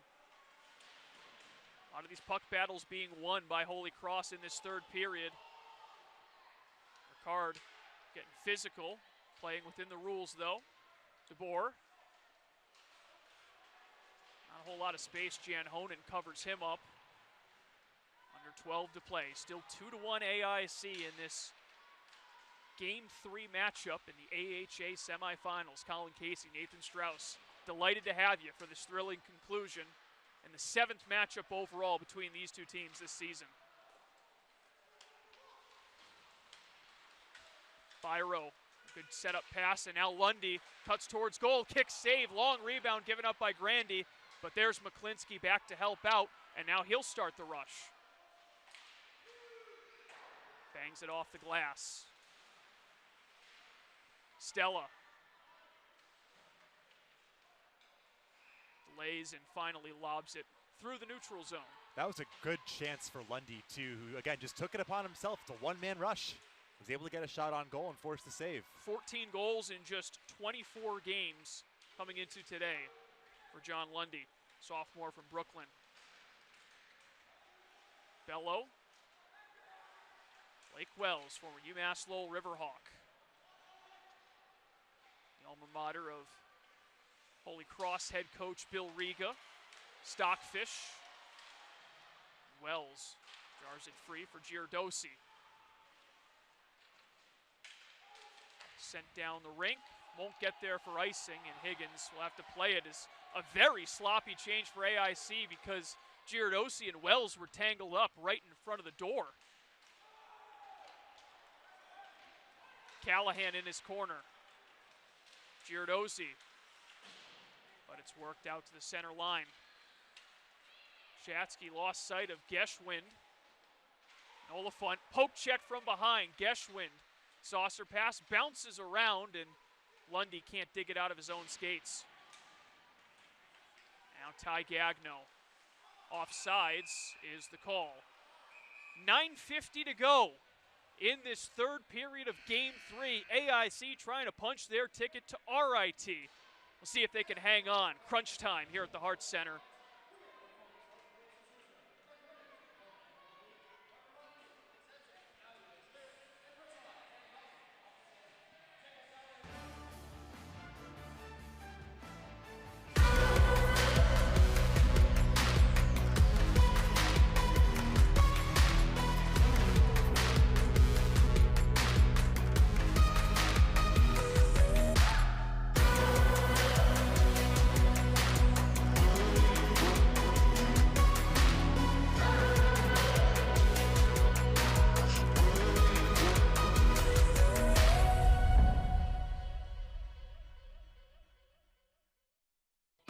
A lot of these puck battles being won by Holy Cross in this third period. Ricard getting physical, playing within the rules though. DeBoer. Not a whole lot of space. Jan Honan covers him up. Under 12 to play. Still 2-1 AIC in this Game 3 matchup in the AHA semifinals. Colin Casey, Nathan Strauss, delighted to have you for this thrilling conclusion and the 7th matchup overall between these two teams this season. Byro, good setup pass, and now Lundy cuts towards goal, kick save, long rebound given up by Grandy, but there's McClinsky back to help out, and now he'll start the rush. Bangs it off the glass. Stella. Delays and finally lobs it through the neutral zone. That was a good chance for Lundy, too, who, again, just took it upon himself. It's a one-man rush. Was able to get a shot on goal and force the save. 14 goals in just 24 games coming into today for John Lundy, sophomore from Brooklyn. Bello. Blake Wells, former UMass Lowell Riverhawk. The alma mater of Holy Cross head coach Bill Riga. Stockfish. Wells jars it free for Giardosi. Sent down the rink, won't get there for icing, and Higgins will have to play it as a very sloppy change for AIC because Giardosi and Wells were tangled up right in front of the door. Callahan in his corner. Giardosi, but it's worked out to the center line. Shatsky lost sight of Geschwind. Oliphant, poke check from behind, Geschwind. Saucer pass bounces around, and Lundy can't dig it out of his own skates. Now Ty Gagno. Offsides is the call. 9:50 to go in this third period of Game 3. AIC trying to punch their ticket to RIT. We'll see if they can hang on. Crunch time here at the Hart Center.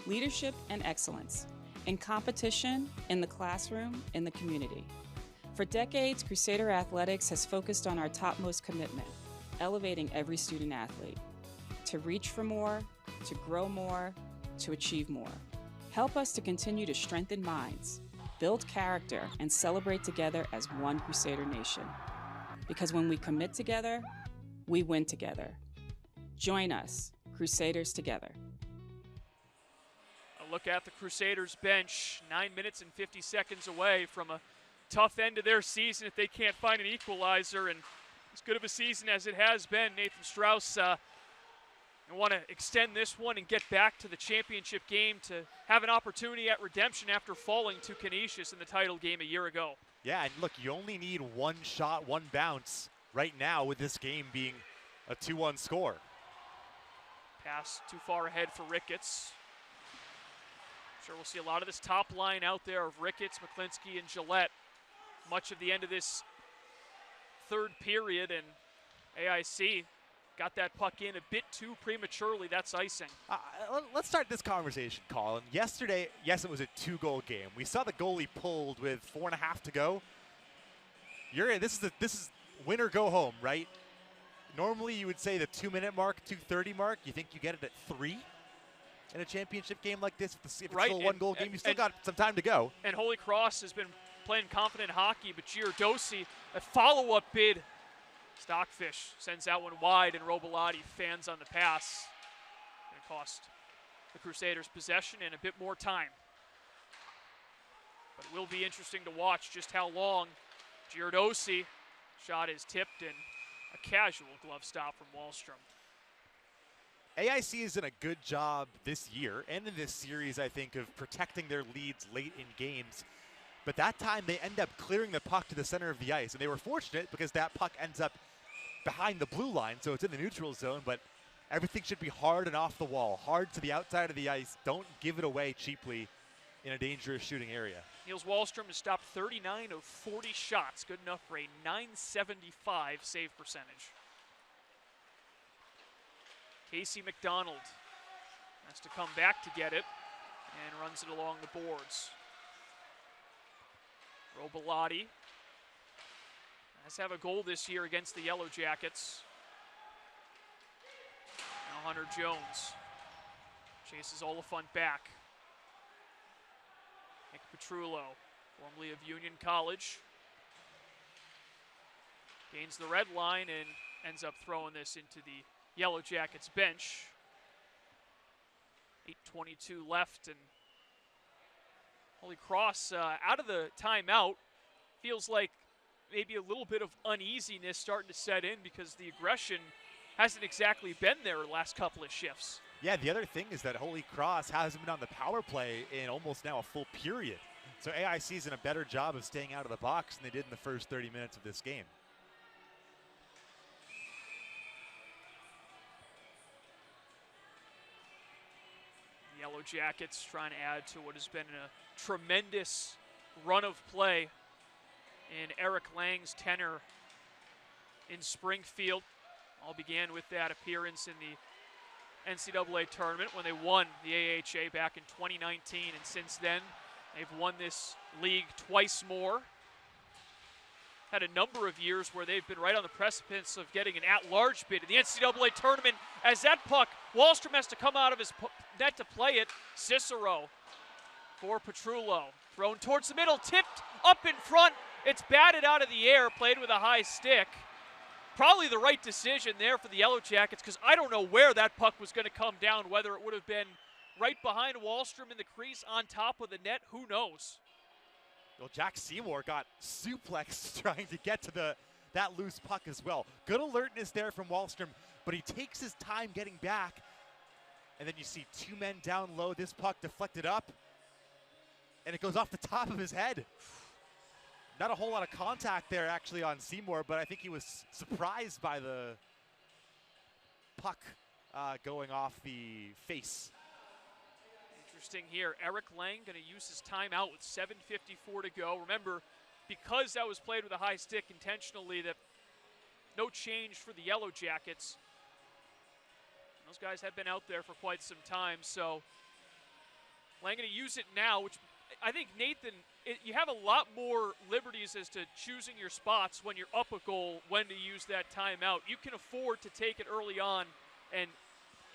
Leadership and excellence, in competition, in the classroom, in the community. For decades, Crusader Athletics has focused on our topmost commitment, elevating every student athlete. To reach for more, to grow more, to achieve more. Help us to continue to strengthen minds, build character, and celebrate together as one Crusader nation. Because when we commit together, we win together. Join us, Crusaders together. Look at the Crusaders bench, 9 minutes and 50 seconds away from a tough end to their season if they can't find an equalizer, and as good of a season as it has been, Nathan Strauss want to extend this one and get back to the championship game to have an opportunity at redemption after falling to Canisius in the title game a year ago. Yeah, and look, you only need one shot, one bounce right now with this game being a 2-1 score. Pass too far ahead for Ricketts. Sure, we'll see a lot of this top line out there of Ricketts, McClinsky, and Gillette much of the end of this third period, and AIC got that puck in a bit too prematurely. That's icing. Let's start this conversation, Colin. Yesterday, yes, it was a 2-goal game. We saw the goalie pulled with 4.5 to go. This is win or go home, right? Normally, you would say the 2-minute mark, 2:30 mark. You think you get it at 3 in a championship game like this? If it's still a 1-goal game, you still got some time to go. And Holy Cross has been playing confident hockey, but Giardosi, a follow-up bid. Stockfish sends that one wide, and Robilotti fans on the pass. Going to cost the Crusaders possession and a bit more time. But it will be interesting to watch just how long Giardosi shot is tipped, and a casual glove stop from Wahlstrom. AIC has done a good job this year and in this series, I think, of protecting their leads late in games. But that time they end up clearing the puck to the center of the ice, and they were fortunate because that puck ends up behind the blue line, so it's in the neutral zone, but everything should be hard and off the wall, hard to the outside of the ice. Don't give it away cheaply in a dangerous shooting area. Niels Wahlstrom has stopped 39 of 40 shots, good enough for a .975 save percentage. Casey McDonald has to come back to get it and runs it along the boards. Robilotti has to have a goal this year against the Yellow Jackets. Now Hunter Jones chases Oliphant back. Nick Petrullo, formerly of Union College, gains the red line and ends up throwing this into the Yellow Jackets bench. 8:22 left, and Holy Cross out of the timeout. Feels like maybe a little bit of uneasiness starting to set in because the aggression hasn't exactly been there the last couple of shifts. Yeah, the other thing is that Holy Cross hasn't been on the power play in almost now a full period. So AIC's in a better job of staying out of the box than they did in the first 30 minutes of this game. Yellow Jackets trying to add to what has been a tremendous run of play in Eric Lang's tenure in Springfield. All began with that appearance in the NCAA tournament when they won the AHA back in 2019, and since then they've won this league twice more. Had a number of years where they've been right on the precipice of getting an at-large bid in the NCAA tournament. As that puck, Wahlstrom has to come out of his net to play it. Cicero for Petrullo. Thrown towards the middle, tipped up in front. It's batted out of the air, played with a high stick. Probably the right decision there for the Yellow Jackets, because I don't know where that puck was going to come down, whether it would have been right behind Wahlstrom in the crease on top of the net, who knows. Well, Jack Seymour got suplexed trying to get to that loose puck as well. Good alertness there from Wahlstrom, but he takes his time getting back. And then you see two men down low, this puck deflected up, and it goes off the top of his head. Not a whole lot of contact there actually on Seymour, but I think he was surprised by the puck going off the face. Interesting here. Eric Lang going to use his timeout with 7:54 to go. Remember, because that was played with a high stick intentionally, that no change for the Yellow Jackets. Those guys have been out there for quite some time, so Lang going to use it now, which I think, Nathan, you have a lot more liberties as to choosing your spots when you're up a goal, when to use that timeout. You can afford to take it early on and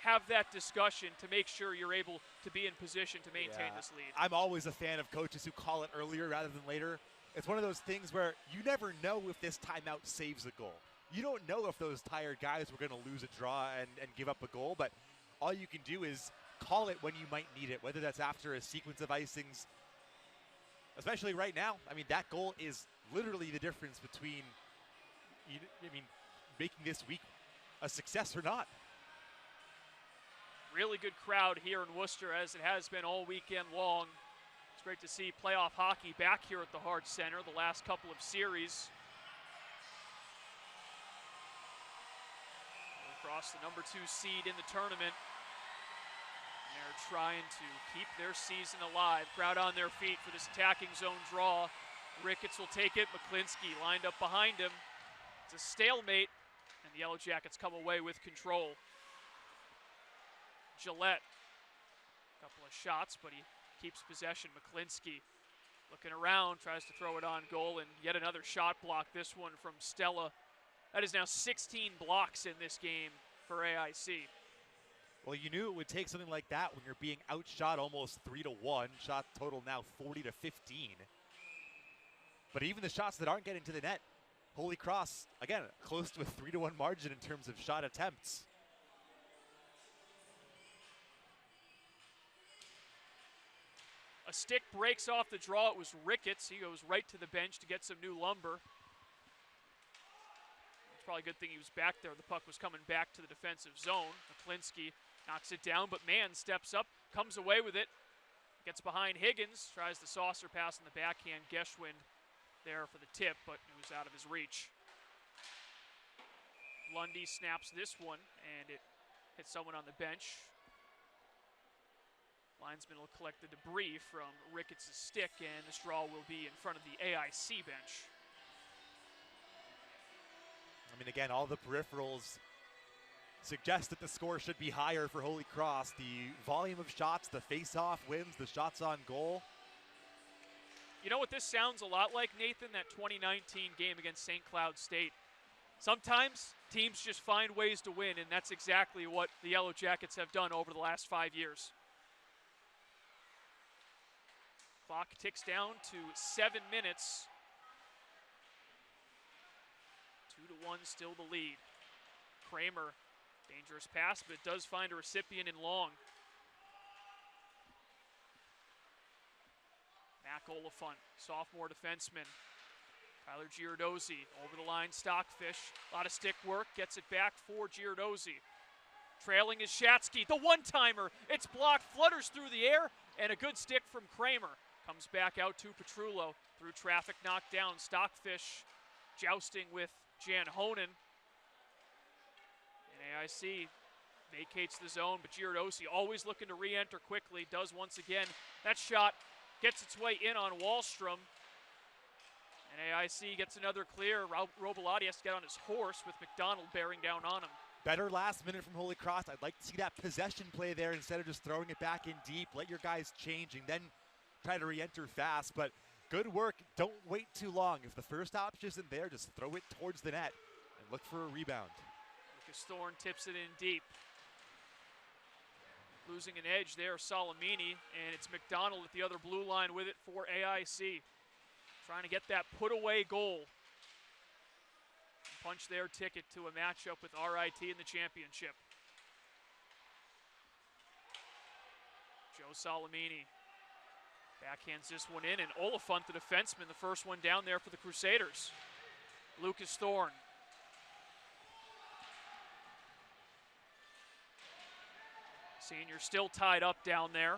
have that discussion to make sure you're able to be in position to maintain this lead. I'm always a fan of coaches who call it earlier rather than later. It's one of those things where you never know if this timeout saves a goal. You don't know if those tired guys were going to lose a draw and give up a goal, but all you can do is call it when you might need it, whether that's after a sequence of icings. Especially right now, I mean, that goal is literally the difference between, making this week a success or not. Really good crowd here in Worcester, as it has been all weekend long. It's great to see playoff hockey back here at the Hart Center the last couple of series. Across the number 2 seed in the tournament. They're trying to keep their season alive. Crowd on their feet for this attacking zone draw. Ricketts will take it. McClinsky lined up behind him. It's a stalemate, and the Yellow Jackets come away with control. Gillette, a couple of shots, but he keeps possession. McClinsky looking around, tries to throw it on goal, and yet another shot block, this one from Stella. That is now 16 blocks in this game for AIC. Well, you knew it would take something like that when you're being outshot almost 3-1. Shot total now 40-15. But even the shots that aren't getting to the net, Holy Cross, again, close to a 3-1 margin in terms of shot attempts. A stick breaks off the draw. It was Ricketts. He goes right to the bench to get some new lumber. It's probably a good thing he was back there. The puck was coming back to the defensive zone. McClinsky knocks it down, but Mann steps up, comes away with it, gets behind Higgins, tries the saucer pass on the backhand. Geschwind there for the tip, but it was out of his reach. Lundy snaps this one, and it hits someone on the bench. Linesman will collect the debris from Ricketts' stick, and this draw will be in front of the AIC bench. I mean, again, all the peripherals suggest that the score should be higher for Holy Cross. The volume of shots, the face-off wins, the shots on goal. You know what this sounds a lot like, Nathan? That 2019 game against St. Cloud State. Sometimes teams just find ways to win, and that's exactly what the Yellow Jackets have done over the last 5 years. Clock ticks down to 7 minutes. 2-1 still the lead. Kramer, dangerous pass, but it does find a recipient in long. Mac Oliphant, sophomore defenseman. Tyler Giardozzi over the line, Stockfish. A lot of stick work, gets it back for Giardozzi. Trailing is Shatsky, the one-timer. It's blocked, flutters through the air, and a good stick from Kramer. Comes back out to Petrullo. Through traffic, knocked down. Stockfish jousting with Jan Honan. And AIC vacates the zone, but Giardozzi always looking to re-enter quickly. Does once again. That shot gets its way in on Wallstrom. And AIC gets another clear. Robilotti has to get on his horse with McDonald bearing down on him. Better last minute from Holy Cross. I'd like to see that possession play there instead of just throwing it back in deep. Let your guys change and then try to re-enter fast. But good work. Don't wait too long. If the first option isn't there, just throw it towards the net and look for a rebound. Lucas Thorne tips it in deep. Losing an edge there, Salamini, and it's McDonald at the other blue line with it for AIC. Trying to get that put-away goal. Punch their ticket to a matchup with RIT in the championship. Joe Salamini backhands this one in, and Oliphant, the defenseman, the first one down there for the Crusaders. Lucas Thorne. Senior still tied up down there.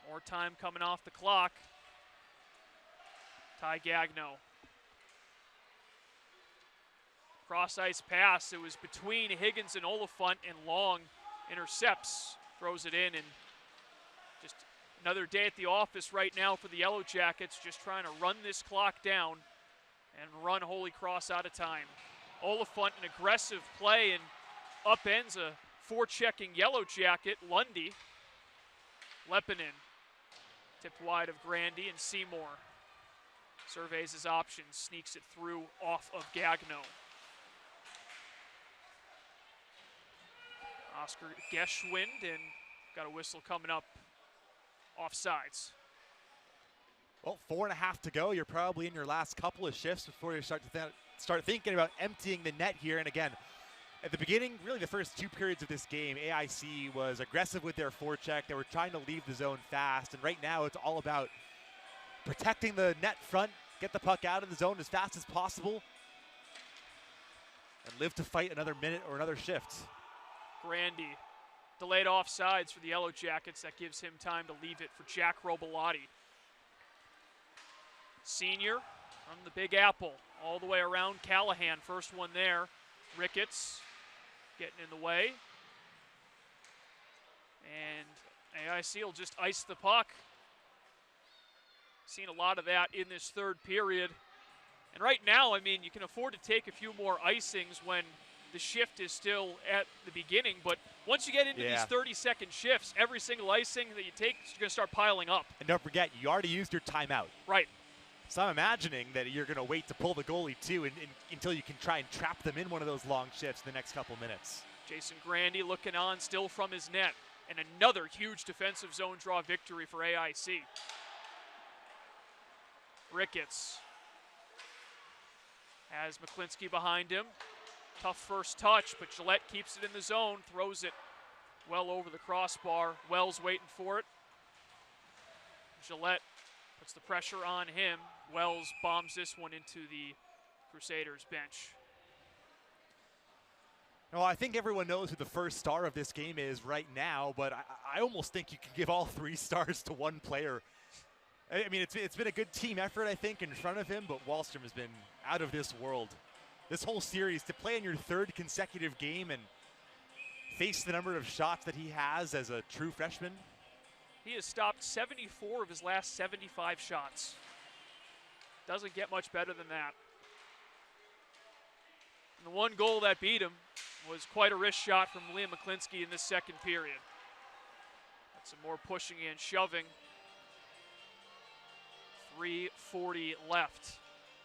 More time coming off the clock. Ty Gagno. Cross-ice pass. It was between Higgins and Oliphant, and Long intercepts, throws it in, and just another day at the office right now for the Yellow Jackets, just trying to run this clock down and run Holy Cross out of time. Oliphant, an aggressive play, and upends a forechecking Yellow Jacket, Lundy. Lepinin tipped wide of Grandy, and Seymour surveys his options, sneaks it through off of Gagno. Oscar Geschwind, and got a whistle coming up, offsides. Well, 4.5 to go. You're probably in your last couple of shifts before you start thinking about emptying the net here. And again, at the beginning, really the first 2 periods of this game, AIC was aggressive with their forecheck. They were trying to leave the zone fast, and right now it's all about protecting the net front, get the puck out of the zone as fast as possible, and live to fight another minute or another shift. Grandy, delayed offsides for the Yellow Jackets. That gives him time to leave it for Jack Robilotti. Senior from the Big Apple, all the way around Callahan. First one there. Ricketts getting in the way. And AIC will just ice the puck. Seen a lot of that in this third period. And right now, I mean, you can afford to take a few more icings when the shift is still at the beginning, but once you get into these 30-second shifts, every single icing that you take is going to start piling up. And don't forget, you already used your timeout. Right. So I'm imagining that you're going to wait to pull the goalie too until you can try and trap them in one of those long shifts in the next couple minutes. Jason Grandy looking on still from his net. And another huge defensive zone draw victory for AIC. Ricketts has McClinsky behind him. Tough first touch, but Gillette keeps it in the zone, throws it well over the crossbar. Wells waiting for it. Gillette puts the pressure on him. Wells bombs this one into the Crusaders bench. Well, I think everyone knows who the first star of this game is right now, but I almost think you can give all 3 stars to one player. I mean, it's been a good team effort, I think, in front of him, but Wallstrom has been out of this world. This whole series, to play in your 3rd consecutive game and face the number of shots that he has as a true freshman. He has stopped 74 of his last 75 shots. Doesn't get much better than that. And the one goal that beat him was quite a wrist shot from Liam McClinsky in this second period. Got some more pushing and shoving. 3:40 left.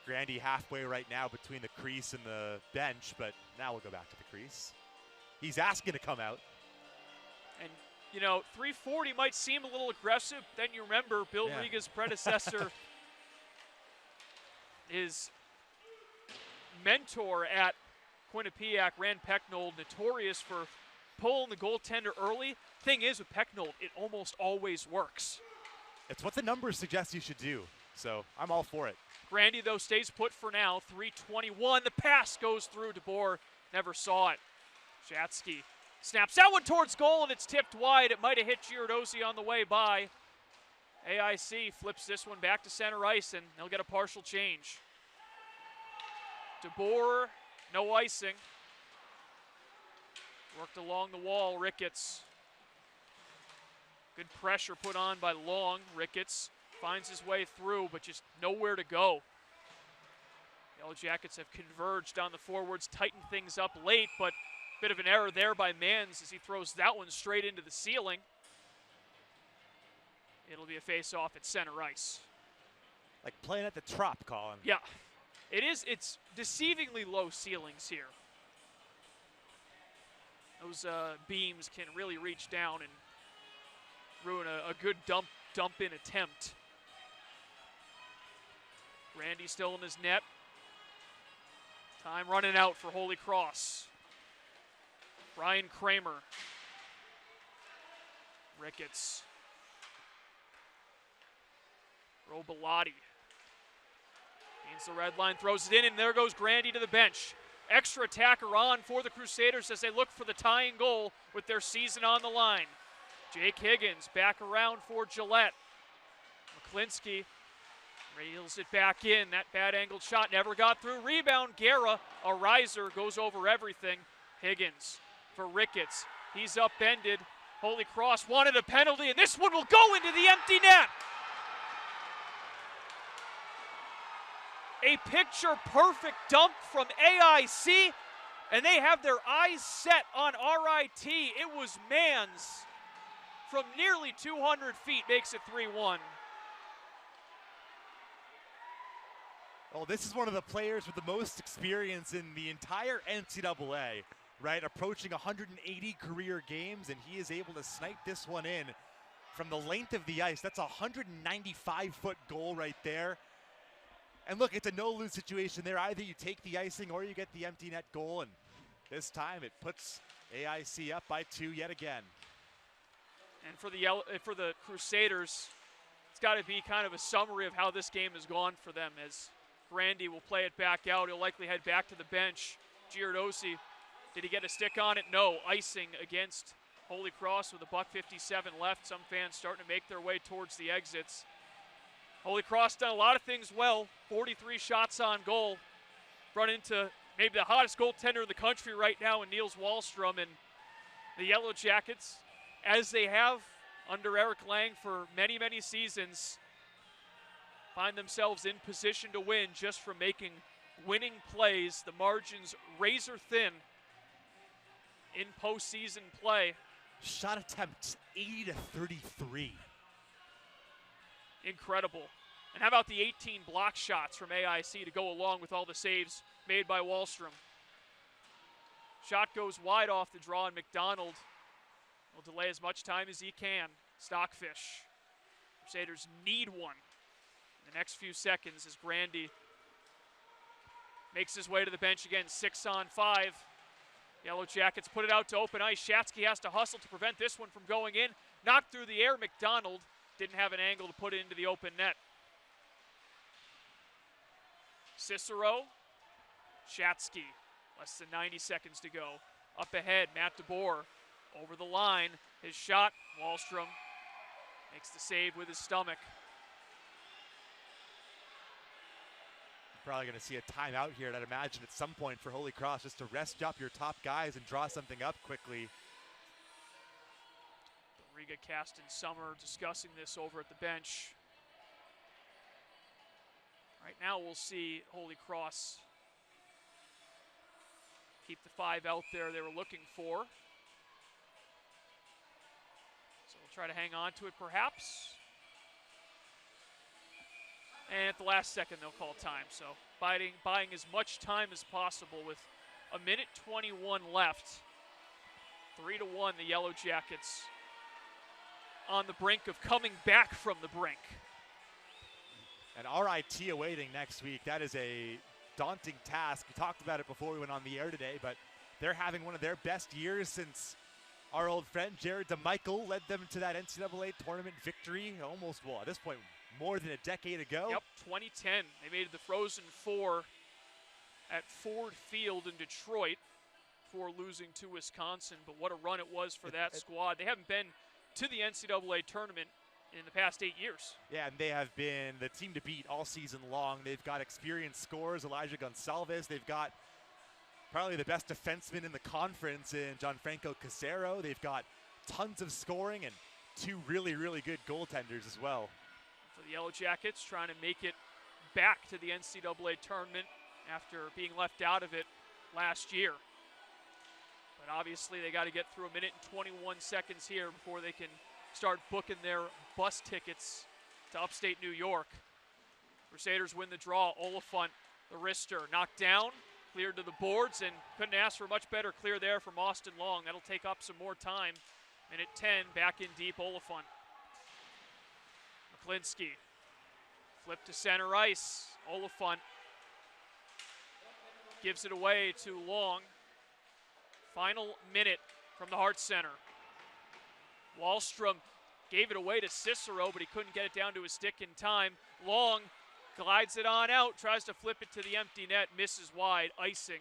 Grandy halfway right now between the crease and the bench, but now we'll go back to the crease. He's asking to come out. And, you know, 340 might seem a little aggressive. Then you remember Bill Riga's predecessor, his mentor at Quinnipiac, Rand Pecknold, notorious for pulling the goaltender early. Thing is, with Pecknold, it almost always works. It's what the numbers suggest you should do, so I'm all for it. Grandy, though, stays put for now. 3:21. The pass goes through. DeBoer never saw it. Shatsky snaps that one towards goal, and it's tipped wide. It might have hit Giardosi on the way by. AIC flips this one back to center ice, and they'll get a partial change. DeBoer, no icing. Worked along the wall. Ricketts. Good pressure put on by Long. Ricketts finds his way through, but just nowhere to go. Yellow Jackets have converged on the forwards, tightened things up late, but bit of an error there by Mans as he throws that one straight into the ceiling. It'll be a face-off at center ice. Like playing at the Trop, Colin. Yeah, it is. It's deceivingly low ceilings here. Those beams can really reach down and ruin a good dump-in attempt. Randy still in his net. Time running out for Holy Cross. Ryan Kramer. Ricketts. Robillati. Gains the red line, throws it in, and there goes Grandy to the bench. Extra attacker on for the Crusaders as they look for the tying goal with their season on the line. Jake Higgins back around for Gillette. McClinsky reels it back in. That bad angled shot never got through. Rebound, Guerra, a riser, goes over everything. Higgins for Ricketts. He's upended. Holy Cross wanted a penalty, and this one will go into the empty net. A picture-perfect dump from AIC, and they have their eyes set on RIT. It was Mans from nearly 200 feet, makes it 3-1. Oh, this is one of the players with the most experience in the entire NCAA, right? Approaching 180 career games, and he is able to snipe this one in from the length of the ice. That's a 195-foot goal right there. And look, it's a no-lose situation there. Either you take the icing or you get the empty net goal, and this time it puts AIC up by 2 yet again. And for the Crusaders, it's got to be kind of a summary of how this game has gone for them, as Grandy will play it back out. He'll likely head back to the bench. Giardosi, did he get a stick on it? No. Icing against Holy Cross with $1:57 left. Some fans starting to make their way towards the exits. Holy Cross done a lot of things well. 43 shots on goal. Run into maybe the hottest goaltender in the country right now in Niels Wallstrom. And the Yellow Jackets, as they have under Eric Lang for many, many seasons, find themselves in position to win just from making winning plays. The margins razor thin in postseason play. Shot attempts 80 to 33. Incredible. And how about the 18 block shots from AIC to go along with all the saves made by Wallstrom? Shot goes wide off the draw, and McDonald will delay as much time as he can. Stockfish. Crusaders need one in the next few seconds as Grandy makes his way to the bench again. 6-on-5. Yellow Jackets put it out to open ice. Shatsky has to hustle to prevent this one from going in. Knocked through the air. McDonald didn't have an angle to put it into the open net. Cicero. Shatsky. Less than 90 seconds to go. Up ahead, Matt DeBoer over the line. His shot, Wallstrom makes the save with his stomach. Probably going to see a timeout here, and I'd imagine at some point for Holy Cross, just to rest up your top guys and draw something up quickly. Riga, Cast, and Summer discussing this over at the bench. Right now we'll see Holy Cross keep the 5 out there they were looking for. So we'll try to hang on to it perhaps. And at the last second they'll call time. So buying as much time as possible with 1:21 left. 3-1 the Yellow Jackets on the brink of coming back from the brink. And RIT awaiting next week. That is a daunting task. We talked about it before we went on the air today, but they're having one of their best years since our old friend Jared DeMichael led them to that NCAA tournament victory almost, well, at this point, more than a decade ago. Yep, 2010. They made the Frozen Four at Ford Field in Detroit before losing to Wisconsin, but what a run it was for that squad. They haven't been to the NCAA tournament in the past 8 years. Yeah, and they have been the team to beat all season long. They've got experienced scorers, Elijah Gonsalves. They've got probably the best defenseman in the conference in Gianfranco Casero. They've got tons of scoring and 2 really, really good goaltenders as well. For the Yellow Jackets, trying to make it back to the NCAA tournament after being left out of it last year. But obviously they got to get through 1:21 here before they can start booking their bus tickets to upstate New York. Crusaders win the draw. Oliphant, the wrister, knocked down, cleared to the boards, and couldn't ask for a much better clear there from Austin Long. That'll take up some more time. 1:10, back in deep, Oliphant. McClinsky, flip to center ice. Oliphant gives it away to Long. Final minute from the Hart Center. Wallstrom gave it away to Cicero, but he couldn't get it down to his stick in time. Long glides it on out, tries to flip it to the empty net, misses wide, icing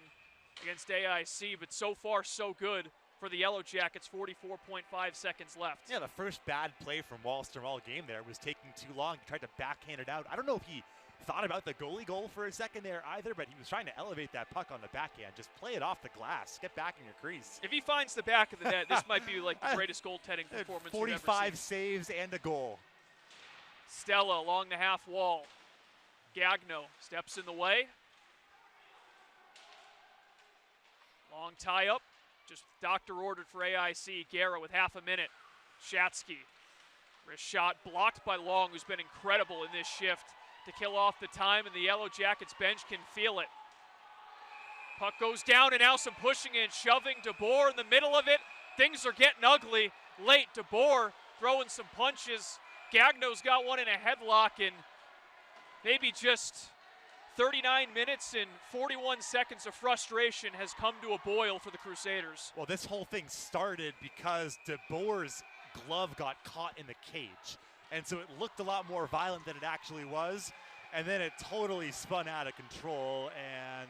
against AIC, but so far so good for the Yellow Jackets, 44.5 seconds left. Yeah, the first bad play from Wallstrom all game there was taking too long. He tried to backhand it out. I don't know if he thought about the goalie goal for a second there either, but he was trying to elevate that puck on the backhand. Just play it off the glass. Get back in your crease. If he finds the back of the net, this might be like the greatest goaltending performance 45 saves and a goal. Stella along the half wall. Gagno steps in the way. Long tie up. Just doctor ordered for AIC. Guerra with half a minute. Shatsky. Wrist shot blocked by Long, who's been incredible in this shift to kill off the time, and the Yellow Jackets bench can feel it. Puck goes down, and now some pushing and shoving. DeBoer in the middle of it. Things are getting ugly late. DeBoer throwing some punches. Gagno's got one in a headlock, and maybe just 39 minutes and 41 seconds of frustration has come to a boil for the Crusaders. Well, this whole thing started because DeBoer's glove got caught in the cage. And so it looked a lot more violent than it actually was. And then it totally spun out of control. And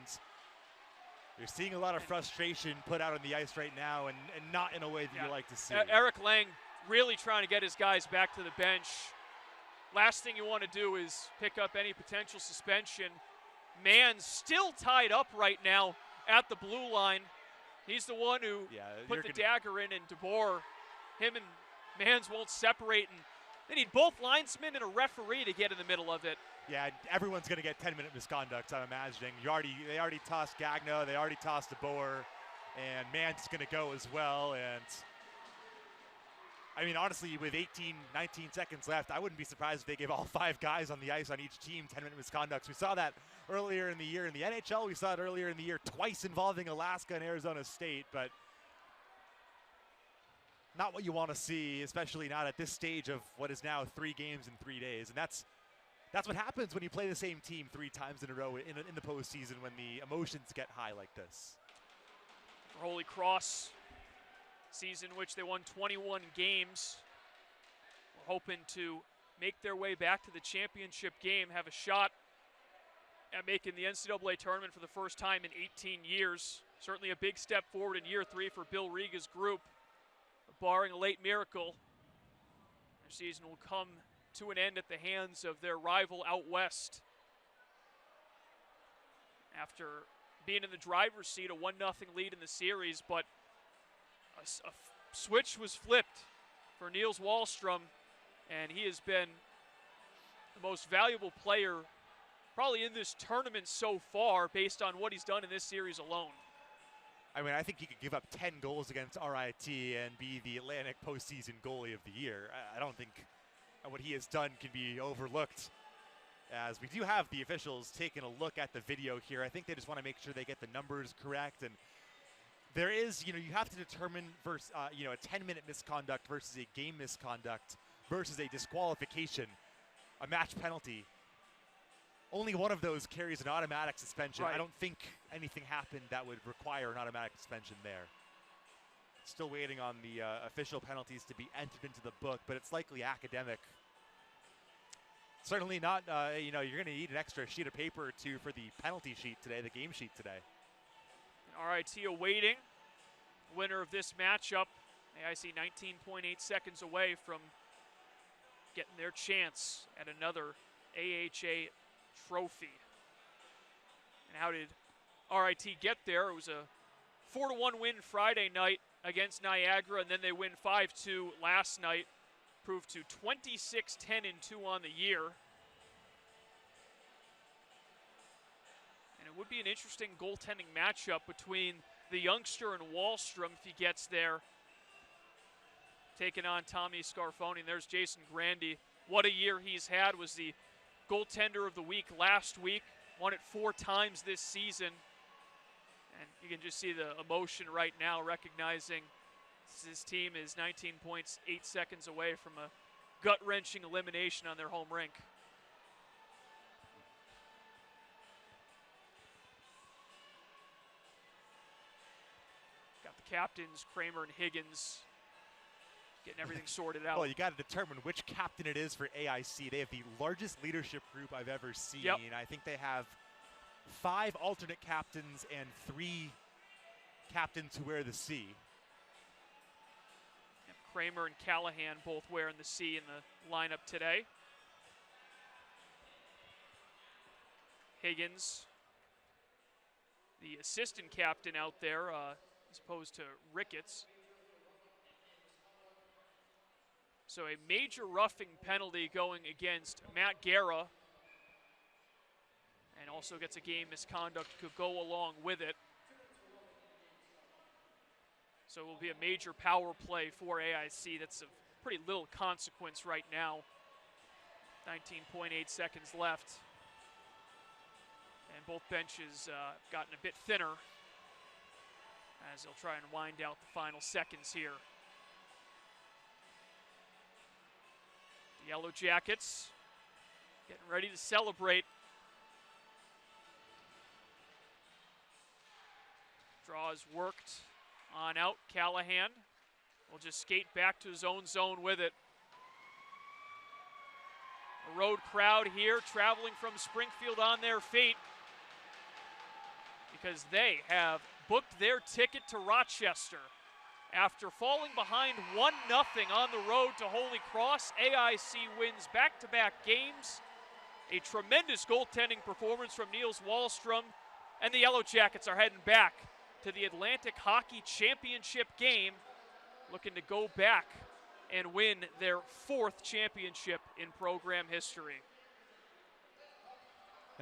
you're seeing a lot of frustration put out on the ice right now, and not in a way that you like to see. Eric Lang really trying to get his guys back to the bench. Last thing you want to do is pick up any potential suspension. Mann's still tied up right now at the blue line. He's the one who put the dagger in, and DeBoer, him and Mans won't separate, and they need both linesmen and a referee to get in the middle of it. Yeah, everyone's going to get 10-minute misconducts, I'm imagining. They already tossed Gagno, they already tossed DeBoer, and Mann's going to go as well. And I mean, honestly, with 18, 19 seconds left, I wouldn't be surprised if they gave all 5 guys on the ice on each team 10-minute misconducts. We saw that earlier in the year in the NHL. We saw it earlier in the year twice involving Alaska and Arizona State, but not what you want to see, especially not at this stage of what is now 3 games in 3 days. And that's what happens when you play the same team 3 times in a row in the postseason when the emotions get high like this. For Holy Cross, season in which they won 21 games. We're hoping to make their way back to the championship game, have a shot at making the NCAA tournament for the first time in 18 years. Certainly a big step forward in year 3 for Bill Riga's group. Barring a late miracle, their season will come to an end at the hands of their rival out west. After being in the driver's seat, a 1-0 lead in the series, but a switch was flipped for Niels Wahlstrom, and he has been the most valuable player probably in this tournament so far based on what he's done in this series alone. I mean, I think he could give up 10 goals against RIT and be the Atlantic postseason goalie of the year. I don't think what he has done can be overlooked. As we do have the officials taking a look at the video here, I think they just want to make sure they get the numbers correct. And there is, you have to determine versus, a 10-minute misconduct versus a game misconduct versus a disqualification, a match penalty. Only one of those carries an automatic suspension. Right. I don't think anything happened that would require an automatic suspension there. Still waiting on the official penalties to be entered into the book, but it's likely academic. Certainly not, you're going to need an extra sheet of paper or 2 for the penalty sheet today, the game sheet today. RIT awaiting the winner of this matchup. AIC 19.8 seconds away from getting their chance at another AHA trophy. And how did RIT get there? It was a 4-1 win Friday night against Niagara, and then they win 5-2 last night. Proved to 26-10-2 on the year. And it would be an interesting goaltending matchup between the youngster and Wahlstrom if he gets there. Taking on Tommy Scarfoni. And there's Jason Grandy. What a year he's had. Was the goaltender of the week last week. Won it 4 times this season. And you can just see the emotion right now, recognizing his team is 19.8 seconds away from a gut-wrenching elimination on their home rink. Got the captains, Kramer and Higgins, getting everything sorted out. Well, you got to determine which captain it is for AIC. They have the largest leadership group I've ever seen. Yep. I think they have 5 alternate captains and 3 captains who wear the C. Kramer and Callahan both wearing the C in the lineup today. Higgins, the assistant captain out there, as opposed to Ricketts. So a major roughing penalty going against Matt Guerra, and also gets a game misconduct could go along with it. So it will be a major power play for AIC. That's of pretty little consequence right now. 19.8 seconds left. And both benches gotten a bit thinner as they'll try and wind out the final seconds here. The Yellow Jackets getting ready to celebrate. Draw is worked on out. Callahan will just skate back to his own zone with it. A road crowd here traveling from Springfield on their feet because they have booked their ticket to Rochester. After falling behind 1-0 on the road to Holy Cross, AIC wins back-to-back games. A tremendous goaltending performance from Niels Wahlstrom, and the Yellow Jackets are heading back to the Atlantic Hockey Championship game, looking to go back and win their 4th championship in program history.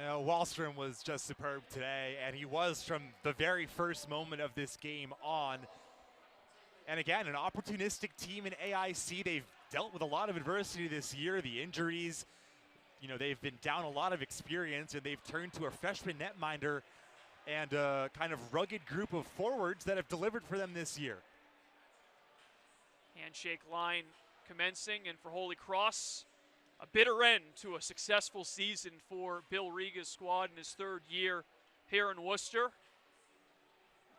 You know, Wallstrom was just superb today, and he was from the very first moment of this game on. And again, an opportunistic team in AIC. They've dealt with a lot of adversity this year, the injuries. You know, they've been down a lot of experience, and they've turned to a freshman netminder and a kind of rugged group of forwards that have delivered for them this year. Handshake line commencing, and for Holy Cross, a bitter end to a successful season for Bill Riga's squad in his third year here in Worcester.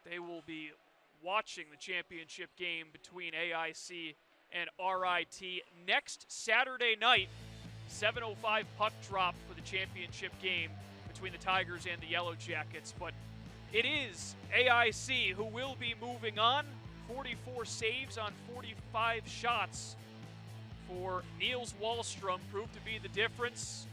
They will be watching the championship game between AIC and RIT next Saturday night. 7:05 puck drop for the championship game between the Tigers and the Yellow Jackets. But it is AIC who will be moving on. 44 saves on 45 shots for Niels Wallstrom proved to be the difference.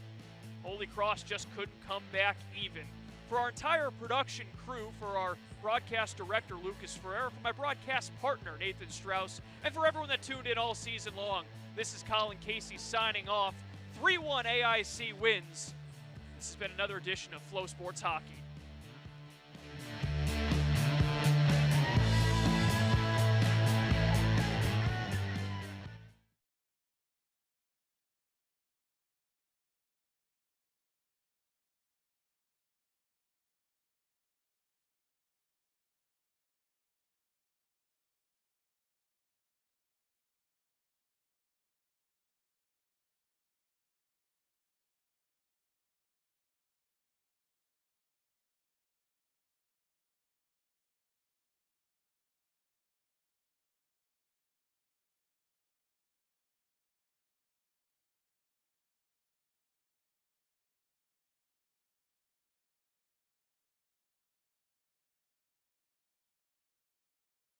Holy Cross just couldn't come back even. For our entire production crew, for our broadcast director, Lucas Ferreira, for my broadcast partner, Nathan Strauss, and for everyone that tuned in all season long, this is Colin Casey signing off. 3-1 AIC wins. This has been another edition of Flow Sports Hockey.